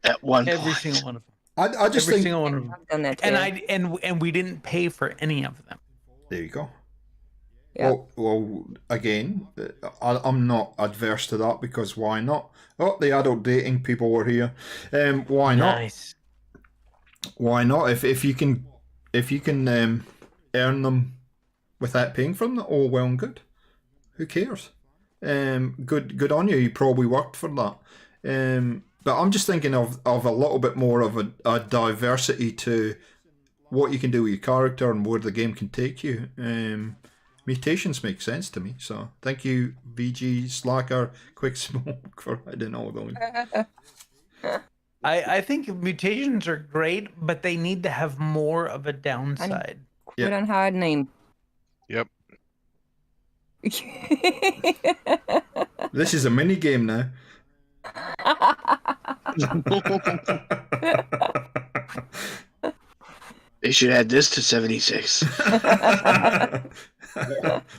At one point. Every single one of them. I just think single one of them. I've done that too. And we didn't pay for any of them. There you go. Yeah. Well, again, I'm not adverse to that because why not? Oh, the adult dating people were here. Why not? Nice. Why not? If you can earn them without paying for them, all well and good. Who cares? Good on you. You probably worked for that. But I'm just thinking of a little bit more of a diversity to what you can do with your character and where the game can take you. Mutations make sense to me. So thank you, VG, Slacker, Quick Smoke, for adding all those. I think mutations are great, but they need to have more of a downside. Quit on hiding name. Yep. This is a mini game now. They should add this to 76.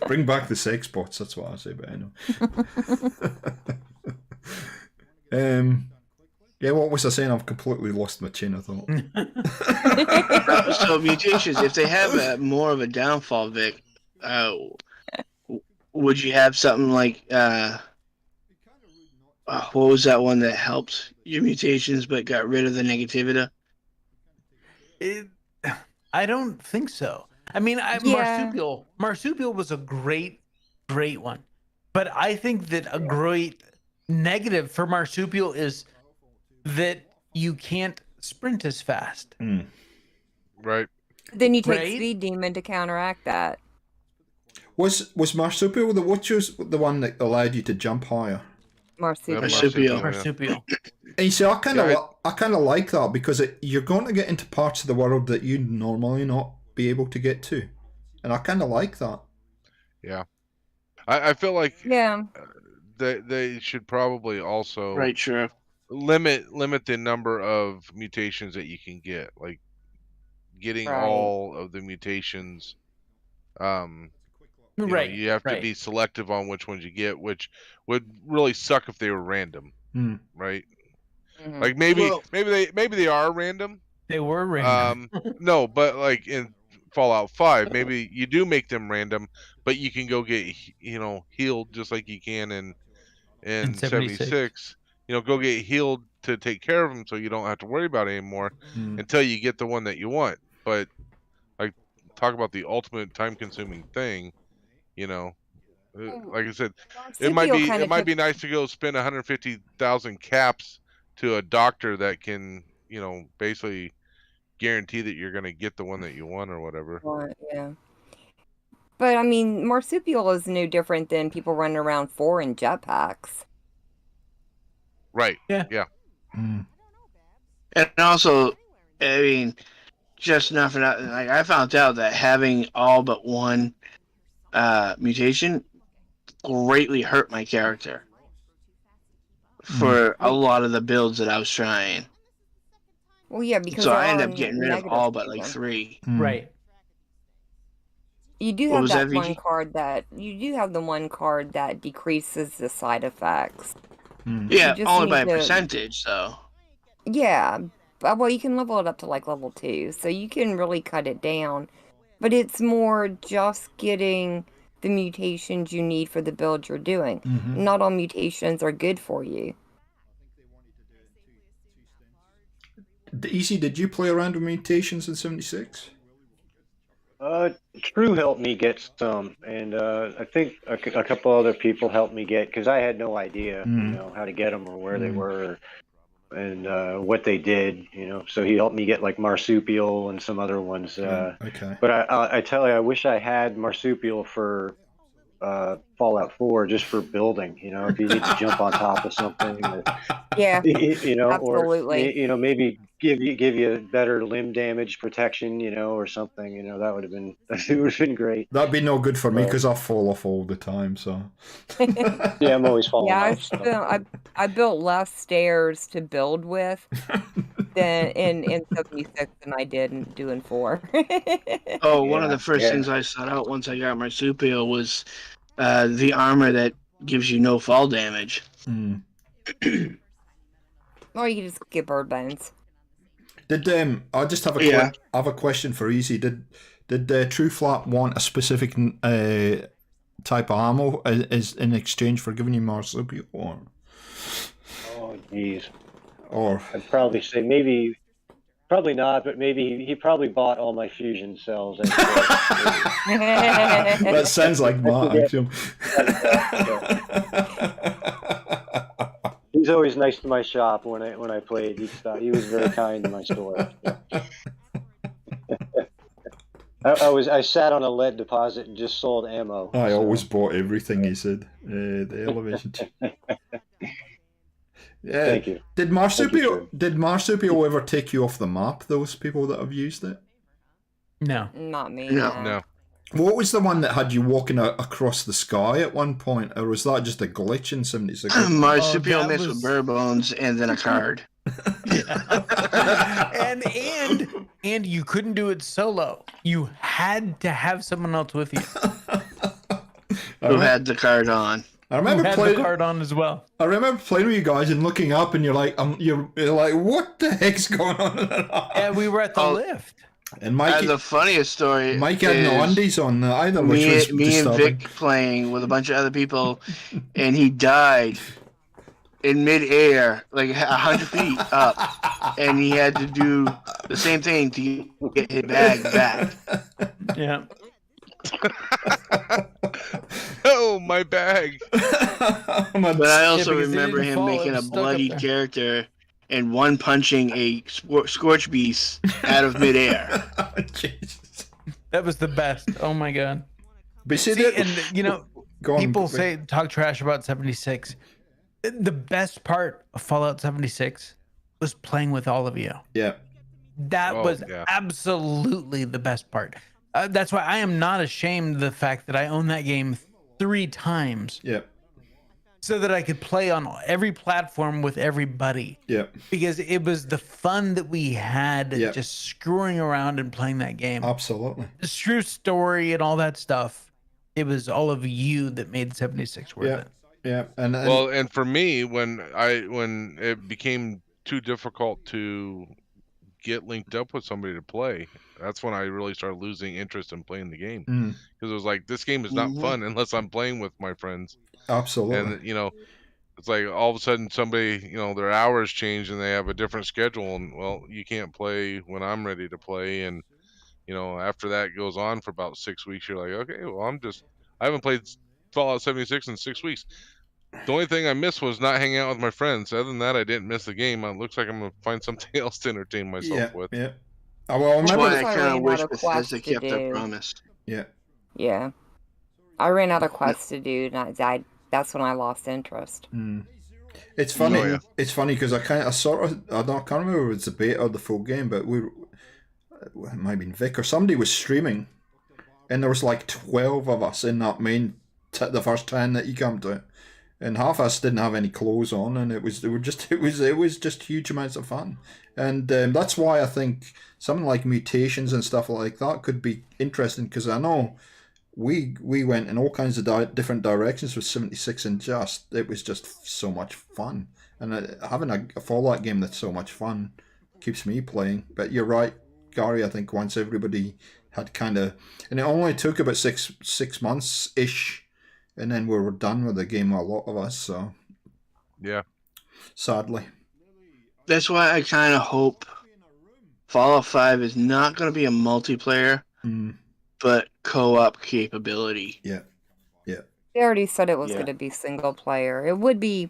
Bring back the sex bots, that's what I say, but anyway. Yeah, what was I saying? I've completely lost my chain of thought. So mutations, if they have more of a downfall, Vic, would you have something like what was that one that helped your mutations but got rid of the negativity? I don't think so. I mean, Marsupial was a great one, but I think that a great negative for Marsupial is that you can't sprint as fast. Right. Then you take Speed Demon to counteract that. Was Marsupial the one that allowed you to jump higher? Marsupial. And you see, I kind of like that because you're going to get into parts of the world that you'd normally not be able to get to, and I kind of like that. Yeah, I feel like they should probably also sure limit the number of mutations that you can get, like getting all of the mutations. You have to be selective on which ones you get, which would really suck if they were random, right? Mm-hmm. Like maybe they are random. They were random. No, but like in Fallout 5, maybe you do make them random, but you can go get healed just like you can in 76. Go get healed to take care of them, so you don't have to worry about it anymore until you get the one that you want. But like, talk about the ultimate time-consuming thing. Like I said, it might be nice to go spend 150,000 caps to a doctor that can, basically guarantee that you're going to get the one that you want or whatever. Yeah. But I mean, Marsupial is no different than people running around in jetpacks. Right. Yeah. And also, I mean, just nothing. Like, I found out that having all but one mutation greatly hurt my character for a lot of the builds that I was trying. Well, yeah, because so I ended up getting rid of all but like 3. Right. You do have that one card that the one card that decreases the side effects. Yeah, only by a percentage, though. Yeah, well, you can level it up to like level 2, so you can really cut it down. But it's more just getting the mutations you need for the build you're doing. Not all mutations are good for you. Easy, did you play around with mutations in 76? True helped me get some, and I think a couple other people helped me get, because I had no idea, how to get them or where they were, and what they did, So he helped me get like Marsupial and some other ones. Okay. But I tell you, I wish I had Marsupial for Fallout 4 just for building. If you need to jump on top of something. Yeah. Absolutely. Or maybe give you better limb damage protection, or something. That would have been great. That'd be no good for me because I fall off all the time. So yeah, I'm always falling off. I built less stairs to build with than in 76 than I did in 4. One of the first things I sought out once I got Marsupial was the armor that gives you no fall damage. Or you can just get bird bones. Did I just have a question for Easy? Did True Flat want a specific type of ammo is in exchange for giving you Marsupial? Or? Oh, jeez. Or I'd probably say probably not, but maybe he probably bought all my fusion cells. That sounds like Matt, actually. He's always nice to my shop when I played. He was very kind to my store. I sat on a lead deposit and just sold ammo. I always bought everything, he said. The elevation. Yeah. Thank you. Did Marsupial ever take you off the map, those people that have used it? No. Not me. No. What was the one that had you walking across the sky at one point, or was that just a glitch in 76? Marsupial that mixed with bare bones and then a card. and you couldn't do it solo. You had to have someone else with you Who had the card on. I remember who had playing the card on as well. I remember playing with you guys and looking up, and you're like, what the heck's going on? Yeah, we were at the lift. And Mike, the funniest story. Mike had no undies on either, which was me and disturbing. Vic playing with a bunch of other people, and he died in midair, like 100 feet up, and he had to do the same thing to get his bag back. Yeah. Oh, my bag. But I also because they remember didn't him fall, it making a was stuck up bloody there. character and one punching a scorch beast out of midair. Jesus. That was the best. Oh my god. But see, And you know, go on, people Vic. talk trash about 76. The best part of Fallout 76 was playing with all of you. Yeah. That was absolutely the best part. That's why I am not ashamed of the fact that I own that game 3 times. Yeah. So that I could play on every platform with everybody. Yeah. Because it was the fun that we had Yeah. just screwing around and playing that game. Absolutely. The true story and all that stuff. It was all of you that made 76 worth Yeah. it. Yeah. And Well, and for me, when it became too difficult to get linked up with somebody to play, that's when I really started losing interest in playing the game, because it was like, this game is not fun unless I'm playing with my friends. Absolutely. And it's like all of a sudden somebody, their hours change and they have a different schedule, and well, you can't play when I'm ready to play. And after that goes on for about 6 weeks, you're like, okay, well, I haven't played Fallout 76 in 6 weeks. The only thing I missed was not hanging out with my friends. Other than that, I didn't miss the game. It looks like I'm gonna find something else to entertain myself with. Yeah. Well, I That's remember. why I kind of wish Bethesda kept their do. promise. Yeah. Yeah. I ran out of quests to do, and that's when I lost interest. It's funny. Oh, yeah. It's funny because I can't remember if it's a beta or the full game, but it might have been Vic or somebody was streaming, and there was like 12 of us in that main the first 10 that you come to, and half of us didn't have any clothes on, and it was just huge amounts of fun, and that's why I think something like mutations and stuff like that could be interesting, because I know we went in all kinds of different directions with 76, and it was just so much fun, and having a Fallout game that's so much fun keeps me playing. But you're right, Gary, I think once everybody had and it only took about six months ish, and then we were done with the game, a lot of us, so Yeah. sadly. That's why I kind of hope Fallout 5 is not going to be a multiplayer, but co-op capability. Yeah. They already said it was going to be single player. It would be,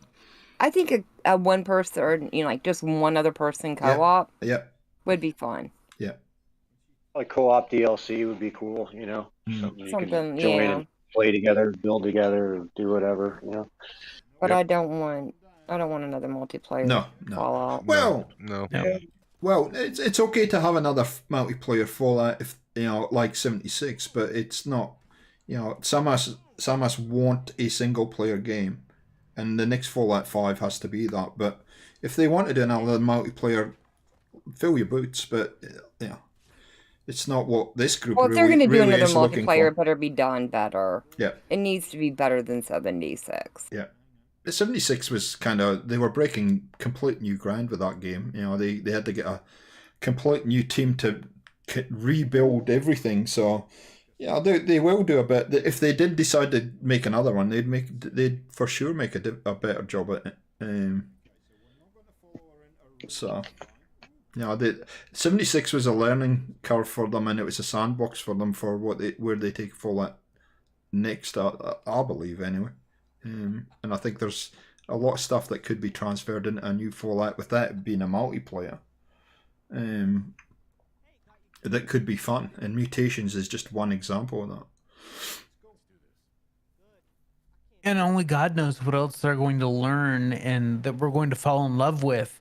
I think, a one person, or like just one other person co-op would be fun. Yeah. Like co-op DLC would be cool, Something you can join and play together, build together, do whatever, But I don't want another multiplayer. No. Fallout. Well, No. well, it's okay to have another multiplayer Fallout, if like 76, but it's not. Some of us want a single player game, and the next Fallout 5 has to be that. But if they wanted another multiplayer, fill your boots. But it's not what this group. Well, if they're going to do another looking multiplayer, for. it better be done better. Yeah. It needs to be better than 76. Yeah. 76 was they were breaking complete new ground with that game. They had to get a complete new team to rebuild everything. So, yeah, they will do a bit. If they did decide to make another one, they'd for sure make a better job at it. So, 76 was a learning curve for them, and it was a sandbox for them for where they take Fallout next. I believe anyway. And I think there's a lot of stuff that could be transferred into a new Fallout with that being a multiplayer. That could be fun, and Mutations is just one example of that. And only God knows what else they're going to learn and that we're going to fall in love with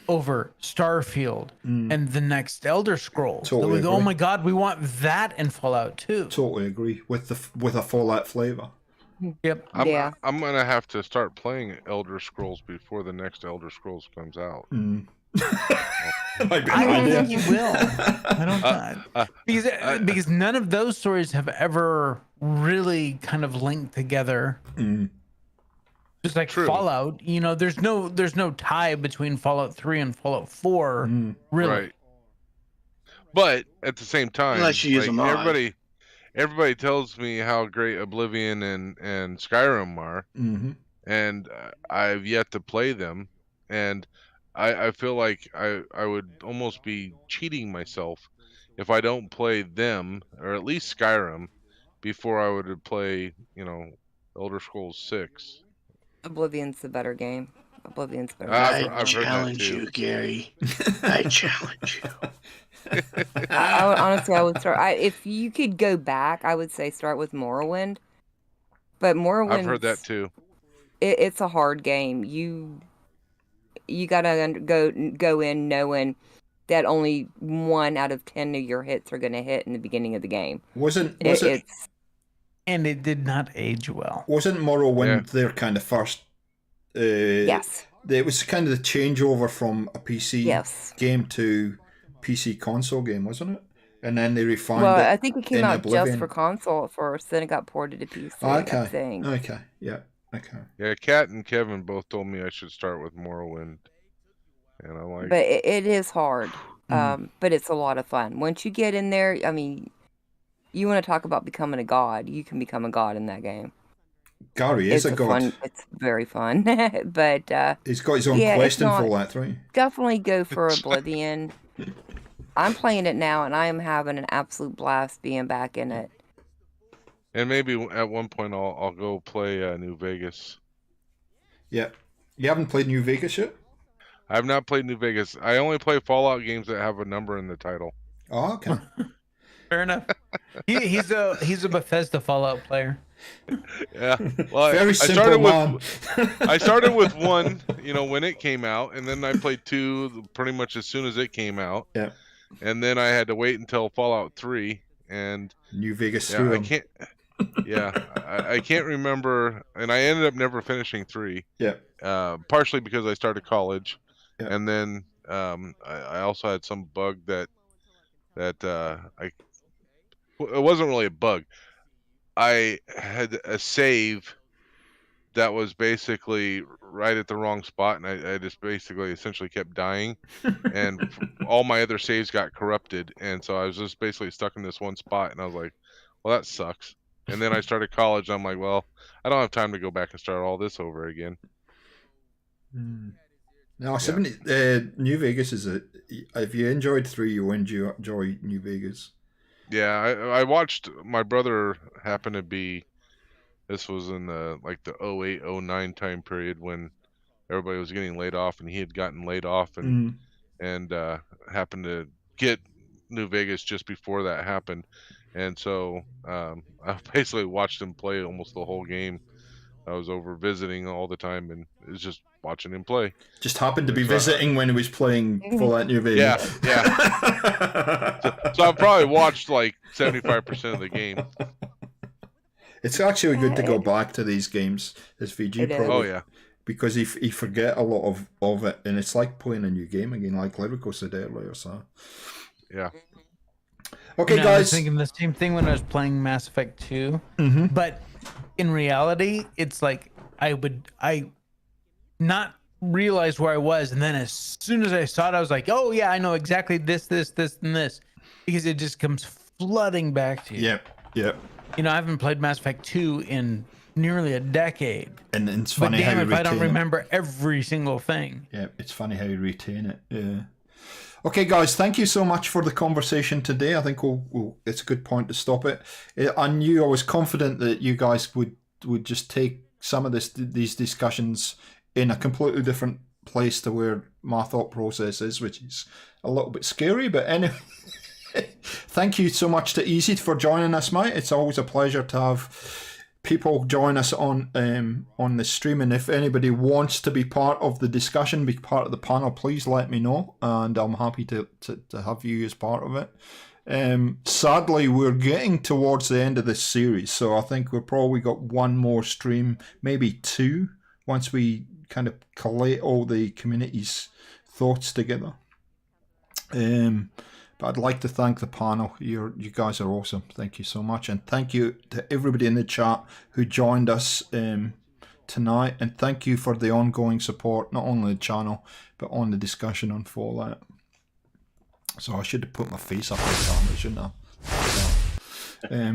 over Starfield and the next Elder Scrolls. Totally That we go, oh agree. my God, we want that in Fallout too. Totally agree with a Fallout flavor. Yep. Yeah. I'm gonna have to start playing Elder Scrolls before the next Elder Scrolls comes out. Might be I an don't idea. think you will. I don't because none of those stories have ever really kind of linked together. Just like True. Fallout, you know, there's no tie between Fallout 3 and Fallout 4, really. Right. But at the same time, Unless you use a mod. everybody tells me how great Oblivion and Skyrim are, and I've yet to play them, and I feel like I would almost be cheating myself if I don't play them, or at least Skyrim, before I would play, Elder Scrolls 6. Oblivion's the better game. Oblivion's better. I've I heard that challenge too. you, Gary. I challenge you. Honestly, I would start. If you could go back, I would say start with Morrowind. But Morrowind, I've heard that too. It's a hard game. You gotta go in knowing that only 1 out of 10 of your hits are gonna hit in the beginning of the game. And it did not age well. Wasn't Morrowind their kind of first? Yes. It was kind of the changeover from a PC game to PC console game, wasn't it? And then they refined it. Well, I think it came out Oblivion. just for console at first, then it got ported to PC. Okay. I think. Okay. Yeah. Okay. Yeah, Kat and Kevin both told me I should start with Morrowind, and I'm like, But it is hard. But it's a lot of fun. Once you get in there, I mean, you want to talk about becoming a god. You can become a god in that game. Gary is a god. It's very fun. But he's got his own quest in Fallout 3. Definitely go for Oblivion. I'm playing it now, and I am having an absolute blast being back in it. and maybe at one point I'll go play New Vegas. Yeah. You haven't played New Vegas yet? I have not played New Vegas. I only play Fallout games that have a number in the title. Oh, okay. Fair enough. He's a Bethesda Fallout player. Yeah. Well, Very simple, man. I started with 1, when it came out, and then I played 2 pretty much as soon as it came out. Yeah. And then I had to wait until Fallout 3, and New Vegas through I can't. Yeah, I can't remember, and I ended up never finishing 3. Yeah. Partially because I started college, yeah. And then I also had some bug that it wasn't really a bug. I had a save that was basically right at the wrong spot, and I just basically essentially kept dying, and all my other saves got corrupted, and so I was just basically stuck in this one spot, and I was like, well, that sucks. And then I started college, and I'm like, well, I don't have time to go back and start all this over again. No, New Vegas is if you enjoyed 3, you enjoy New Vegas. Yeah, I watched my brother happen to be. This was in the 08, 09 time period when everybody was getting laid off, and he had gotten laid off, and happened to get New Vegas just before that happened, and so I basically watched him play almost the whole game. I was over visiting all the time, and it was just watching him play. Just happened to be visiting when he was playing Fallout New Vegas. Yeah. So I've probably watched 75% of the game. It's actually good to go back to these games as VG probably. Oh yeah. Because you forget a lot of it, and it's like playing a new game again, like Lyrico said earlier. So. Yeah. Okay, guys. I was thinking the same thing when I was playing Mass Effect 2, but in reality, it's like I not realize where I was, and then as soon as I saw it, I was like, oh yeah, I know exactly this, and this, because it just comes flooding back to you. Yep. I haven't played Mass Effect 2 in nearly a decade. And it's funny how you if I don't remember every single thing. Yeah, it's funny how you retain it. Yeah. Okay, guys, thank you so much for the conversation today. I think it's a good point to stop it. I knew I was confident that you guys would just take some of these discussions in a completely different place to where my thought process is, which is a little bit scary. But anyway, thank you so much to Easy for joining us, mate. It's always a pleasure to have people join us on the stream, and if anybody wants to be part of the discussion, be part of the panel, please let me know, and I'm happy to have you as part of it. Sadly, we're getting towards the end of this series, so I think we've probably got one more stream, maybe two, once we kind of collate all the community's thoughts together. But I'd like to thank the panel. You guys are awesome. Thank you so much, and thank you to everybody in the chat who joined us tonight, and thank you for the ongoing support, not only the channel but on the discussion on Fallout. So I should have put my face up on the camera, shouldn't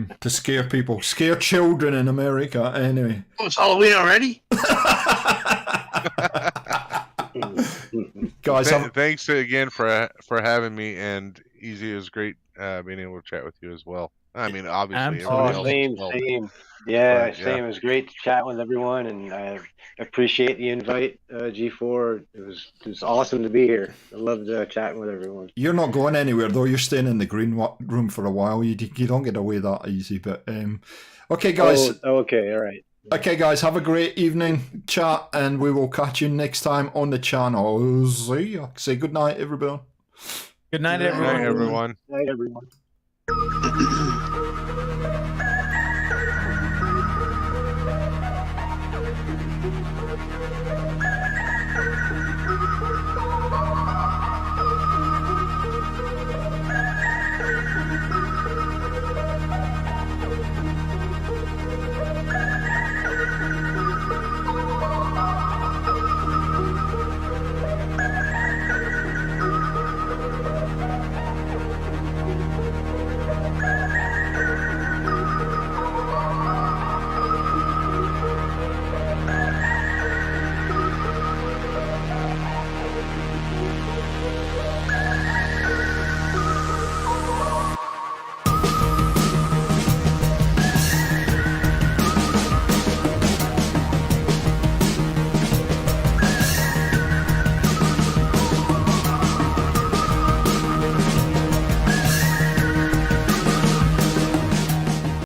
I? To scare people, scare children in America. Anyway. Oh, it's Halloween already? Guys, thanks again for having me, and Easy, it was great being able to chat with you as well. I mean, obviously, same. Yeah, but, same. It was great to chat with everyone, and I appreciate the invite, G4. It was awesome to be here. I loved chatting with everyone. You're not going anywhere, though. You're staying in the green room for a while. You don't get away that easy. But okay, guys. Oh, okay, all right. Okay, guys, have a great evening, chat, and we will catch you next time on the channel. See ya. Say good night, everyone. Good night, everyone. Good night, everyone.